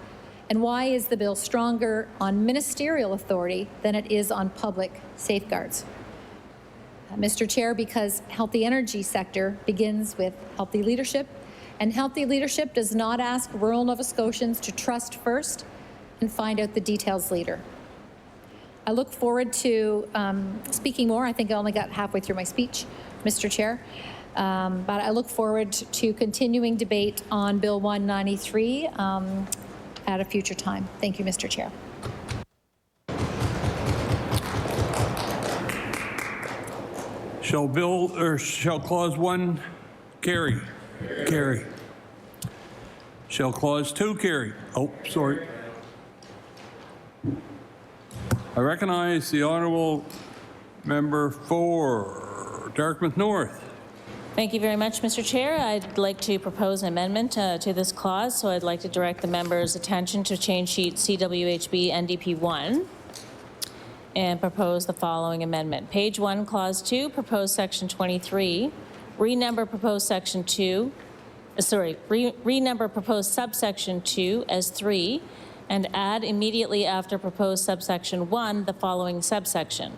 And why is the bill stronger on ministerial authority than it is on public safeguards? Mr. Chair, because healthy energy sector begins with healthy leadership, and healthy leadership does not ask rural Nova Scotians to trust first and find out the details later. I look forward to speaking more. I think I only got halfway through my speech, Mr. Chair. But I look forward to continuing debate on Bill 193 at a future time. Thank you, Mr. Chair. Shall Clause 1 carry? Carry. Shall Clause 2 carry? Oh, sorry. I recognize the Honourable Member for Dartmouth North. Thank you very much, Mr. Chair. I'd like to propose an amendment to this clause, so I'd like to direct the members' attention to change sheet CWHB NDP 1 and propose the following amendment. Page 1, Clause 2, proposed Section 23, renumber proposed Section 2, renumber proposed subsection 2 as 3, and add immediately after proposed subsection 1 the following subsection.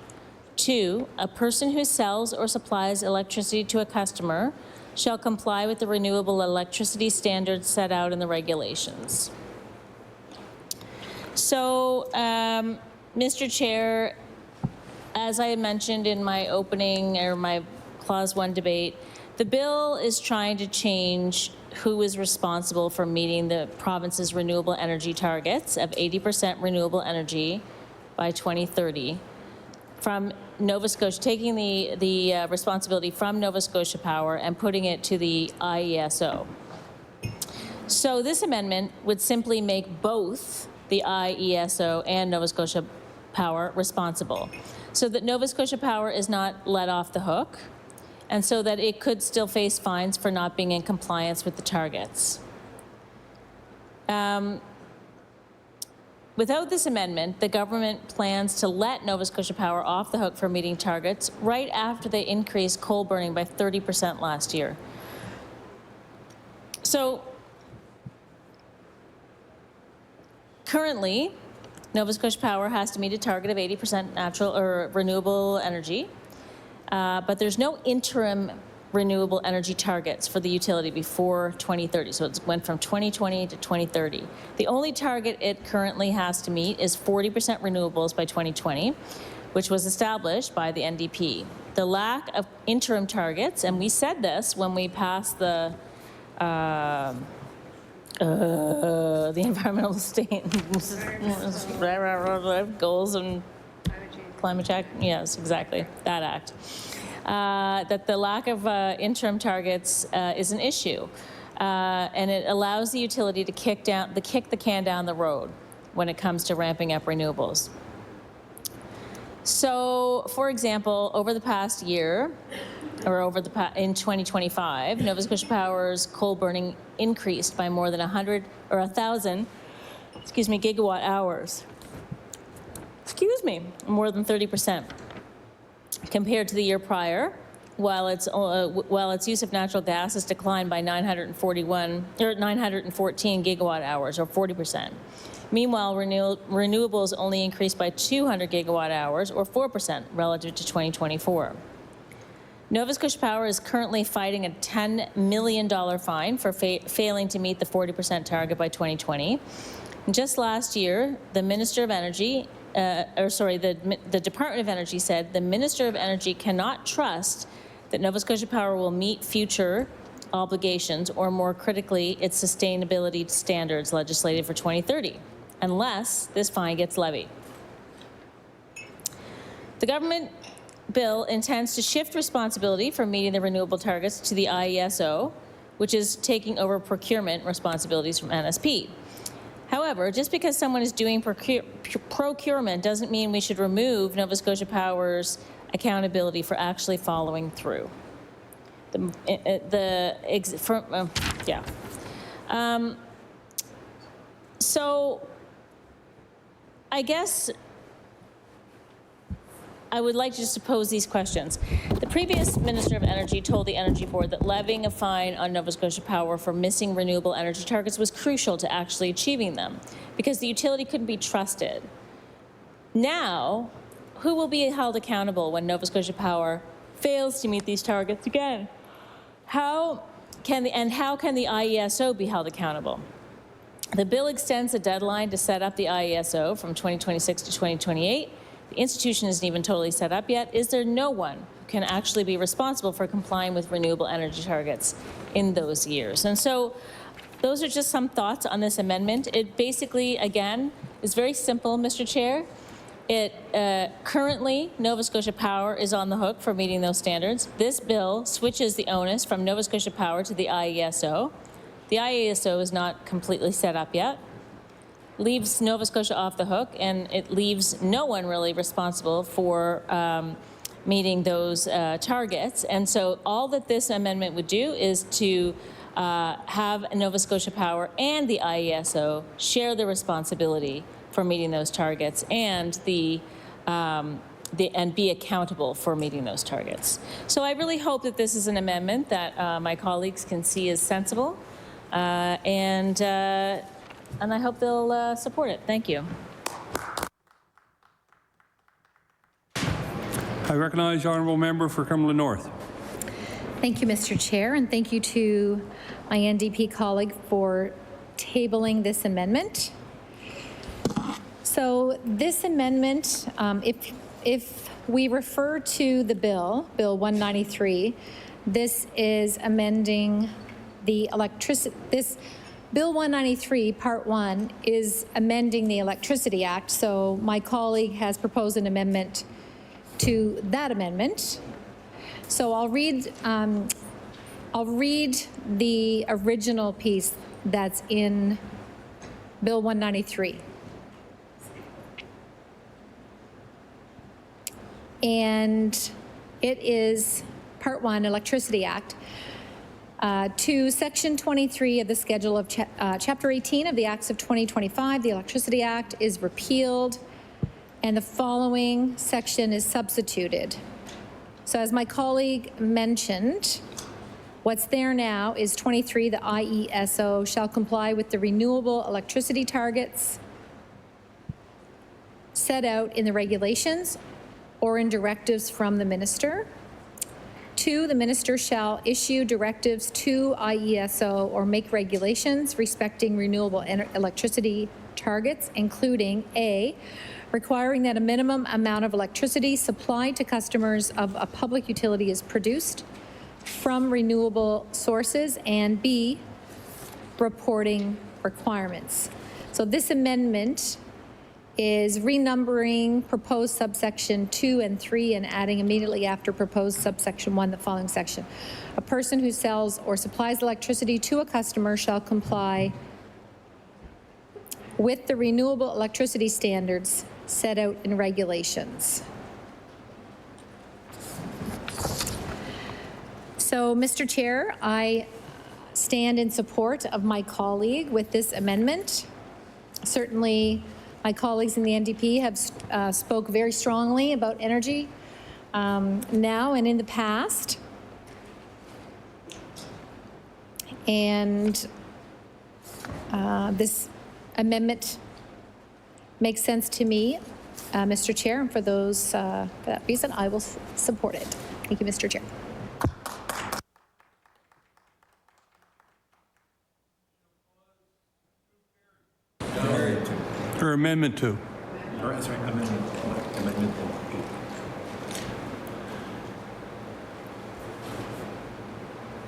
2, a person who sells or supplies electricity to a customer shall comply with the renewable electricity standards set out in the regulations. So, Mr. Chair, as I mentioned in my opening or my Clause 1 debate, the bill is trying to change who is responsible for meeting the province's renewable energy targets of 80% renewable energy by 2030 from Nova Scotia, taking the responsibility from Nova Scotia Power and putting it to the IESO. So this amendment would simply make both the IESO and Nova Scotia Power responsible, so that Nova Scotia Power is not let off the hook, and so that it could still face fines for not being in compliance with the targets. Without this amendment, the government plans to let Nova Scotia Power off the hook for meeting targets right after they increased coal burning by 30% last year. So currently, Nova Scotia Power has to meet a target of 80% natural or renewable energy, but there's no interim renewable energy targets for the utility before 2030. So it went from 2020 to 2030. The only target it currently has to meet is 40% renewables by 2020, which was established by the NDP. The lack of interim targets, and we said this when we passed the environmental state goals and climate change. Yes, exactly, that act. That the lack of interim targets is an issue, and it allows the utility to kick the can down the road when it comes to ramping up renewables. So, for example, over the past year, or in 2025, Nova Scotia Power's coal burning increased by more than 1,000 gigawatt hours. More than 30%. Compared to the year prior, while its use of natural gas has declined by 914 gigawatt hours, or 40%. Meanwhile, renewables only increased by 200 gigawatt hours, or 4%, relative to 2024. Nova Scotia Power is currently fighting a $10 million fine for failing to meet the 40% target by 2020. And just last year, the Minister of Energy the Department of Energy said the Minister of Energy cannot trust that Nova Scotia Power will meet future obligations, or more critically, its sustainability standards legislated for 2030, unless this fine gets levied. The government bill intends to shift responsibility for meeting the renewable targets to the IESO, which is taking over procurement responsibilities from NSP. However, just because someone is doing procurement doesn't mean we should remove Nova Scotia Power's accountability for actually following through. So I guess I would like to just pose these questions. The previous Minister of Energy told the Energy Board that levying a fine on Nova Scotia Power for missing renewable energy targets was crucial to actually achieving them, because the utility couldn't be trusted. Now, who will be held accountable when Nova Scotia Power fails to meet these targets again? How can the IESO be held accountable? The bill extends the deadline to set up the IESO from 2026 to 2028. The institution isn't even totally set up yet. Is there no one who can actually be responsible for complying with renewable energy targets in those years? And so those are just some thoughts on this amendment. It basically, again, is very simple, Mr. Chair. Currently, Nova Scotia Power is on the hook for meeting those standards. This bill switches the onus from Nova Scotia Power to the IESO. The IESO is not completely set up yet. Leaves Nova Scotia off the hook, and it leaves no one really responsible for meeting those targets. And so all that this amendment would do is to have Nova Scotia Power and the IESO share the responsibility for meeting those targets and and be accountable for meeting those targets. So I really hope that this is an amendment that my colleagues can see as sensible, and I hope they'll support it. Thank you. I recognize the honourable member for Cumberland North. Thank you, Mr. Chair, and thank you to my NDP colleague for tabling this amendment. So this amendment, if we refer to the bill, Bill 193, this is amending the electricity. This Bill 193, Part 1, is amending the Electricity Act. So my colleague has proposed an amendment to that amendment. So I'll read the original piece that's in Bill 193. And it is Part 1, Electricity Act, to Section 23 of the Schedule of Chapter 18 of the Acts of 2025. The Electricity Act is repealed, and the following section is substituted. So as my colleague mentioned, what's there now is 23, the IESO shall comply with the renewable electricity targets set out in the regulations or in directives from the minister. 2, the minister shall issue directives to IESO or make regulations respecting renewable electricity targets, including A, requiring that a minimum amount of electricity supplied to customers of a public utility is produced from renewable sources, and B, reporting requirements. So this amendment is renumbering proposed subsection 2 and 3 and adding immediately after proposed subsection 1 the following section. A person who sells or supplies electricity to a customer shall comply with the renewable electricity standards set out in regulations. So, Mr. Chair, I stand in support of my colleague with this amendment. Certainly, my colleagues in the NDP have spoke very strongly about energy now and in the past. And this amendment makes sense to me, Mr. Chair, and for that reason, I will support it. Thank you, Mr. Chair. Or Amendment 2.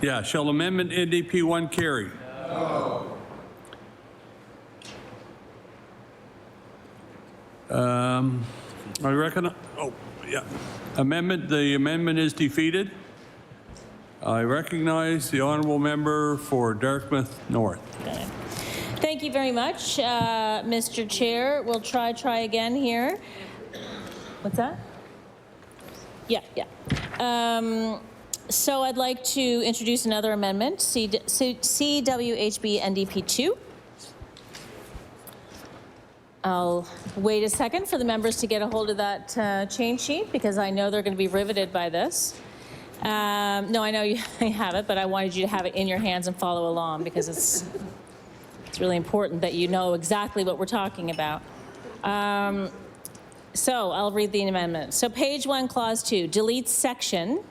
Yeah, shall Amendment NDP 1 carry? No. I reckon, oh, yeah. The amendment is defeated. I recognize the honourable member for Dartmouth North. Okay. Thank you very much, Mr. Chair. We'll try again here. What's that? Yeah. So I'd like to introduce another amendment, CWHB NDP 2. I'll wait a second for the members to get a hold of that change sheet because I know they're going to be riveted by this. No, I know you have it, but I wanted you to have it in your hands and follow along because it's really important that you know exactly what we're talking about. So I'll read the amendment. So page 1, clause 2, delete section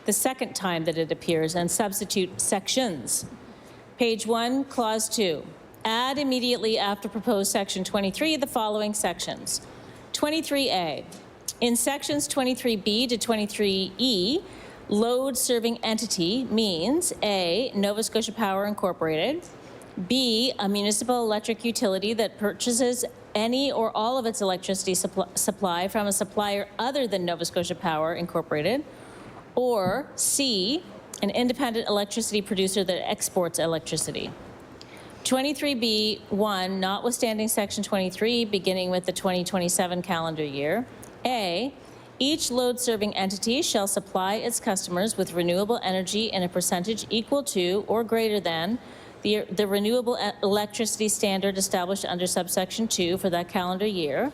the second time that it appears and substitute sections. Page 1, clause 2, add immediately after proposed section 23 the following sections. 23A, in sections 23B to 23E, load serving entity means A, Nova Scotia Power Incorporated, B, a municipal electric utility that purchases any or all of its electricity supply from a supplier other than Nova Scotia Power Incorporated, or C, an independent electricity producer that exports electricity. 23B1, notwithstanding Section 23, beginning with the 2027 calendar year, A, each load-serving entity shall supply its customers with renewable energy in a percentage equal to or greater than the renewable electricity standard established under subsection 2 for that calendar year.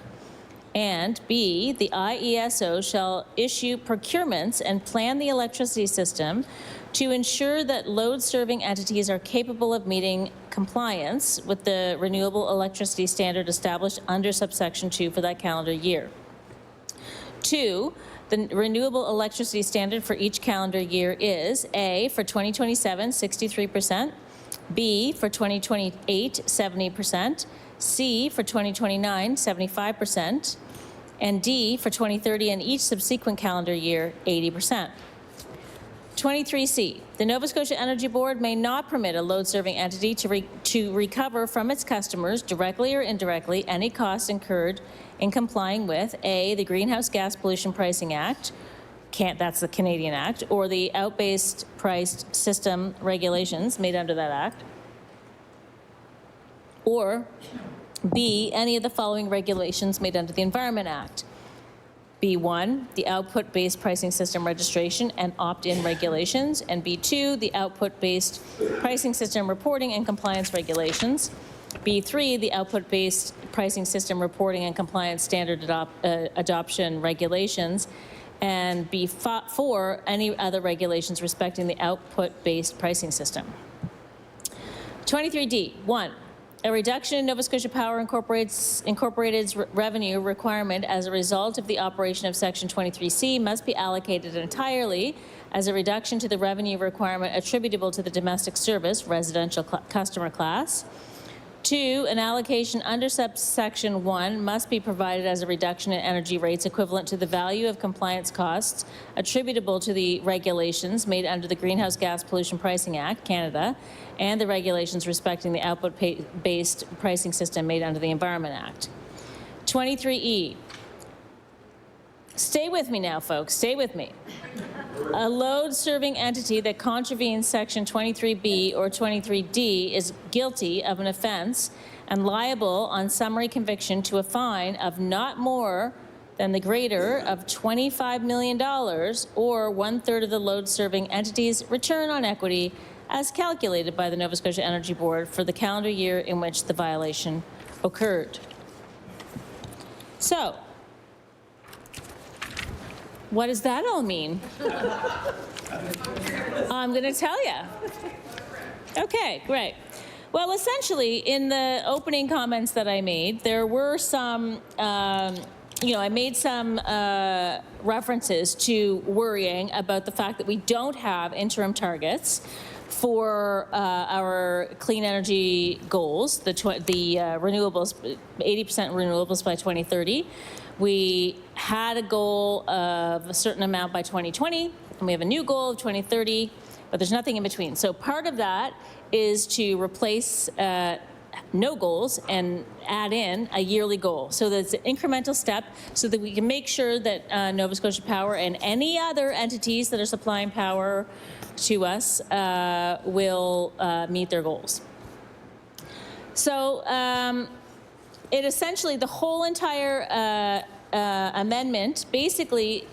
And B, the IESO shall issue procurements and plan the electricity system to ensure that load-serving entities are capable of meeting compliance with the renewable electricity standard established under subsection 2 for that calendar year. 2, the renewable electricity standard for each calendar year is A, for 2027, 63%, B, for 2028, 70%, C, for 2029, 75%, and D, for 2030 and each subsequent calendar year, 80%. 23C, the Nova Scotia Energy Board may not permit a load-serving entity to recover from its customers, directly or indirectly, any costs incurred in complying with A, the Greenhouse Gas Pollution Pricing Act, that's the Canadian Act, or the out-based priced system regulations made under that Act, or B, any of the following regulations made under the Environment Act. B1, the output-based pricing system registration and opt-in regulations, and B2, the output-based pricing system reporting and compliance regulations. B3, the output-based pricing system reporting and compliance standard adoption regulations. And B4, any other regulations respecting the output-based pricing system. 23D, 1, a reduction in Nova Scotia Power Incorporated's revenue requirement as a result of the operation of Section 23C must be allocated entirely as a reduction to the revenue requirement attributable to the domestic service residential customer class. 2, an allocation under subsection 1 must be provided as a reduction in energy rates equivalent to the value of compliance costs attributable to the regulations made under the Greenhouse Gas Pollution Pricing Act, Canada, and the regulations respecting the output-based pricing system made under the Environment Act. 23E. Stay with me now, folks. Stay with me. A load-serving entity that contravenes Section 23B or 23D is guilty of an offense and liable on summary conviction to a fine of not more than the greater of $25 million or 1/3 of the load-serving entity's return on equity as calculated by the Nova Scotia Energy Board for the calendar year in which the violation occurred. So, what does that all mean? I'm going to tell you. Okay, great. Well, essentially, in the opening comments that I made, there were some, I made some references to worrying about the fact that we don't have interim targets for our clean energy goals, the renewables, 80% renewables by 2030. We had a goal of a certain amount by 2020, and we have a new goal of 2030, but there's nothing in between. So part of that is to replace no goals and add in a yearly goal. So that's an incremental step so that we can make sure that Nova Scotia Power and any other entities that are supplying power to us will meet their goals. So it essentially, the whole entire amendment basically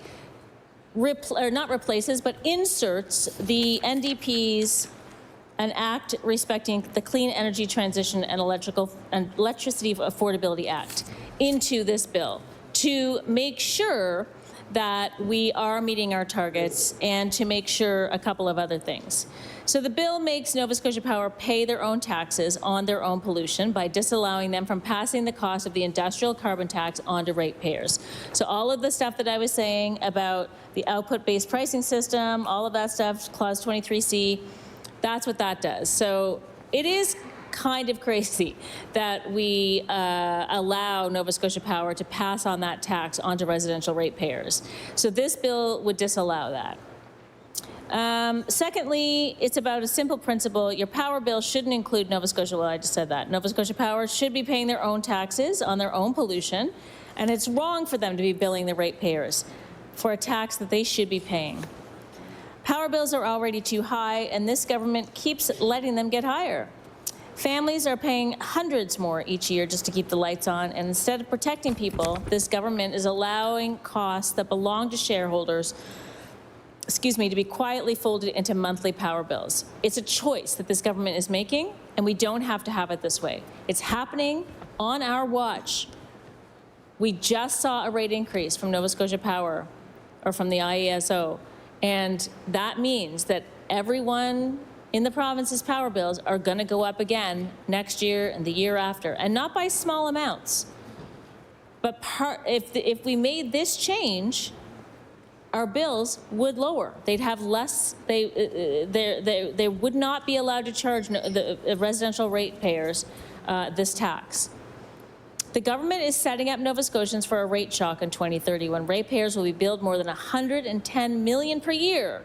not replaces, but inserts the NDP's an act respecting the Clean Energy Transition and Electricity Affordability Act into this bill to make sure that we are meeting our targets and to make sure a couple of other things. So the bill makes Nova Scotia Power pay their own taxes on their own pollution by disallowing them from passing the cost of the industrial carbon tax onto ratepayers. So all of the stuff that I was saying about the output-based pricing system, all of that stuff, Clause 23C, that's what that does. So it is kind of crazy that we allow Nova Scotia Power to pass on that tax onto residential ratepayers. So this bill would disallow that. Secondly, it's about a simple principle. Your power bill shouldn't include Nova Scotia. Well, I just said that. Nova Scotia Power should be paying their own taxes on their own pollution, and it's wrong for them to be billing the ratepayers for a tax that they should be paying. Power bills are already too high, and this government keeps letting them get higher. Families are paying hundreds more each year just to keep the lights on, and instead of protecting people, this government is allowing costs that belong to shareholders, to be quietly folded into monthly power bills. It's a choice that this government is making, and we don't have to have it this way. It's happening on our watch. We just saw a rate increase from Nova Scotia Power, or from the IESO, and that means that everyone in the province's power bills are going to go up again next year and the year after, and not by small amounts. But if we made this change, our bills would lower. They'd have less. They would not be allowed to charge the residential ratepayers this tax. The government is setting up Nova Scotians for a rate shock in 2030 when ratepayers will be billed more than $110 million per year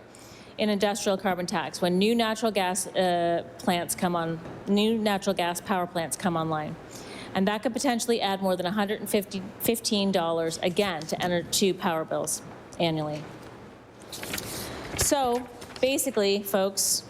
in industrial carbon tax when new natural gas power plants come online. And that could potentially add more than $115 again to power bills annually. So basically, folks,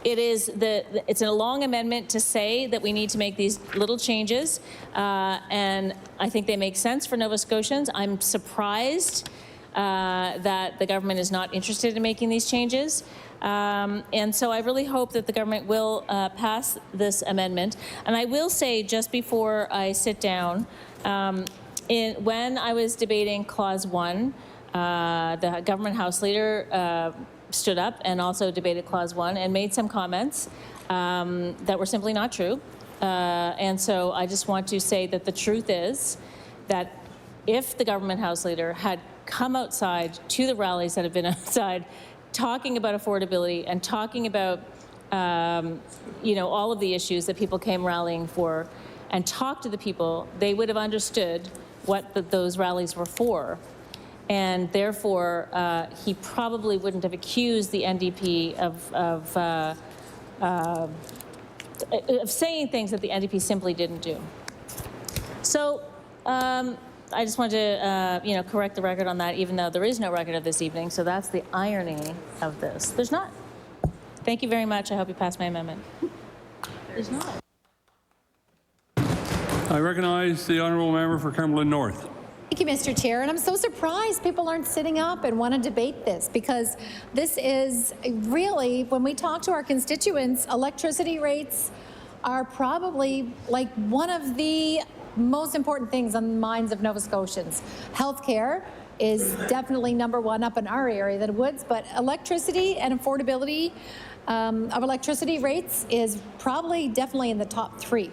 it's a long amendment to say that we need to make these little changes, and I think they make sense for Nova Scotians. I'm surprised that the government is not interested in making these changes. And so I really hope that the government will pass this amendment. And I will say, just before I sit down, when I was debating Clause 1, the government House Leader stood up and also debated Clause 1 and made some comments that were simply not true. And so I just want to say that the truth is that if the government House Leader had come outside to the rallies that have been outside, talking about affordability and talking about, all of the issues that people came rallying for, and talked to the people, they would have understood what those rallies were for. And therefore, he probably wouldn't have accused the NDP of saying things that the NDP simply didn't do. So I just wanted to, correct the record on that, even though there is no record of this evening. So that's the irony of this. There's not. Thank you very much. I hope you pass my amendment. There's not. I recognize the honourable member for Cumberland North. Thank you, Mr. Chair. And I'm so surprised people aren't sitting up and want to debate this, because this is really, when we talk to our constituents, electricity rates are probably like one of the most important things on the minds of Nova Scotians. Healthcare is definitely number one up in our area, the Woods, but electricity and affordability of electricity rates is probably definitely in the top 3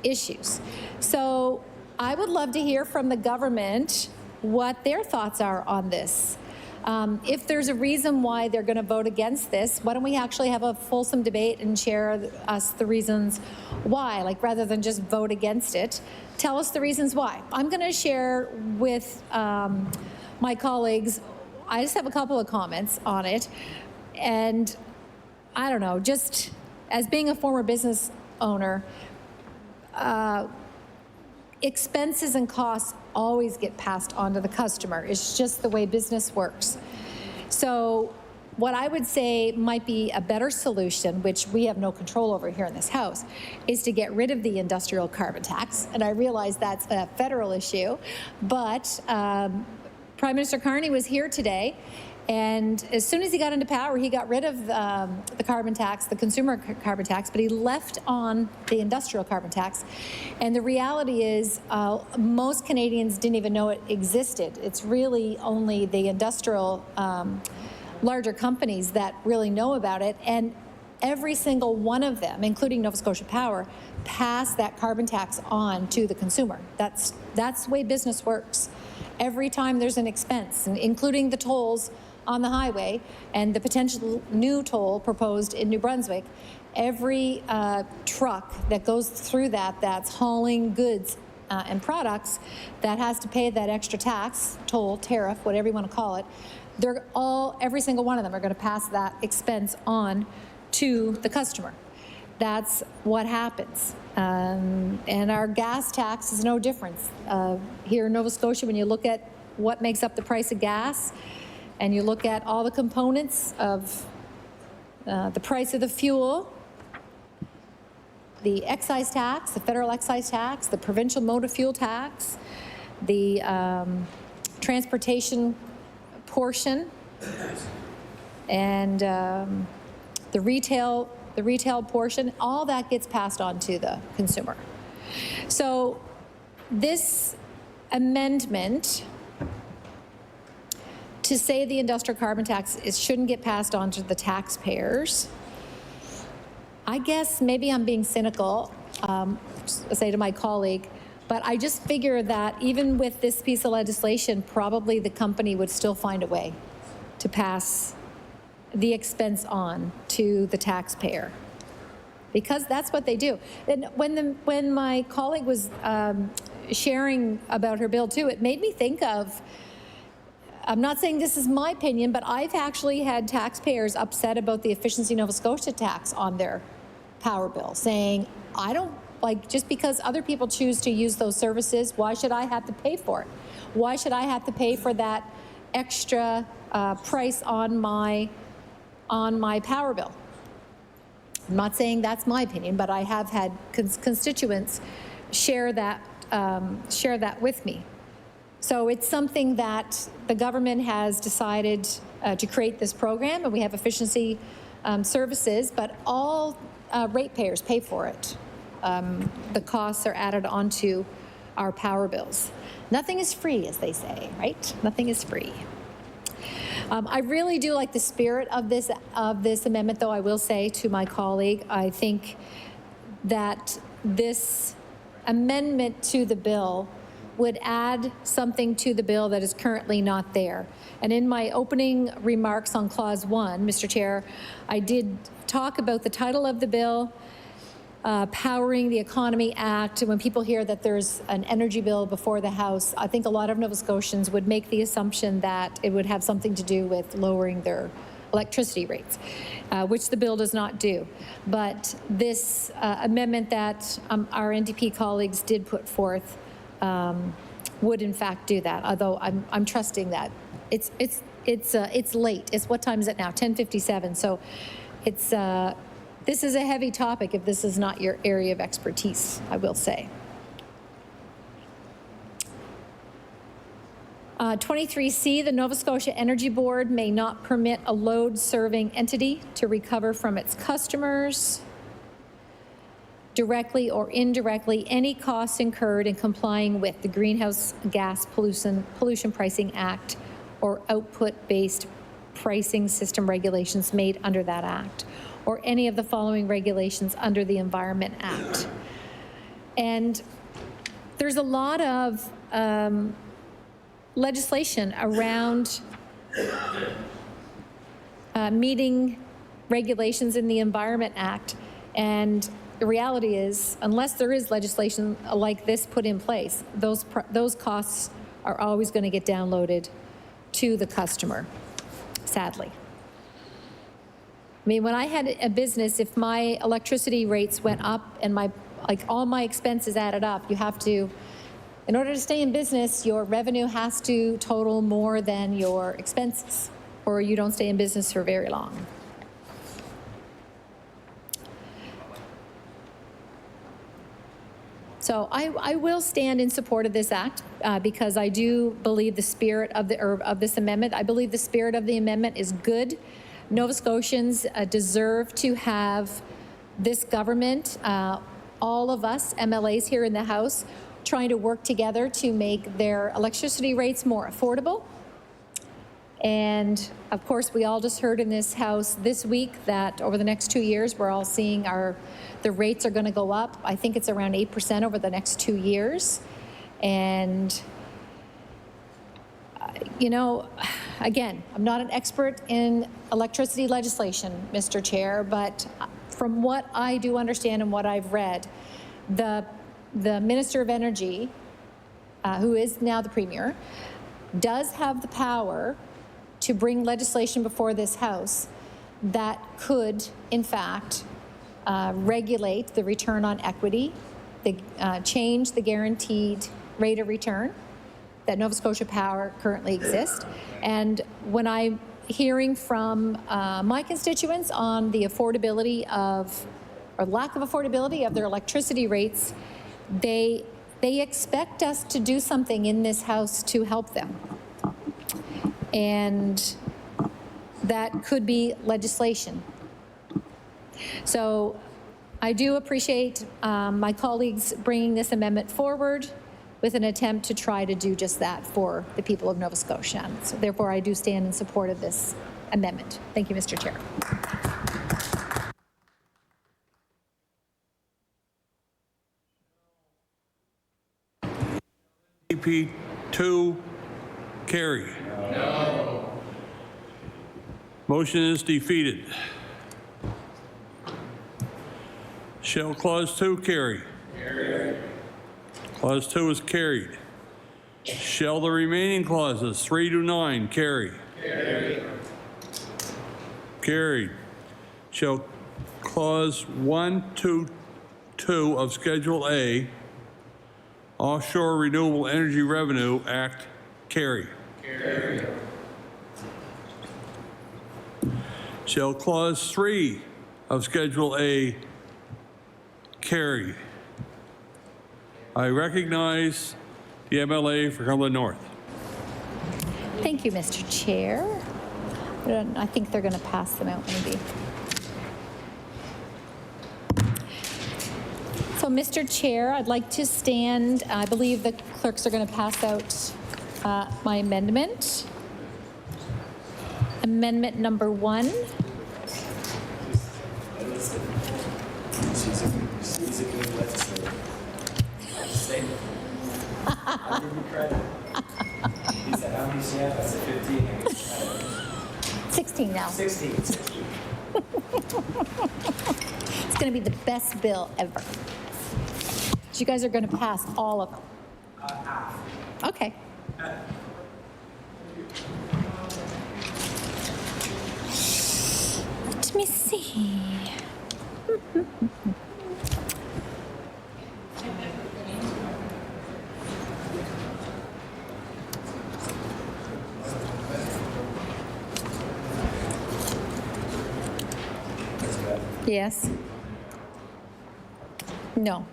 issues. So I would love to hear from the government what their thoughts are on this. If there's a reason why they're going to vote against this, why don't we actually have a fulsome debate and share us the reasons why, like rather than just vote against it, tell us the reasons why. I'm going to share with my colleagues, I just have a couple of comments on it. And I don't know, just as being a former business owner, expenses and costs always get passed on to the customer. It's just the way business works. So what I would say might be a better solution, which we have no control over here in this House, is to get rid of the industrial carbon tax. And I realize that's a federal issue, but Prime Minister Carney was here today, and as soon as he got into power, he got rid of the carbon tax, the consumer carbon tax, but he left on the industrial carbon tax. And the reality is most Canadians didn't even know it existed. It's really only the industrial larger companies that really know about it. And every single one of them, including Nova Scotia Power, pass that carbon tax on to the consumer. That's the way business works. Every time there's an expense, including the tolls on the highway and the potential new toll proposed in New Brunswick, every truck that goes through that's hauling goods and products that has to pay that extra tax, toll, tariff, whatever you want to call it, every single one of them are going to pass that expense on to the customer. That's what happens. And our gas tax is no different. Here in Nova Scotia, when you look at what makes up the price of gas, and you look at all the components of the price of the fuel, the excise tax, the federal excise tax, the provincial motor fuel tax, the transportation portion, and the retail portion, all that gets passed on to the consumer. So this amendment to say the industrial carbon tax shouldn't get passed on to the taxpayers, I guess maybe I'm being cynical, say to my colleague, but I just figure that even with this piece of legislation, probably the company would still find a way to pass the expense on to the taxpayer, because that's what they do. And when my colleague was sharing about her bill too, it made me think of, I'm not saying this is my opinion, but I've actually had taxpayers upset about the Efficiency Nova Scotia tax on their power bill, saying, I don't, like, just because other people choose to use those services, why should I have to pay for it? Why should I have to pay for that extra price on my power bill? I'm not saying that's my opinion, but I have had constituents share that with me. So it's something that the government has decided to create this program, and we have efficiency services, but all ratepayers pay for it. The costs are added onto our power bills. Nothing is free, as they say, right? Nothing is free. I really do like the spirit of this amendment, though I will say to my colleague, I think that this amendment to the bill would add something to the bill that is currently not there. And in my opening remarks on Clause 1, Mr. Chair, I did talk about the title of the bill, Powering the Economy Act. And when people hear that there's an energy bill before the House, I think a lot of Nova Scotians would make the assumption that it would have something to do with lowering their electricity rates, which the bill does not do. But this amendment that our NDP colleagues did put forth would in fact do that. Although I'm trusting that it's late. It's, what time is it now? 10:57. So it's this is a heavy topic if this is not your area of expertise, I will say. 23C, the Nova Scotia Energy Board may not permit a load-serving entity to recover from its customers, directly or indirectly, any costs incurred in complying with the Greenhouse Gas Pollution Pricing Act or output-based pricing system regulations made under that act, or any of the following regulations under the Environment Act. And there's a lot of legislation around meeting regulations in the Environment Act, and the reality is, unless there is legislation like this put in place, those costs are always going to get downloaded to the customer, sadly. I mean, when I had a business, if my electricity rates went up and all my expenses added up, you have to, in order to stay in business, your revenue has to total more than your expenses, or you don't stay in business for very long. So I will stand in support of this act because I do believe the spirit of this amendment. I believe the spirit of the amendment is good. Nova Scotians deserve to have this government, all of us MLAs here in the House, trying to work together to make their electricity rates more affordable. And of course, we all just heard in this House this week that over the next 2 years, we're all seeing the rates are going to go up. I think it's around 8% over the next 2 years. And, you know, again, I'm not an expert in electricity legislation, Mr. Chair, but from what I do understand and what I've read, the Minister of Energy, who is now the Premier, does have the power to bring legislation before this House that could, in fact, regulate the return on equity, change the guaranteed rate of return that Nova Scotia Power currently exists. And when I'm hearing from my constituents on the affordability of, or lack of affordability of their electricity rates, they expect us to do something in this House to help them. And that could be legislation. So I do appreciate my colleagues bringing this amendment forward with an attempt to try to do just that for the people of Nova Scotia. So therefore, I do stand in support of this amendment. Thank you, Mr. Chair. EP 2, carry. No. Motion is defeated. Shall Clause 2 carry? Carry. Clause 2 is carried. Shall the remaining clauses 3 to 9 carry? Carry. Carried. Shall Clause 1 to 2 of Schedule A, Offshore Renewable Energy Revenue Act, carry? Carry. Shall Clause 3 of Schedule A carry? I recognize the MLA for Cumberland North. Thank you, Mr. Chair. I think they're going to pass them out, maybe. So, Mr. Chair, I'd like to stand. I believe the clerks are going to pass out my amendment. Amendment number 1. He's a good legislator. I'll give you credit. He said, how many do you have? I said 15. I give you credit. 16 now. 16. It's going to be the best bill ever. So you guys are going to pass all of them. Okay. Let me see. Yes. No.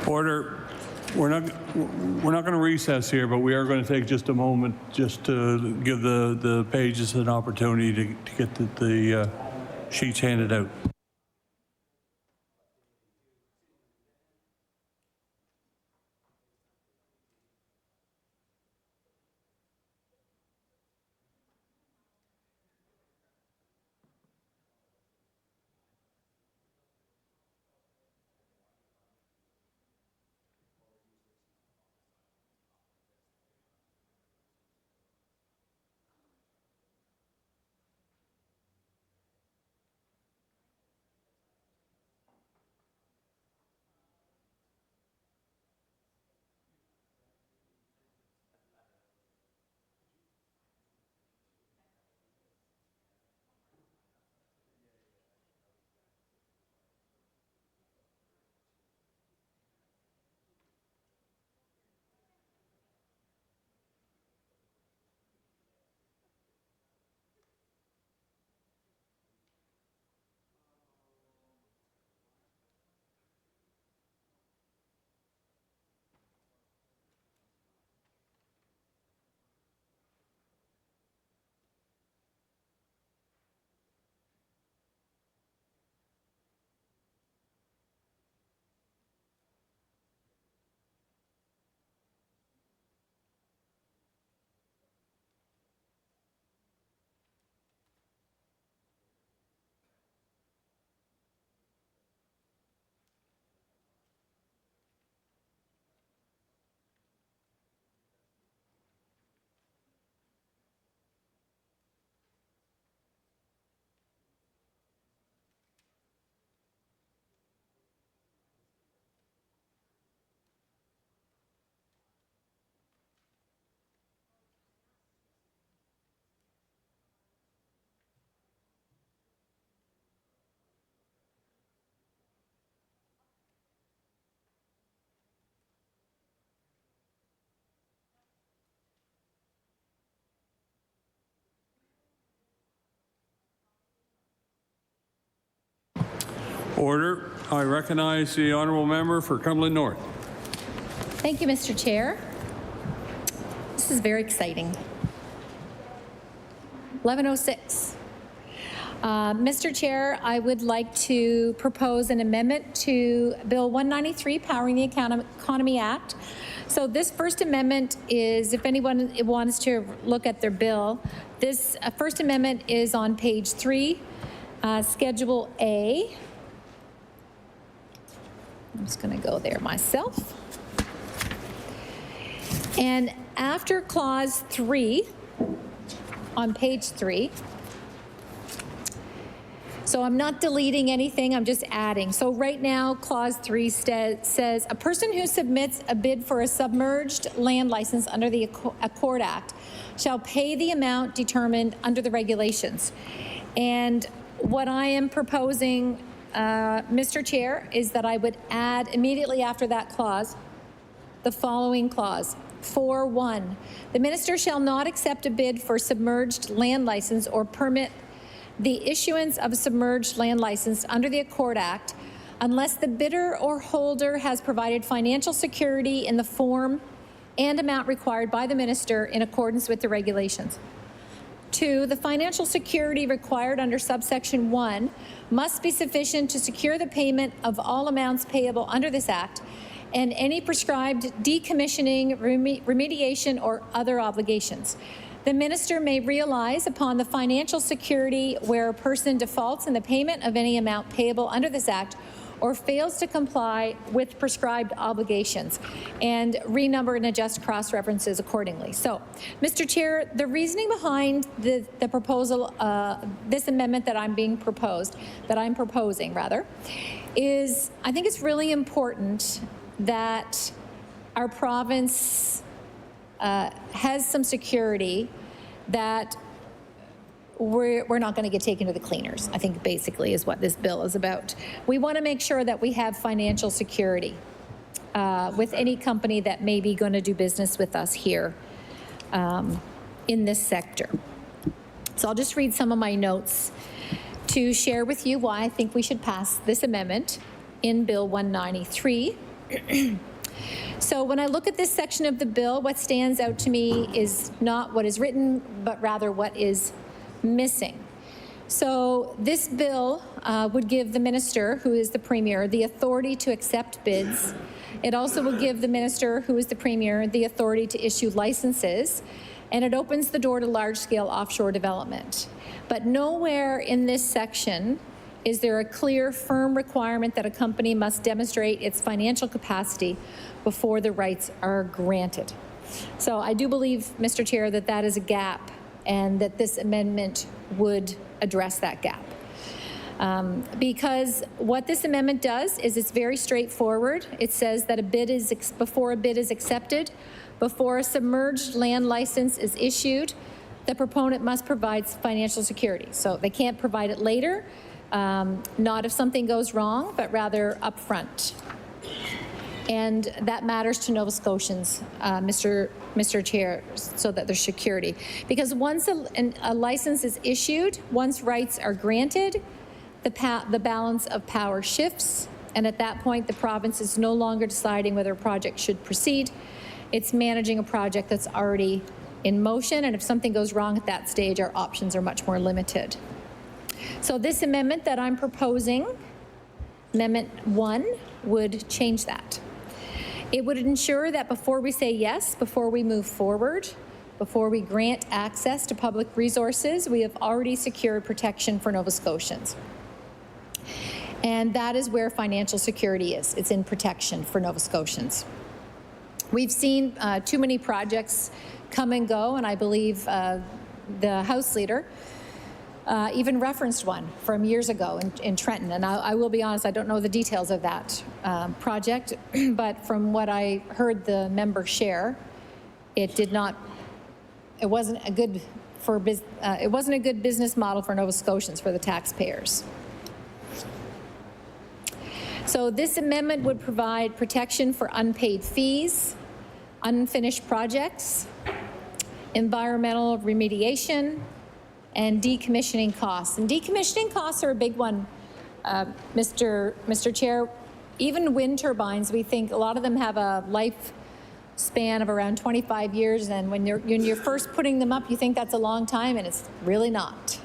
Order. We're not going to recess here, but we are going to take just a moment just to give the pages an opportunity to get the sheets handed out. I recognize the honourable member for Cumberland North. Thank you, Mr. Chair. This is very exciting. 11:06. Mr. Chair, I would like to propose an amendment to Bill 193, Powering the Economy Act. So this first amendment is, if anyone wants to look at their bill, this first amendment is on page 3, Schedule A. I'm just going to go there myself. And after clause 3, on page 3, so I'm not deleting anything, I'm just adding. So right now, clause 3 says, a person who submits a bid for a submerged land license under the Accord Act shall pay the amount determined under the regulations. And what I am proposing, Mr. Chair, is that I would add immediately after that clause, the following clause. 4.1, the minister shall not accept a bid for submerged land license or permit the issuance of a submerged land license under the Accord Act unless the bidder or holder has provided financial security in the form and amount required by the minister in accordance with the regulations. 2, the financial security required under subsection 1 must be sufficient to secure the payment of all amounts payable under this act and any prescribed decommissioning, remediation, or other obligations. The minister may realize upon the financial security where a person defaults in the payment of any amount payable under this act or fails to comply with prescribed obligations, and renumber and adjust cross-references accordingly. So, Mr. Chair, the reasoning behind the proposal, this amendment that I'm proposing, is I think it's really important that our province has some security that we're not going to get taken to the cleaners, I think basically is what this bill is about. We want to make sure that we have financial security with any company that may be going to do business with us here in this sector. So I'll just read some of my notes to share with you why I think we should pass this amendment in Bill 193. So when I look at this section of the bill, what stands out to me is not what is written, but rather what is missing. So this bill would give the minister, who is the premier, the authority to accept bids. It also will give the minister, who is the premier, the authority to issue licenses, and it opens the door to large-scale offshore development. But nowhere in this section is there a clear, firm requirement that a company must demonstrate its financial capacity before the rights are granted. So I do believe, Mr. Chair, that that is a gap and that this amendment would address that gap. Because what this amendment does is it's very straightforward. It says that before a bid is accepted, before a submerged land license is issued, the proponent must provide financial security. So they can't provide it later, not if something goes wrong, but rather upfront. And that matters to Nova Scotians, Mr. Chair, so that there's security. Because once a license is issued, once rights are granted, the balance of power shifts, and at that point, the province is no longer deciding whether a project should proceed. It's managing a project that's already in motion, and if something goes wrong at that stage, our options are much more limited. So this amendment that I'm proposing, Amendment 1, would change that. It would ensure that before we say yes, before we move forward, before we grant access to public resources, we have already secured protection for Nova Scotians. And that is where financial security is. It's in protection for Nova Scotians. We've seen too many projects come and go, and I believe the House Leader even referenced one from years ago in Trenton. And I will be honest, I don't know the details of that project, but from what I heard the member share, it wasn't a good business model for Nova Scotians, for the taxpayers. So this amendment would provide protection for unpaid fees, unfinished projects, environmental remediation, and decommissioning costs. And decommissioning costs are a big one Mr. Chair, even wind turbines, we think a lot of them have a lifespan of around 25 years, and when you're first putting them up, you think that's a long time, and it's really not.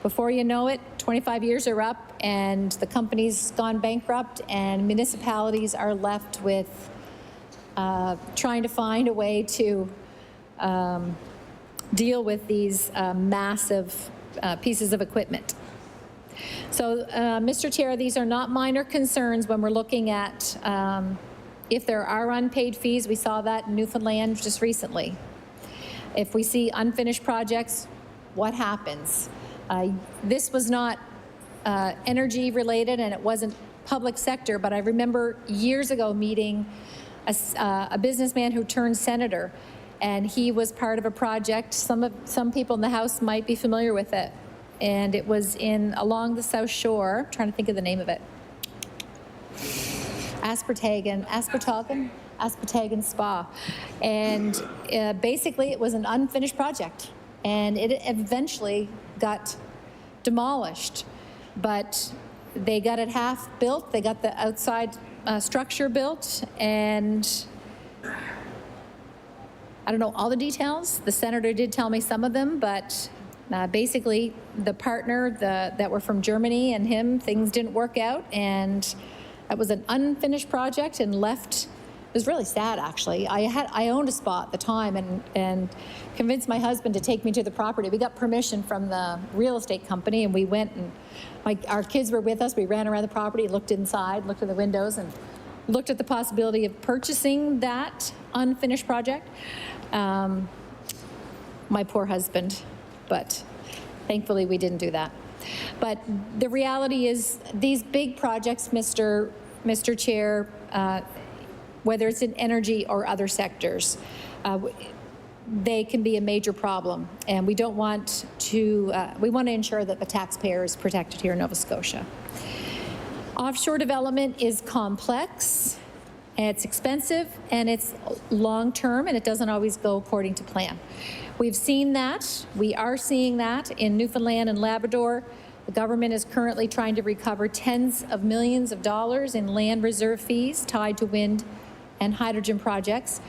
Before you know it, 25 years are up, and the company's gone bankrupt, and municipalities are left with trying to find a way to deal with these massive pieces of equipment. So, Mr. Chair, these are not minor concerns when we're looking at if there are unpaid fees. We saw that in Newfoundland just recently. If we see unfinished projects, what happens? This was not energy related, and it wasn't public sector, but I remember years ago meeting a businessman who turned senator, and he was part of a project. Some people in the House might be familiar with it. And it was along the South Shore. I'm trying to think of the name of it. Aspartagan Spa. And basically it was an unfinished project. And it eventually got demolished. But they got it half built. They got the outside structure built. And I don't know all the details. The senator did tell me some of them, but basically, the partner that were from Germany and him, things didn't work out, and it was an unfinished project and left. It was really sad, actually. I owned a spa at the time and convinced my husband to take me to the property. We got permission from the real estate company, and we went, and our kids were with us. We ran around the property, looked inside, looked at the windows, and looked at the possibility of purchasing that unfinished project. My poor husband. But thankfully, we didn't do that. But the reality is, these big projects, Mr. Chair, whether it's in energy or other sectors, they can be a major problem. And we don't want to, we want to ensure that the taxpayer is protected here in Nova Scotia. Offshore development is complex, and it's expensive, and it's long-term, and it doesn't always go according to plan. We've seen that. We are seeing that in Newfoundland and Labrador. The government is currently trying to recover tens of millions of dollars in land reserve fees tied to wind and hydrogen projects.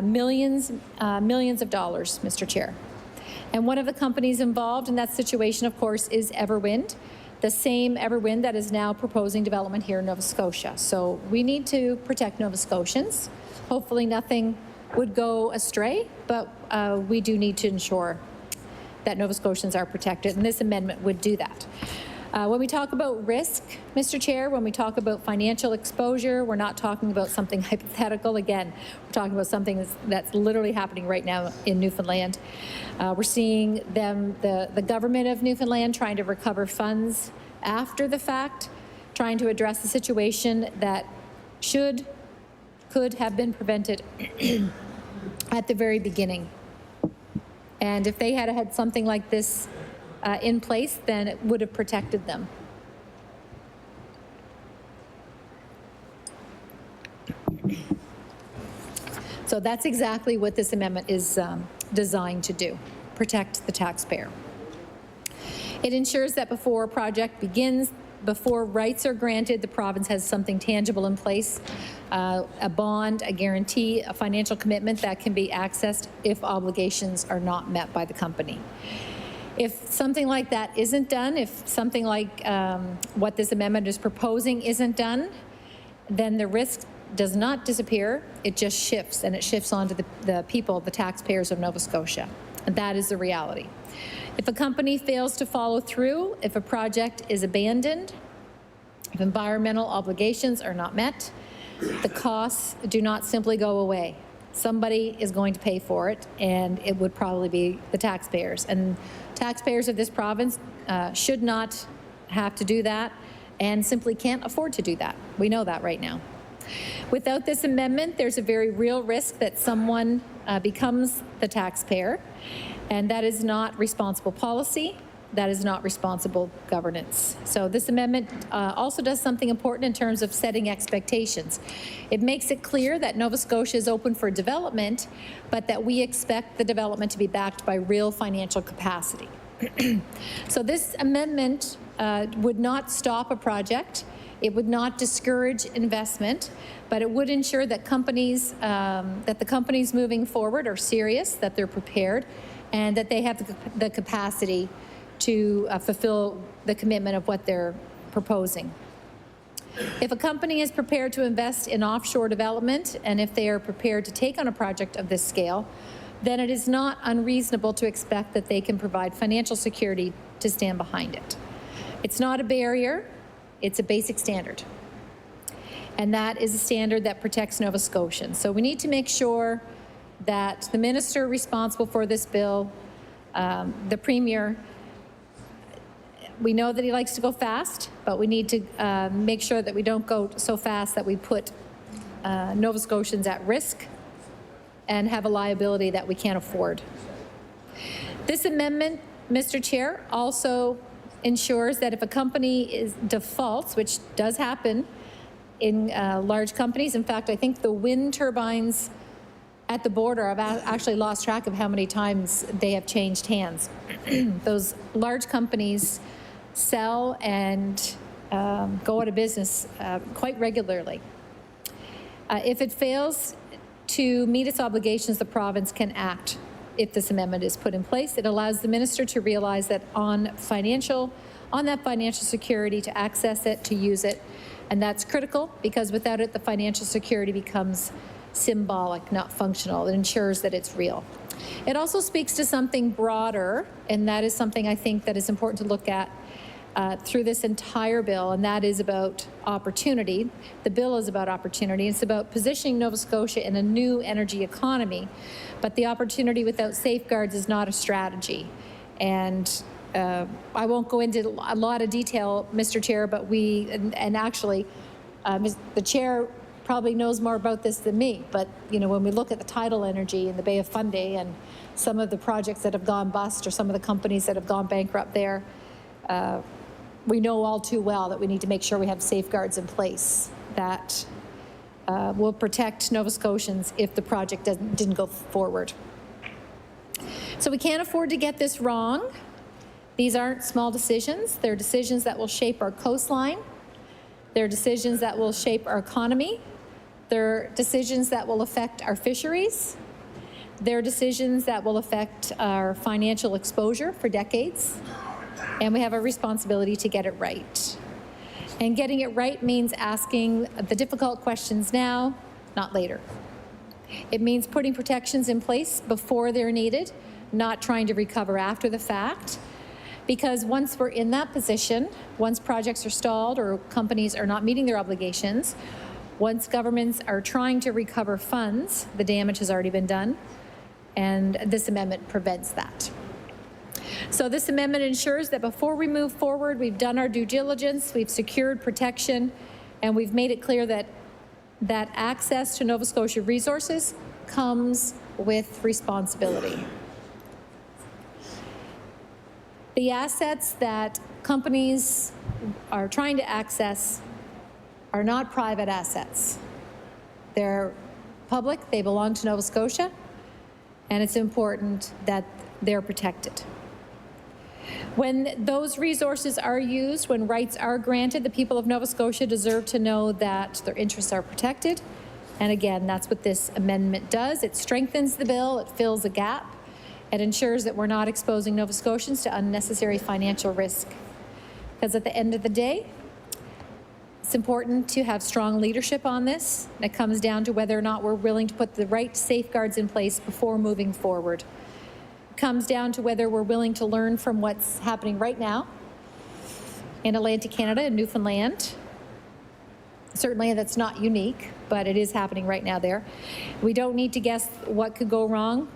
Millions of dollars, Mr. Chair. And one of the companies involved in that situation, of course, is Everwind, the same Everwind that is now proposing development here in Nova Scotia. So we need to protect Nova Scotians. Hopefully nothing would go astray, but we do need to ensure that Nova Scotians are protected, and this amendment would do that. When we talk about risk, Mr. Chair, when we talk about financial exposure, we're not talking about something hypothetical. Again, we're talking about something that's literally happening right now in Newfoundland. We're seeing the government of Newfoundland trying to recover funds after the fact, trying to address the situation that could have been prevented at the very beginning. And if they had had something like this in place, then it would have protected them. So that's exactly what this amendment is designed to do, protect the taxpayer. It ensures that before a project begins, before rights are granted, the province has something tangible in place, a bond, a guarantee, a financial commitment that can be accessed if obligations are not met by the company. If something like that isn't done, if something like what this amendment is proposing isn't done, then the risk does not disappear, it just shifts, and it shifts onto the people, the taxpayers of Nova Scotia. And that is the reality. If a company fails to follow through, if a project is abandoned, if environmental obligations are not met, the costs do not simply go away. Somebody is going to pay for it, and it would probably be the taxpayers. And taxpayers of this province should not have to do that and simply can't afford to do that. We know that right now. Without this amendment, there's a very real risk that someone becomes the taxpayer, and that is not responsible policy. That is not responsible governance. So this amendment also does something important in terms of setting expectations. It makes it clear that Nova Scotia is open for development, but that we expect the development to be backed by real financial capacity. So this amendment would not stop a project. It would not discourage investment, but it would ensure that that the companies moving forward are serious, that they're prepared, and that they have the capacity to fulfill the commitment of what they're proposing. If a company is prepared to invest in offshore development, and if they are prepared to take on a project of this scale, then it is not unreasonable to expect that they can provide financial security to stand behind it. It's not a barrier, it's a basic standard. And that is a standard that protects Nova Scotians. So we need to make sure that the minister responsible for this bill, the Premier, we know that he likes to go fast, but we need to make sure that we don't go so fast that we put Nova Scotians at risk and have a liability that we can't afford. This amendment, Mr. Chair, also ensures that if a company defaults, which does happen in large companies, in fact, I think the wind turbines at the border, I've actually lost track of how many times they have changed hands. Those large companies sell and go out of business quite regularly. If it fails to meet its obligations, the province can act if this amendment is put in place. It allows the minister to realize that on that financial security, to access it, to use it, and that's critical because without it, the financial security becomes symbolic, not functional. It ensures that it's real. It also speaks to something broader, and that is something I think that is important to look at through this entire bill, and that is about opportunity. The bill is about opportunity. It's about positioning Nova Scotia in a new energy economy, but the opportunity without safeguards is not a strategy. And I won't go into a lot of detail, Mr. Chair, but actually, the Chair probably knows more about this than me, but when we look at the tidal energy in the Bay of Fundy and some of the projects that have gone bust or some of the companies that have gone bankrupt there, we know all too well that we need to make sure we have safeguards in place that will protect Nova Scotians if the project didn't go forward. So we can't afford to get this wrong. These aren't small decisions. They're decisions that will shape our coastline. They're decisions that will shape our economy. They're decisions that will affect our fisheries. They're decisions that will affect our financial exposure for decades. And we have a responsibility to get it right. And getting it right means asking the difficult questions now, not later. It means putting protections in place before they're needed, not trying to recover after the fact. Because once we're in that position, once projects are stalled or companies are not meeting their obligations, once governments are trying to recover funds, the damage has already been done, and this amendment prevents that. So this amendment ensures that before we move forward, we've done our due diligence, we've secured protection, and we've made it clear that access to Nova Scotia resources comes with responsibility. The assets that companies are trying to access are not private assets. They're public, they belong to Nova Scotia, and it's important that they're protected. When those resources are used, when rights are granted, the people of Nova Scotia deserve to know that their interests are protected. And again, that's what this amendment does. It strengthens the bill, it fills a gap, it ensures that we're not exposing Nova Scotians to unnecessary financial risk. Because at the end of the day, it's important to have strong leadership on this. It comes down to whether or not we're willing to put the right safeguards in place before moving forward. It comes down to whether we're willing to learn from what's happening right now in Atlantic Canada and Newfoundland. Certainly that's not unique, but it is happening right now there. We don't need to guess what could go wrong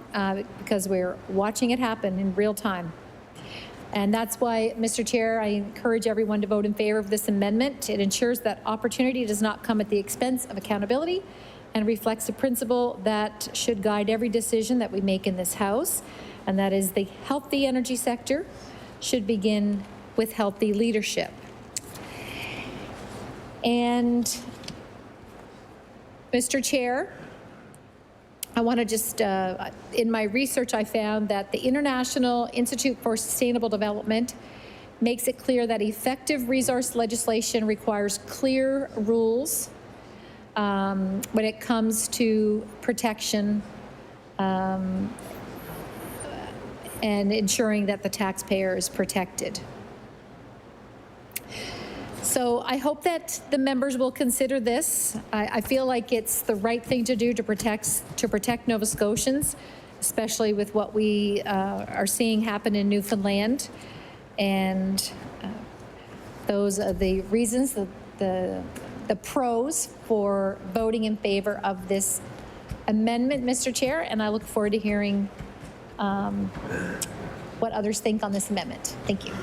because we're watching it happen in real time. And that's why, Mr. Chair, I encourage everyone to vote in favor of this amendment. It ensures that opportunity does not come at the expense of accountability and reflects a principle that should guide every decision that we make in this House, and that is the healthy energy sector should begin with healthy leadership. And, Mr. Chair, I want to just, in my research, I found that the International Institute for Sustainable Development makes it clear that effective resource legislation requires clear rules when it comes to protection and ensuring that the taxpayer is protected. So I hope that the members will consider this. I feel like it's the right thing to do to protect Nova Scotians, especially with what we are seeing happen in Newfoundland. And those are the reasons, the pros for voting in favor of this amendment, Mr. Chair, and I look forward to hearing what others think on this amendment. Thank you.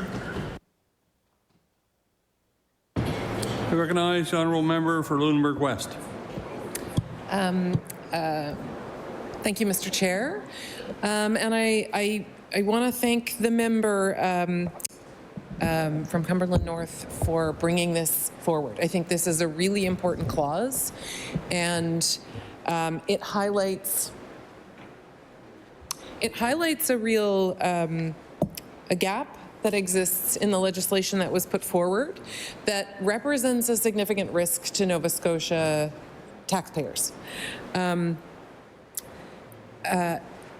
I recognize the honourable member for Lunenburg West. Thank you, Mr. Chair. And I want to thank the member from Cumberland North for bringing this forward. I think this is a really important clause, and it highlights a real a gap that exists in the legislation that was put forward that represents a significant risk to Nova Scotia taxpayers.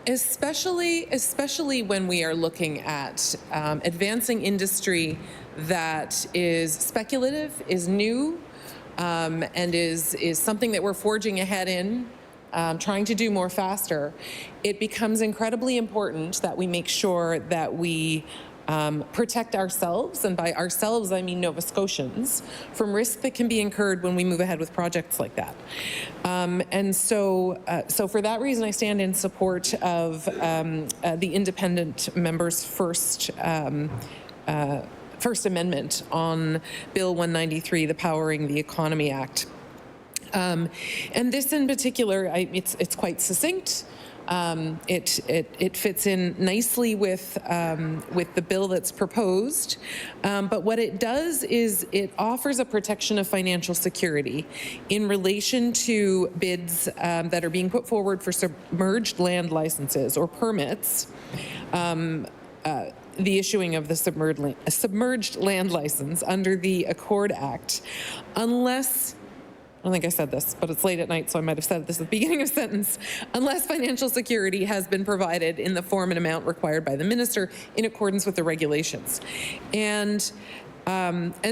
Especially when we are looking at advancing industry that is speculative, is new, and is something that we're forging ahead in, trying to do more faster. It becomes incredibly important that we make sure that we protect ourselves, and by ourselves I mean Nova Scotians, from risk that can be incurred when we move ahead with projects like that. So for that reason, I stand in support of the independent member's first amendment on Bill 193, the Powering the Economy Act. And this in particular, it's quite succinct. It fits in nicely with the bill that's proposed, but what it does is it offers a protection of financial security in relation to bids that are being put forward for submerged land licenses or permits. The issuing of the submerged land license under the Accord Act, unless, I don't think I said this, but it's late at night, so I might have said this at the beginning of the sentence, unless financial security has been provided in the form and amount required by the minister in accordance with the regulations. And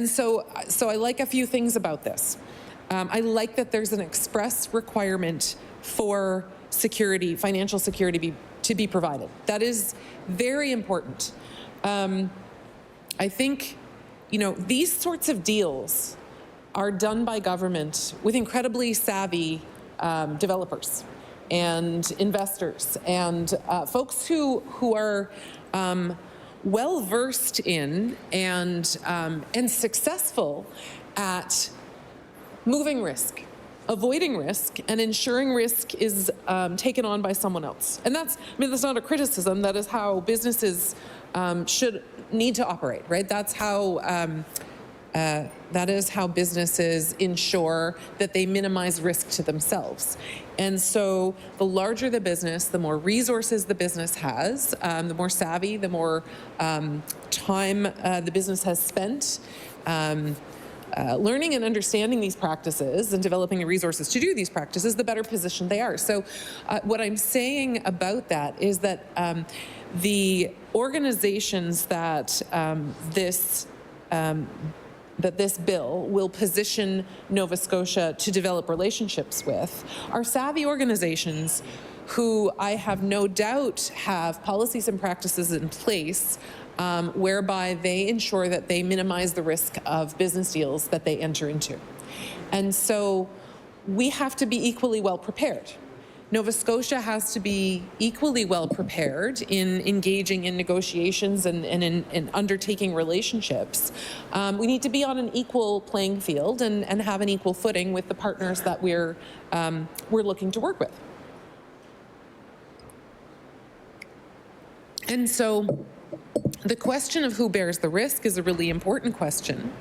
so I like a few things about this. I like that there's an express requirement for security, financial security to be provided. That is very important. I think, these sorts of deals are done by government with incredibly savvy developers and investors and folks who are well versed in and successful at moving risk, avoiding risk, and ensuring risk is taken on by someone else. And that's not a criticism. That is how businesses should need to operate, right? That's how. That is how businesses ensure that they minimize risk to themselves. And so the larger the business, the more resources the business has, the more savvy, the more time the business has spent learning and understanding these practices and developing the resources to do these practices, the better positioned they are. So what I'm saying about that is that the organizations that this bill will position Nova Scotia to develop relationships with are savvy organizations who I have no doubt have policies and practices in place whereby they ensure that they minimize the risk of business deals that they enter into. And so we have to be equally well prepared. Nova Scotia has to be equally well prepared in engaging in negotiations and in undertaking relationships. We need to be on an equal playing field and have an equal footing with the partners that we're looking to work with. And so the question of who bears the risk is a really important question.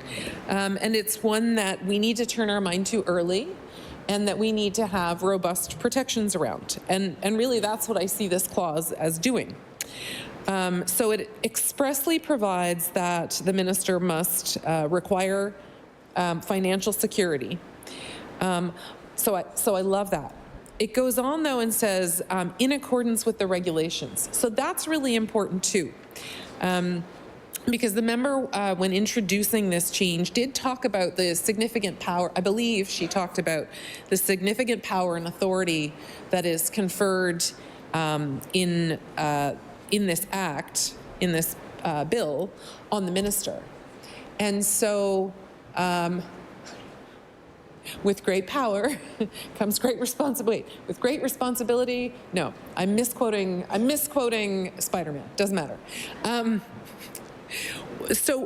And it's one that we need to turn our mind to early, and that we need to have robust protections around. And really that's what I see this clause as doing. So it expressly provides that the minister must require financial security. So I love that. It goes on, though, and says, in accordance with the regulations. So that's really important, too. Because the member, when introducing this change, did talk about the significant power. I believe she talked about the significant power and authority that is conferred in this act, in this bill, on the minister. And so, with great power comes great responsibility. With great responsibility, no, I'm misquoting Spider-Man. Doesn't matter.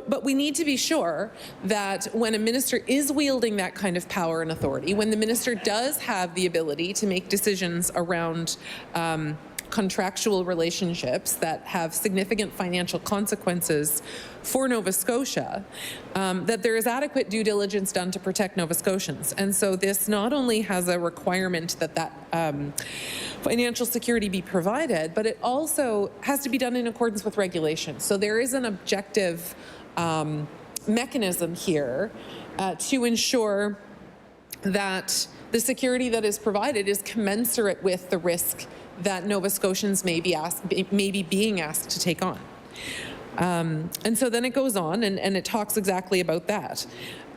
But we need to be sure that when a minister is wielding that kind of power and authority, when the minister does have the ability to make decisions around contractual relationships that have significant financial consequences for Nova Scotia, that there is adequate due diligence done to protect Nova Scotians. And so this not only has a requirement that financial security be provided, but it also has to be done in accordance with regulations. So there is an objective mechanism here to ensure that the security that is provided is commensurate with the risk that Nova Scotians may be being asked to take on. And so then it goes on and it talks exactly about that.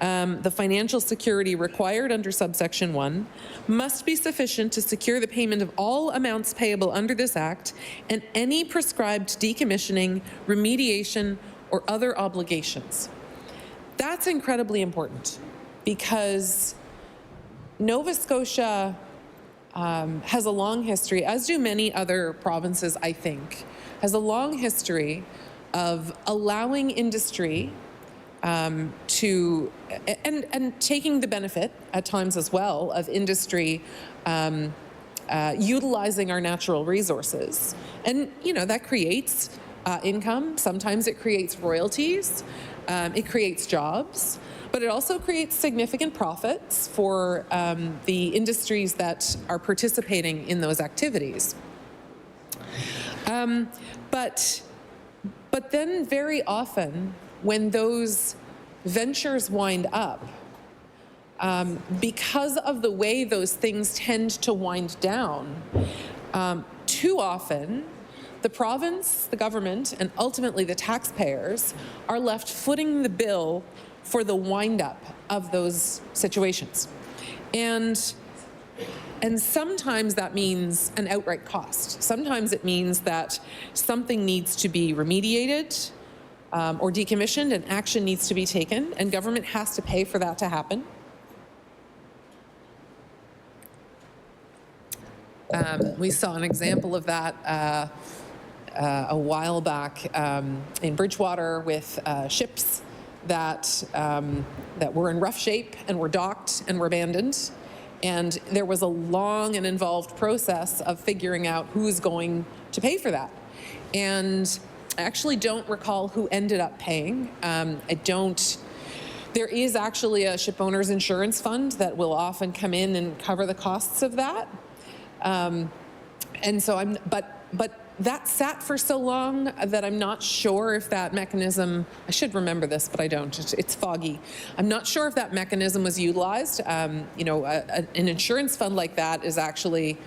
The financial security required under subsection 1 must be sufficient to secure the payment of all amounts payable under this act and any prescribed decommissioning, remediation, or other obligations. That's incredibly important because Nova Scotia has a long history, as do many other provinces, I think, has a long history of allowing industry to, and taking the benefit at times as well of industry utilizing our natural resources. And, you know, that creates income. Sometimes it creates royalties. It creates jobs. But it also creates significant profits for the industries that are participating in those activities. But then very often, when those ventures wind up, because of the way those things tend to wind down, too often, the province, the government, and ultimately the taxpayers are left footing the bill for the wind-up of those situations. And sometimes that means an outright cost. Sometimes it means that something needs to be remediated or decommissioned and action needs to be taken, and government has to pay for that to happen. We saw an example of that a while back in Bridgewater with ships that were in rough shape and were docked and were abandoned. And there was a long and involved process of figuring out who's going to pay for that. And I actually don't recall who ended up paying. There is actually a ship owner's insurance fund that will often come in and cover the costs of that. And so but that sat for so long that I'm not sure if that mechanism, I should remember this, but I don't, it's foggy. I'm not sure if that mechanism was utilized. You know, an insurance fund like that is actually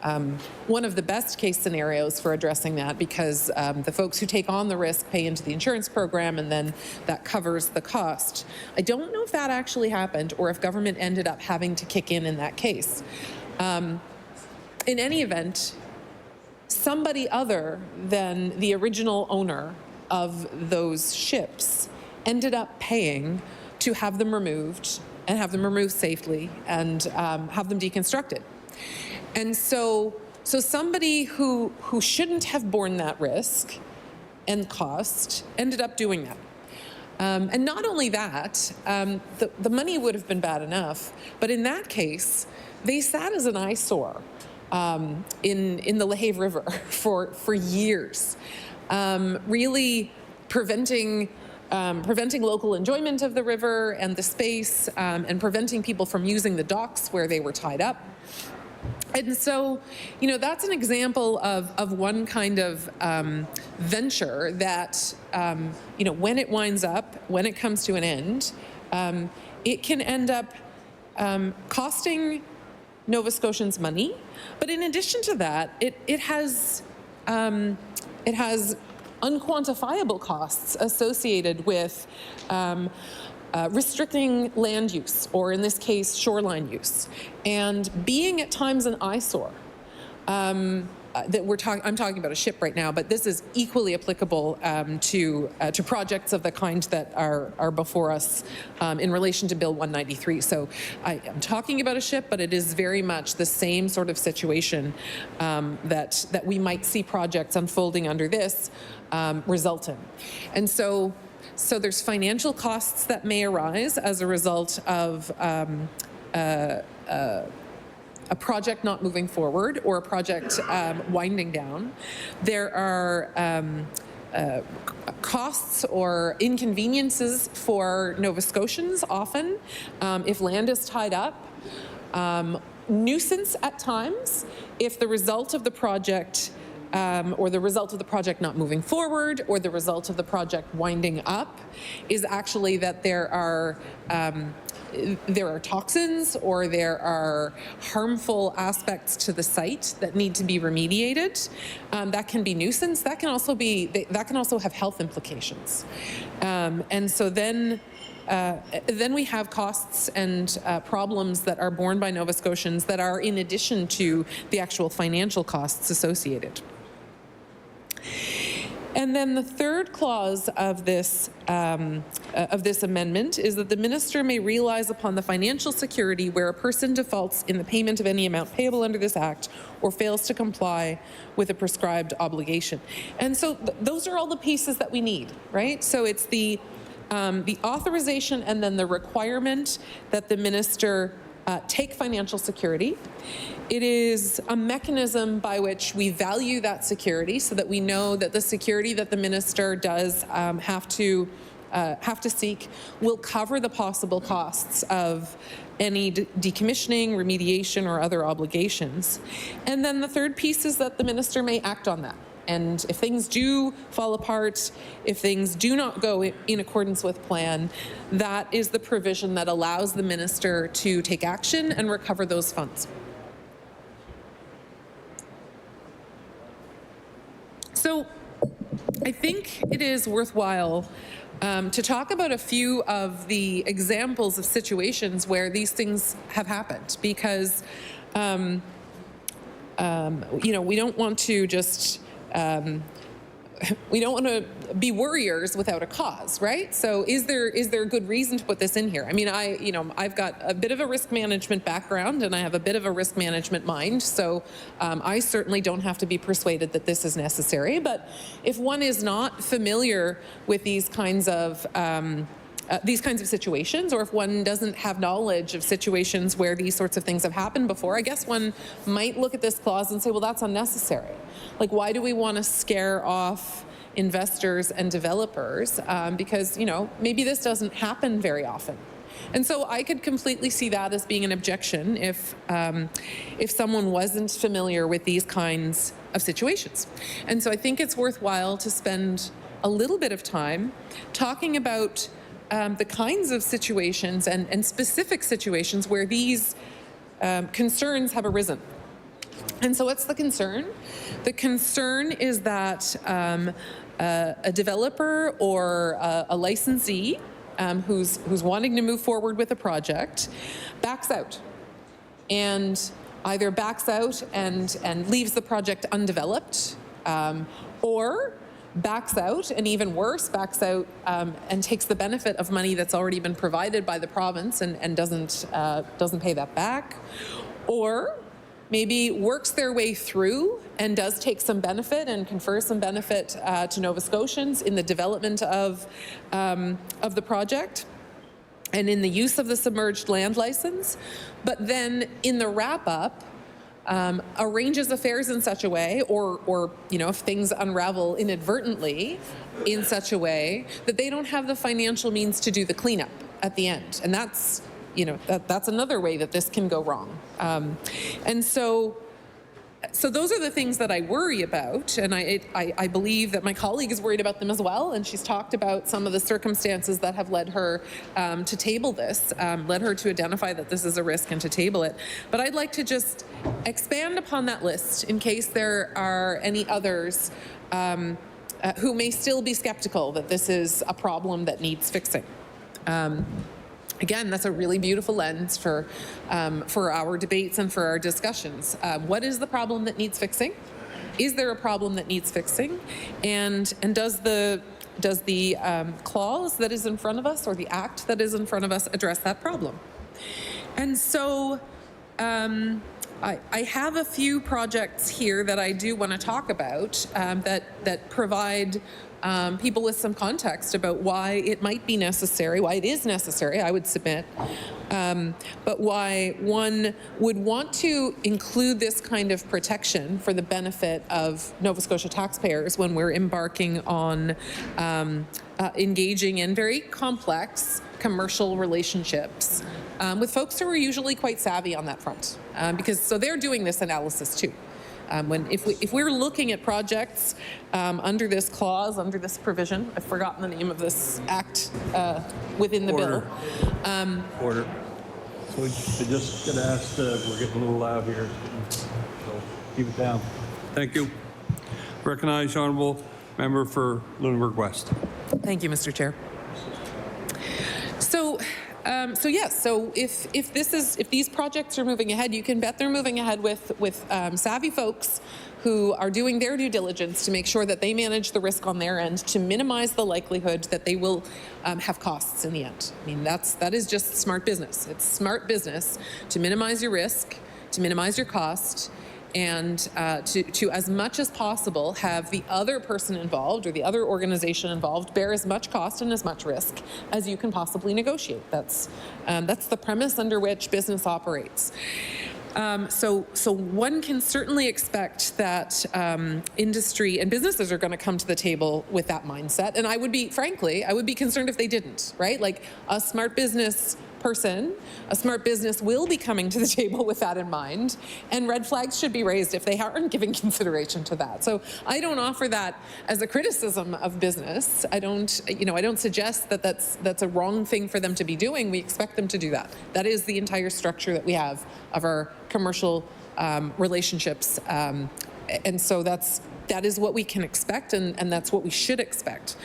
one of the best case scenarios for addressing that, because the folks who take on the risk pay into the insurance program and then that covers the cost. I don't know if that actually happened or if government ended up having to kick in that case. In any event, somebody other than the original owner of those ships ended up paying to have them removed and have them removed safely and have them deconstructed. And so somebody who shouldn't have borne that risk and cost ended up doing that. And not only that, the money would have been bad enough, but in that case, they sat as an eyesore in the LaHave River for years, really preventing local enjoyment of the river and the space, and preventing people from using the docks where they were tied up. And so, that's an example of one kind of venture that, when it winds up, when it comes to an end, it can end up costing Nova Scotians money. But in addition to that, it has unquantifiable costs associated with restricting land use, or in this case, shoreline use, and being at times an eyesore. I'm talking about a ship right now, but this is equally applicable to projects of the kind that are before us in relation to Bill 193. So I'm talking about a ship, but it is very much the same sort of situation that we might see projects unfolding under this result in. And so there's financial costs that may arise as a result of a project not moving forward or a project winding down. There are costs or inconveniences for Nova Scotians often if land is tied up. Nuisance at times if the result of the project or the result of the project not moving forward or the result of the project winding up is actually that there are toxins or there are harmful aspects to the site that need to be remediated. That can be nuisance. That can also have health implications. And so then we have costs and problems that are borne by Nova Scotians that are in addition to the actual financial costs associated. And then the third clause of this amendment is that the minister may realize upon the financial security where a person defaults in the payment of any amount payable under this act or fails to comply with a prescribed obligation. And so those are all the pieces that we need, right? So it's the authorization and then the requirement that the minister take financial security. It is a mechanism by which we value that security so that we know that the security that the minister does have to seek will cover the possible costs of any decommissioning, remediation, or other obligations. And then the third piece is that the minister may act on that. And if things do fall apart, if things do not go in accordance with plan, that is the provision that allows the minister to take action and recover those funds. So I think it is worthwhile to talk about a few of the examples of situations where these things have happened, because we don't want to just we don't want to be worriers without a cause, right? So is there a good reason to put this in here? I mean, I've got a bit of a risk management background and I have a bit of a risk management mind, so I certainly don't have to be persuaded that this is necessary. But if one is not familiar with these kinds of situations, or if one doesn't have knowledge of situations where these sorts of things have happened before, I guess one might look at this clause and say, well, that's unnecessary. Like, why do we want to scare off investors and developers? Because, maybe this doesn't happen very often. And so I could completely see that as being an objection if someone wasn't familiar with these kinds of situations. And so I think it's worthwhile to spend a little bit of time talking about the kinds of situations and specific situations where these concerns have arisen. And so what's the concern? The concern is that a developer or a licensee who's wanting to move forward with a project backs out, and either backs out and leaves the project undeveloped, or backs out, and even worse, backs out and takes the benefit of money that's already been provided by the province and doesn't pay that back, or maybe works their way through and does take some benefit and confer some benefit to Nova Scotians in the development of the project and in the use of the submerged land license, but then in the wrap-up arranges affairs in such a way, or if things unravel inadvertently in such a way that they don't have the financial means to do the cleanup at the end. And that's that's another way that this can go wrong. And so those are the things that I worry about, and I believe that my colleague is worried about them as well, and she's talked about some of the circumstances that have led her to table this, led her to identify that this is a risk and to table it. But I'd like to just expand upon that list in case there are any others who may still be skeptical that this is a problem that needs fixing. Again, that's a really beautiful lens for our debates and for our discussions. What is the problem that needs fixing? Is there a problem that needs fixing? And does the clause that is in front of us, or the act that is in front of us, address that problem? And so I have a few projects here that I do want to talk about that provide people with some context about why it might be necessary, why it is necessary, I would submit, but why one would want to include this kind of protection for the benefit of Nova Scotia taxpayers when we're embarking on engaging in very complex commercial relationships with folks who are usually quite savvy on that front, because they're doing this analysis too. If we're looking at projects under this clause, under this provision, I've forgotten the name of this act within the bill. Order. So I just got to ask, we're getting a little loud here, so keep it down. Thank you. Recognize the Honourable Member for Lunenburg West. Thank you, Mr. Chair. So if these projects are moving ahead, you can bet they're moving ahead with savvy folks who are doing their due diligence to make sure that they manage the risk on their end to minimize the likelihood that they will have costs in the end. I mean, that is just smart business. It's smart business to minimize your risk, to minimize your cost, and to as much as possible have the other person involved or the other organization involved bear as much cost and as much risk as you can possibly negotiate. That's the premise under which business operates. So one can certainly expect that industry and businesses are going to come to the table with that mindset. And I would be concerned if they didn't, right? Like a smart business person, a smart business will be coming to the table with that in mind, and red flags should be raised if they aren't giving consideration to that. So I don't offer that as a criticism of business. I don't suggest that that's a wrong thing for them to be doing. We expect them to do that. That is the entire structure that we have of our commercial relationships, and so that is what we can expect, and that's what we should expect.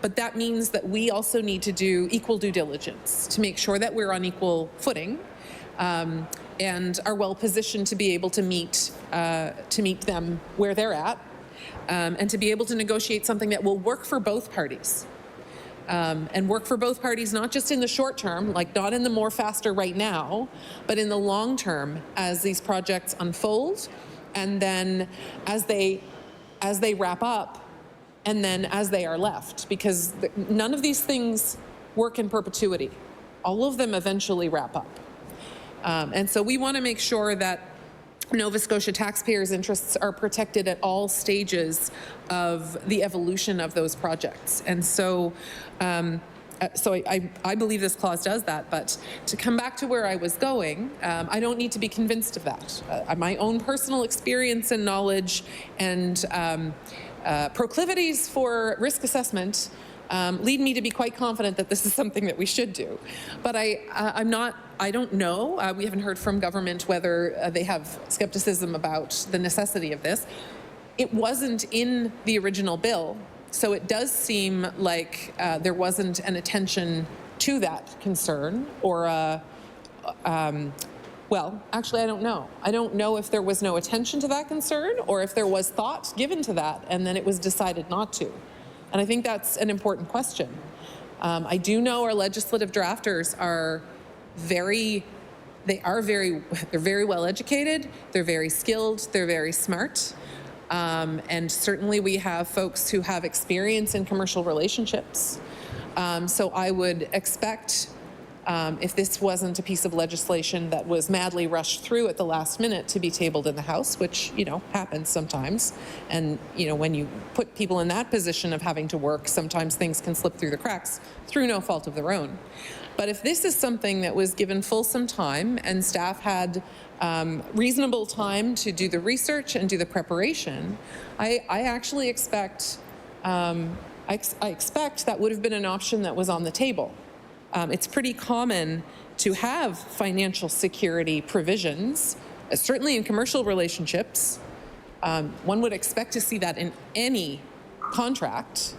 But that means that we also need to do equal due diligence to make sure that we're on equal footing and are well positioned to be able to meet them where they're at, and to be able to negotiate something that will work for both parties. And work for both parties, not just in the short term, like not in the more faster right now, but in the long term as these projects unfold, and then as they wrap up, and then as they are left, because none of these things work in perpetuity. All of them eventually wrap up. And so we want to make sure that Nova Scotia taxpayers' interests are protected at all stages of the evolution of those projects. And so I believe this clause does that, but to come back to where I was going, I don't need to be convinced of that. My own personal experience and knowledge and proclivities for risk assessment lead me to be quite confident that this is something that we should do. But I don't know. We haven't heard from government whether they have skepticism about the necessity of this. It wasn't in the original bill, so it does seem like there wasn't an attention to that concern, or well, actually, I don't know. I don't know if there was no attention to that concern or if there was thought given to that and then it was decided not to. And I think that's an important question. I do know our legislative drafters are very well educated, they're very skilled, they're very smart. And certainly we have folks who have experience in commercial relationships. So I would expect, if this wasn't a piece of legislation that was madly rushed through at the last minute to be tabled in the House, which, happens sometimes. And, when you put people in that position of having to work, sometimes things can slip through the cracks through no fault of their own. But if this is something that was given fulsome time and staff had reasonable time to do the research and do the preparation, I actually expect I expect that would have been an option that was on the table. It's pretty common to have financial security provisions, certainly in commercial relationships. One would expect to see that in any contract,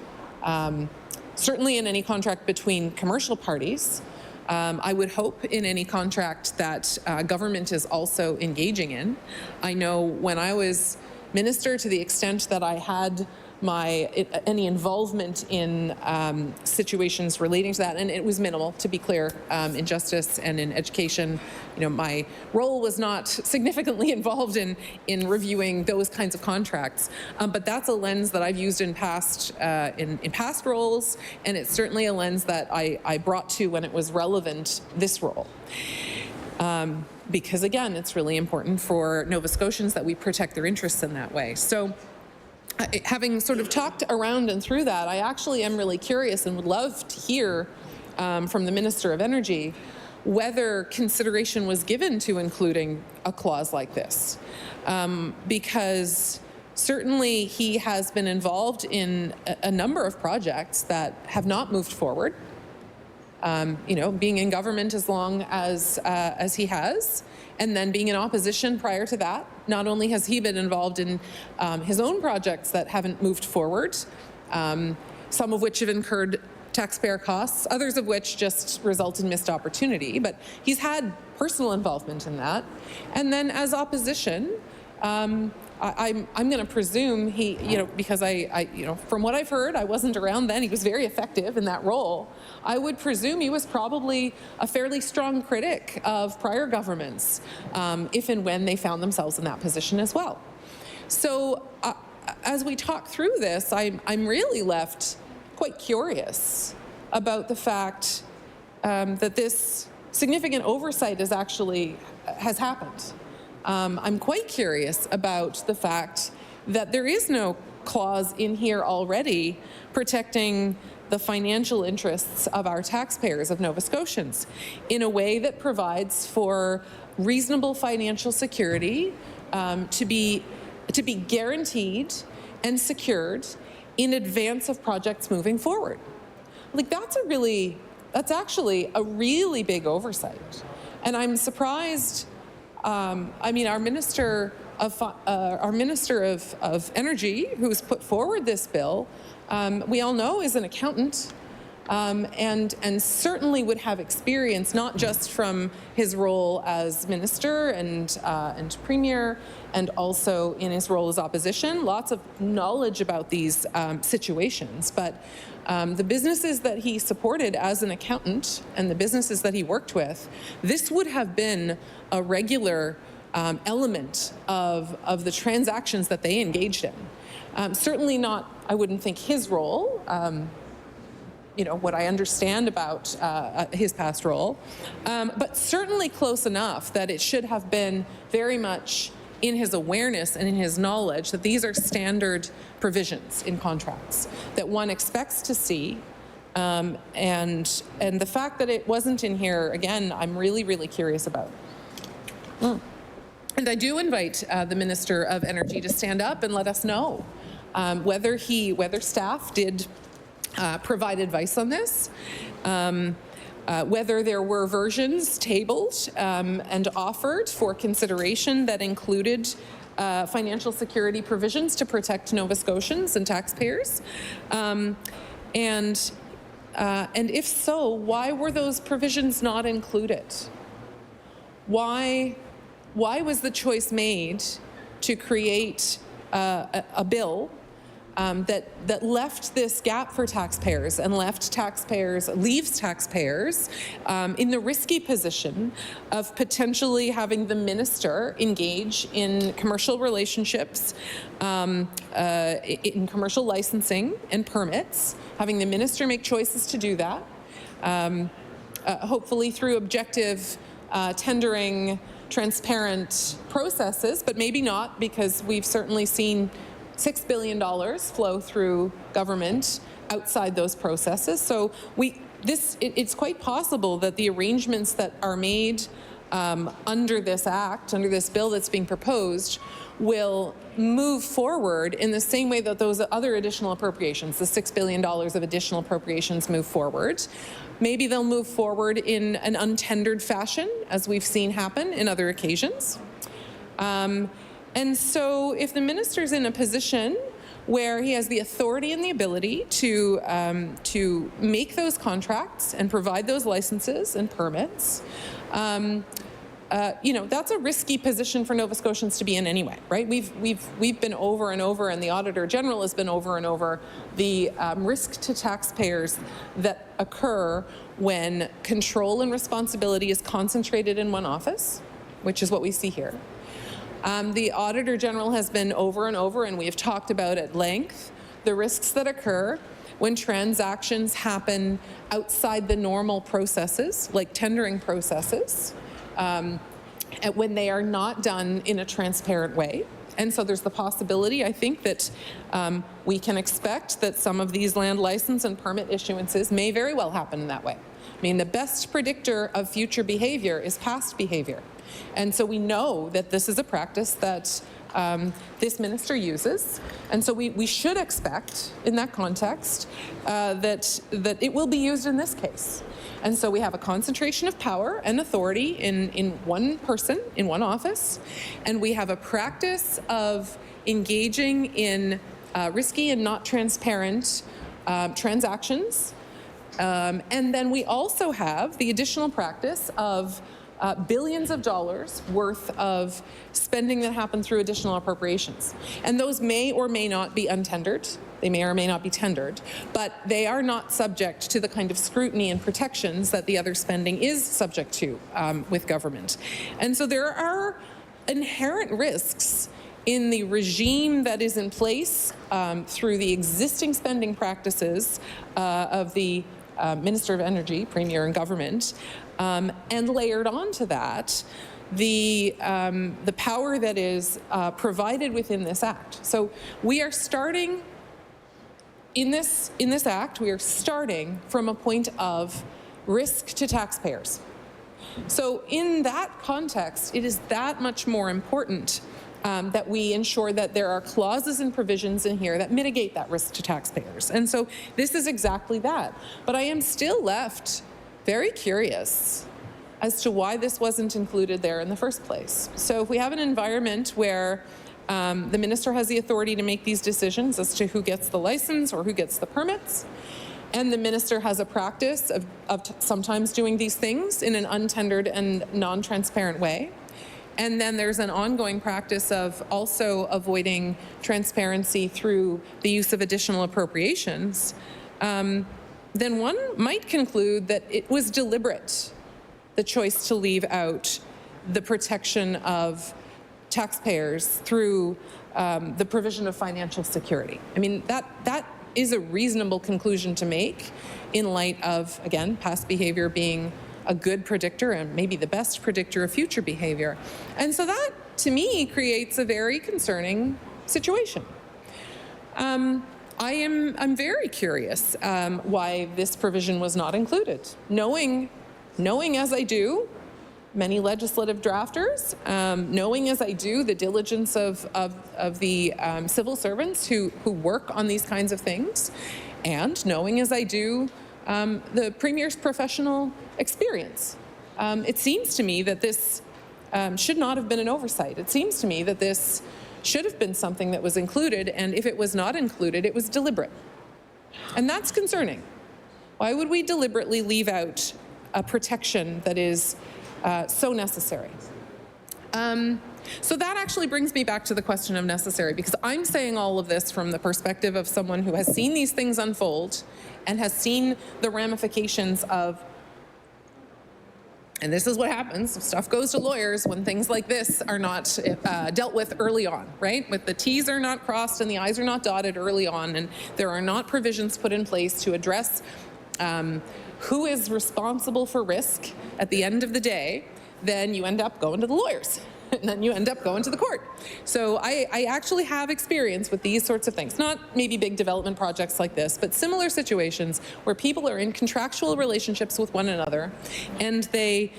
certainly in any contract between commercial parties. I would hope in any contract that government is also engaging in. I know when I was minister, to the extent that I had any involvement in situations relating to that, and it was minimal, to be clear, in justice and in education. My role was not significantly involved in reviewing those kinds of contracts, but that's a lens that I've used in past roles, and it's certainly a lens that I brought to when it was relevant this role. Because again, it's really important for Nova Scotians that we protect their interests in that way. So having sort of talked around and through that, I actually am really curious and would love to hear from the Minister of Energy whether consideration was given to including a clause like this. Because certainly he has been involved in a number of projects that have not moved forward. Being in government as long as he has, and then being in opposition prior to that. Not only has he been involved in his own projects that haven't moved forward, some of which have incurred taxpayer costs, others of which just result in missed opportunity, but he's had personal involvement in that. And then as opposition, I'm going to presume he, because I from what I've heard, I wasn't around then. He was very effective in that role. I would presume he was probably a fairly strong critic of prior governments, if and when they found themselves in that position as well. So as we talk through this, I'm really left quite curious about the fact that this significant oversight has happened. I'm quite curious about the fact that there is no clause in here already protecting the financial interests of our taxpayers, of Nova Scotians, in a way that provides for reasonable financial security to be guaranteed and secured in advance of projects moving forward. Like that's actually a really big oversight. And I'm surprised. Our Minister of Energy, who's put forward this bill, we all know is an accountant, and certainly would have experience not just from his role as minister and premier, and also in his role as opposition. Lots of knowledge about these situations, but the businesses that he supported as an accountant and the businesses that he worked with, this would have been a regular element of the transactions that they engaged in. Certainly not, I wouldn't think, his role, what I understand about his past role, but certainly close enough that it should have been very much in his awareness and in his knowledge that these are standard provisions in contracts that one expects to see. And the fact that it wasn't in here, again, I'm really, really curious about. And I do invite the Minister of Energy to stand up and let us know whether staff did provide advice on this, whether there were versions tabled and offered for consideration that included financial security provisions to protect Nova Scotians and taxpayers, and if so, why were those provisions not included? Why was the choice made to create a bill that left this gap for taxpayers and leaves taxpayers in the risky position of potentially having the minister engage in commercial relationships, in commercial licensing and permits, having the minister make choices to do that, hopefully through objective tendering, transparent processes, but maybe not, because we've certainly seen $6 billion flow through government outside those processes. So it's quite possible that the arrangements that are made under this act, under this bill that's being proposed, will move forward in the same way that those other additional appropriations, the $6 billion of additional appropriations, move forward. Maybe they'll move forward in an untendered fashion, as we've seen happen in other occasions. And so if the minister's in a position where he has the authority and the ability to make those contracts and provide those licenses and permits, that's a risky position for Nova Scotians to be in anyway, right? We've been over and over, and the Auditor General has been over and over the risk to taxpayers that occur when control and responsibility is concentrated in one office, which is what we see here. The Auditor General has been over and over, and we have talked about at length the risks that occur when transactions happen outside the normal processes, like tendering processes, when they are not done in a transparent way. And so there's the possibility, I think, that we can expect that some of these land license and permit issuances may very well happen in that way. I mean, the best predictor of future behavior is past behavior. And so we know that this is a practice that this minister uses. And so we should expect, in that context, that it will be used in this case. And so we have a concentration of power and authority in one person, in one office, and we have a practice of engaging in risky and not transparent transactions. And then we also have the additional practice of billions of dollars worth of spending that happen through additional appropriations. And those may or may not be untendered. They may or may not be tendered, but they are not subject to the kind of scrutiny and protections that the other spending is subject to with government. And so there are inherent risks in the regime that is in place through the existing spending practices of the Minister of Energy, Premier and government, and layered onto that the power that is provided within this act. So we are starting in this act, we are starting from a point of risk to taxpayers. So in that context, it is that much more important that we ensure that there are clauses and provisions in here that mitigate that risk to taxpayers. And so this is exactly that. But I am still left very curious as to why this wasn't included there in the first place. So if we have an environment where the minister has the authority to make these decisions as to who gets the license or who gets the permits, and the minister has a practice of sometimes doing these things in an untendered and non-transparent way, and then there's an ongoing practice of also avoiding transparency through the use of additional appropriations, then one might conclude that it was deliberate, the choice to leave out the protection of taxpayers through the provision of financial security. I mean, that is a reasonable conclusion to make in light of, again, past behavior being a good predictor and maybe the best predictor of future behavior. And so that, to me, creates a very concerning situation. I'm very curious why this provision was not included. Knowing as I do, many legislative drafters, knowing as I do the diligence of the civil servants who work on these kinds of things, and knowing as I do the Premier's professional experience. It seems to me that this should not have been an oversight. It seems to me that this should have been something that was included, and if it was not included, it was deliberate. And that's concerning. Why would we deliberately leave out a protection that is so necessary? So that actually brings me back to the question of necessary, because I'm saying all of this from the perspective of someone who has seen these things unfold and has seen the ramifications of, and this is what happens, stuff goes to lawyers when things like this are not dealt with early on, right? With the T's are not crossed and the I's are not dotted early on, and there are not provisions put in place to address who is responsible for risk at the end of the day, then you end up going to the lawyers. and then you end up going to the court. So I actually have experience with these sorts of things, not maybe big development projects like this, but similar situations where people are in contractual relationships with one another, and they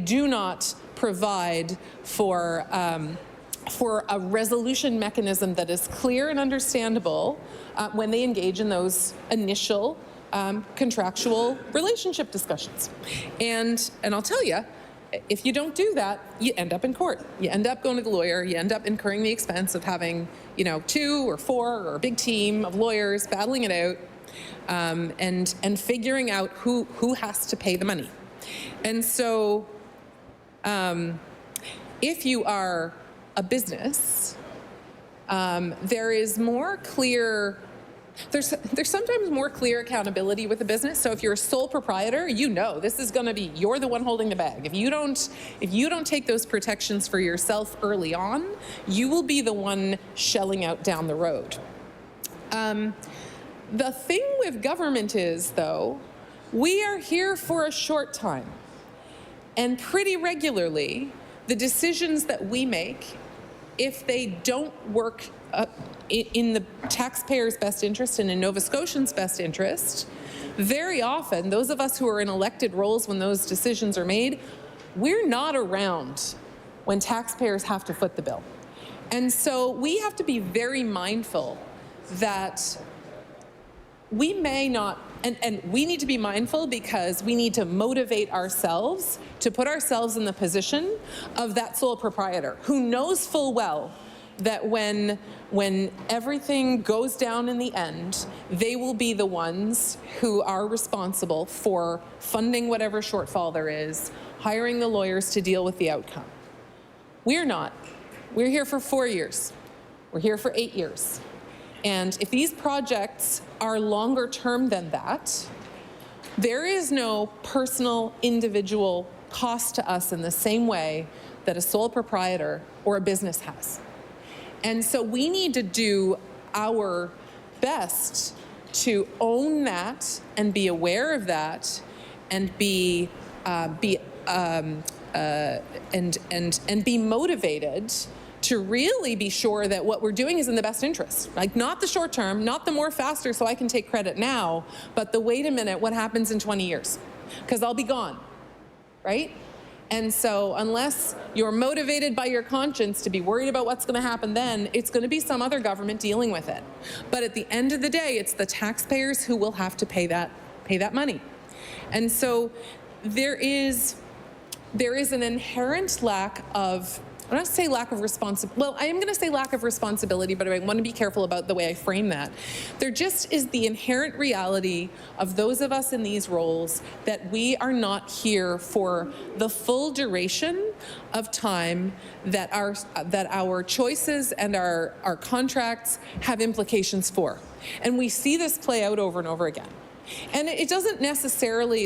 do not provide for a resolution mechanism that is clear and understandable when they engage in those initial contractual relationship discussions. And I'll tell you, if you don't do that, you end up in court. You end up going to the lawyer. You end up incurring the expense of having, 2 or 4 or a big team of lawyers battling it out and figuring out who has to pay the money. And so if you are a business, there is more clear. There's sometimes more clear accountability with a business. So if you're a sole proprietor, this is going to be, you're the one holding the bag. If you don't take those protections for yourself early on, you will be the one shelling out down the road. The thing with government is, though, we are here for a short time. And pretty regularly, the decisions that we make, if they don't work in the taxpayer's best interest and in Nova Scotians' best interest, very often, those of us who are in elected roles when those decisions are made, we're not around when taxpayers have to foot the bill. And so we have to be very mindful that we may not, and we need to be mindful because we need to motivate ourselves to put ourselves in the position of that sole proprietor who knows full well that when everything goes down in the end, they will be the ones who are responsible for funding whatever shortfall there is, hiring the lawyers to deal with the outcome. We're not. We're here for 4 years. We're here for 8 years. And if these projects are longer term than that, there is no personal, individual cost to us in the same way that a sole proprietor or a business has. And so we need to do our best to own that and be aware of that and be motivated to really be sure that what we're doing is in the best interest. Like, not the short term, not the more faster so I can take credit now, but the wait a minute, what happens in 20 years? Because I'll be gone, right? And so unless you're motivated by your conscience to be worried about what's going to happen then, it's going to be some other government dealing with it. But at the end of the day, it's the taxpayers who will have to pay that money. And so there is an inherent lack of, I'm not going to say lack of responsibility. Well, I am going to say lack of responsibility, but I want to be careful about the way I frame that. There just is the inherent reality of those of us in these roles that we are not here for the full duration of time that our choices and our contracts have implications for. And we see this play out over and over again. And it doesn't necessarily,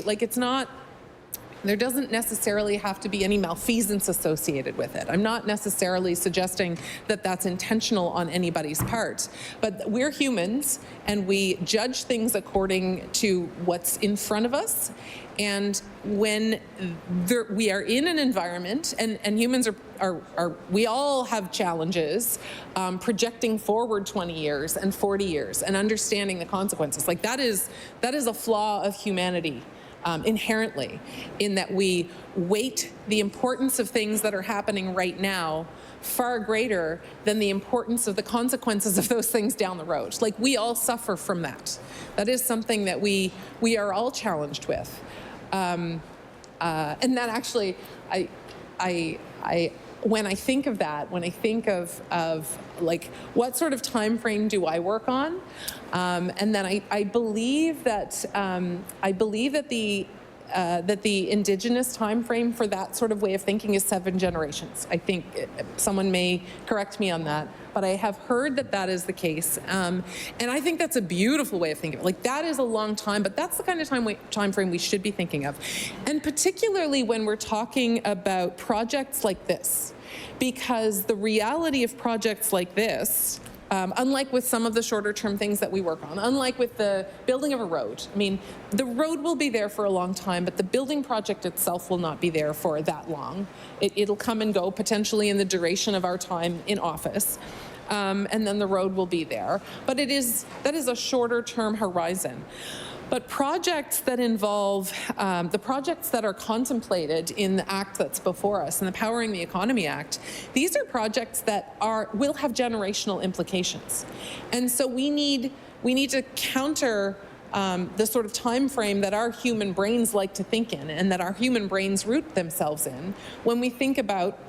there doesn't necessarily have to be any malfeasance associated with it. I'm not necessarily suggesting that that's intentional on anybody's part, but we're humans and we judge things according to what's in front of us. And when we are in an environment, and humans we all have challenges projecting forward 20 years and 40 years and understanding the consequences. Like, that is a flaw of humanity. Inherently, in that we weight the importance of things that are happening right now far greater than the importance of the consequences of those things down the road. Like, we all suffer from that. That is something that we are all challenged with. And that actually, when I think of that, when I think of like, what sort of time frame do I work on? And then I believe that the Indigenous time frame for that sort of way of thinking is 7 generations. I think someone may correct me on that, but I have heard that is the case. And I think that's a beautiful way of thinking of it. Like, that is a long time, but that's the kind of time frame we should be thinking of. And particularly when we're talking about projects like this, because the reality of projects like this, unlike with some of the shorter term things that we work on, unlike with the building of a road. I mean, the road will be there for a long time, but the building project itself will not be there for that long. It'll come and go potentially in the duration of our time in office. And then the road will be there. But that is a shorter term horizon. But projects that involve, the projects that are contemplated in the act that's before us, in the Powering the Economy Act, these are projects that will have generational implications. And so we need to counter the sort of time frame that our human brains like to think in and that our human brains root themselves in when we think about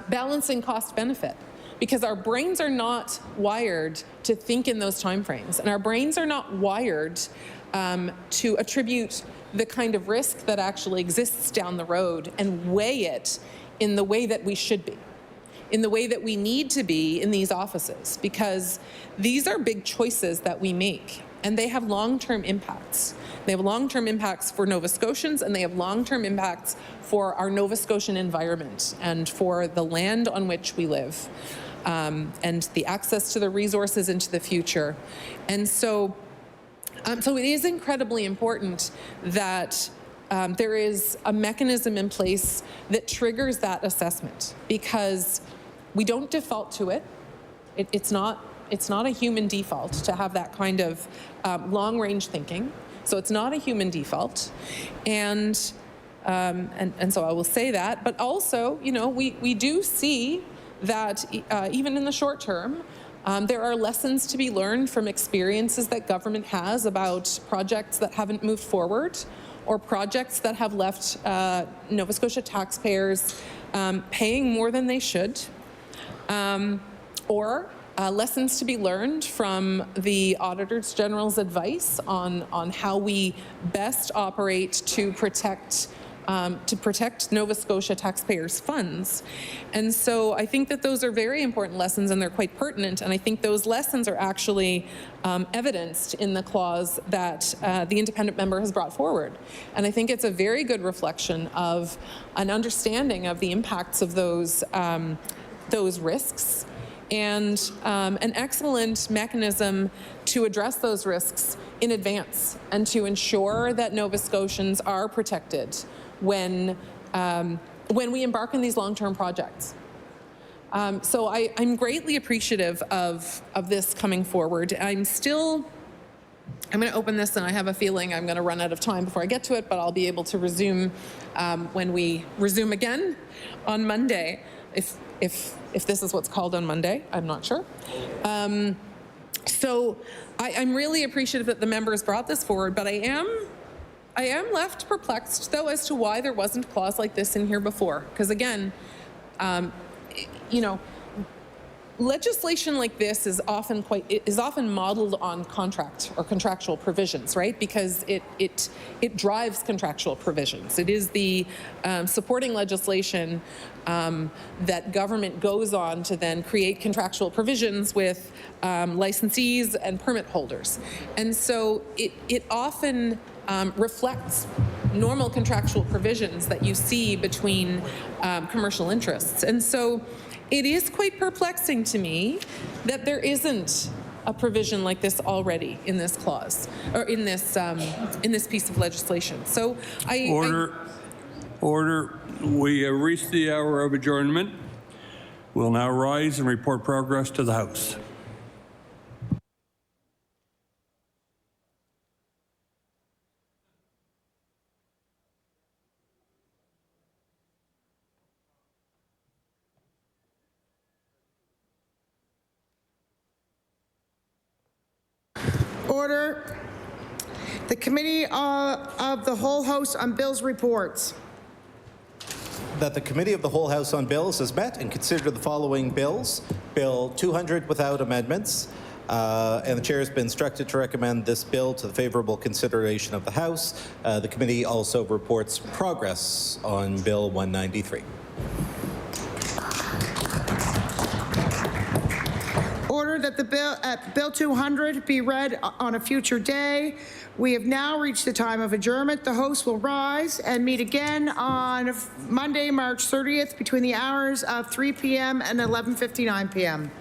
balancing cost benefit. Because our brains are not wired to think in those timeframes, and our brains are not wired to attribute the kind of risk that actually exists down the road and weigh it in the way that we should be, in the way that we need to be in these offices, because these are big choices that we make, and they have long-term impacts. They have long-term impacts for Nova Scotians, and they have long-term impacts for our Nova Scotian environment and for the land on which we live. And the access to the resources into the future. And so it is incredibly important that there is a mechanism in place that triggers that assessment, because we don't default to it. It's not a human default to have that kind of long-range thinking. So it's not a human default. And so I will say that. But also, you know, we do see that even in the short term, there are lessons to be learned from experiences that government has about projects that haven't moved forward, or projects that have left Nova Scotia taxpayers paying more than they should, or lessons to be learned from the Auditor General's advice on how we best operate to protect Nova Scotia taxpayers' funds. And so I think that those are very important lessons, and they're quite pertinent, and I think those lessons are actually evidenced in the clause that the independent member has brought forward. And I think it's a very good reflection of an understanding of the impacts of those risks, and an excellent mechanism to address those risks in advance and to ensure that Nova Scotians are protected when we embark on these long-term projects. So I'm greatly appreciative of this coming forward. I'm going to open this, and I have a feeling I'm going to run out of time before I get to it, but I'll be able to resume when we resume again on Monday, if this is what's called on Monday. I'm not sure. So I'm really appreciative that the members brought this forward, but I am left perplexed, though, as to why there wasn't a clause like this in here before. Because again, you know, legislation like this is often modeled on contract or contractual provisions, right? Because it drives contractual provisions. It is the supporting legislation that government goes on to then create contractual provisions with licensees and permit holders. And so it often reflects normal contractual provisions that you see between commercial interests. And so it is quite perplexing to me that there isn't a provision like this already in this clause, or in this piece of legislation. So Order. We have reached the hour of adjournment. We'll now rise and report progress to the House. Order. The Committee of the Whole House on Bills reports. That the Committee of the Whole House on Bills has met and considered the following bills. Bill 200 without amendments. And the Chair has been instructed to recommend this bill to the favorable consideration of the House. The committee also reports progress on Bill 193. Order that the Bill 200 be read on a future day. We have now reached the time of adjournment. The House will rise and meet again on Monday, March 30th, between the hours of 3 p.m. and 11:59 p.m.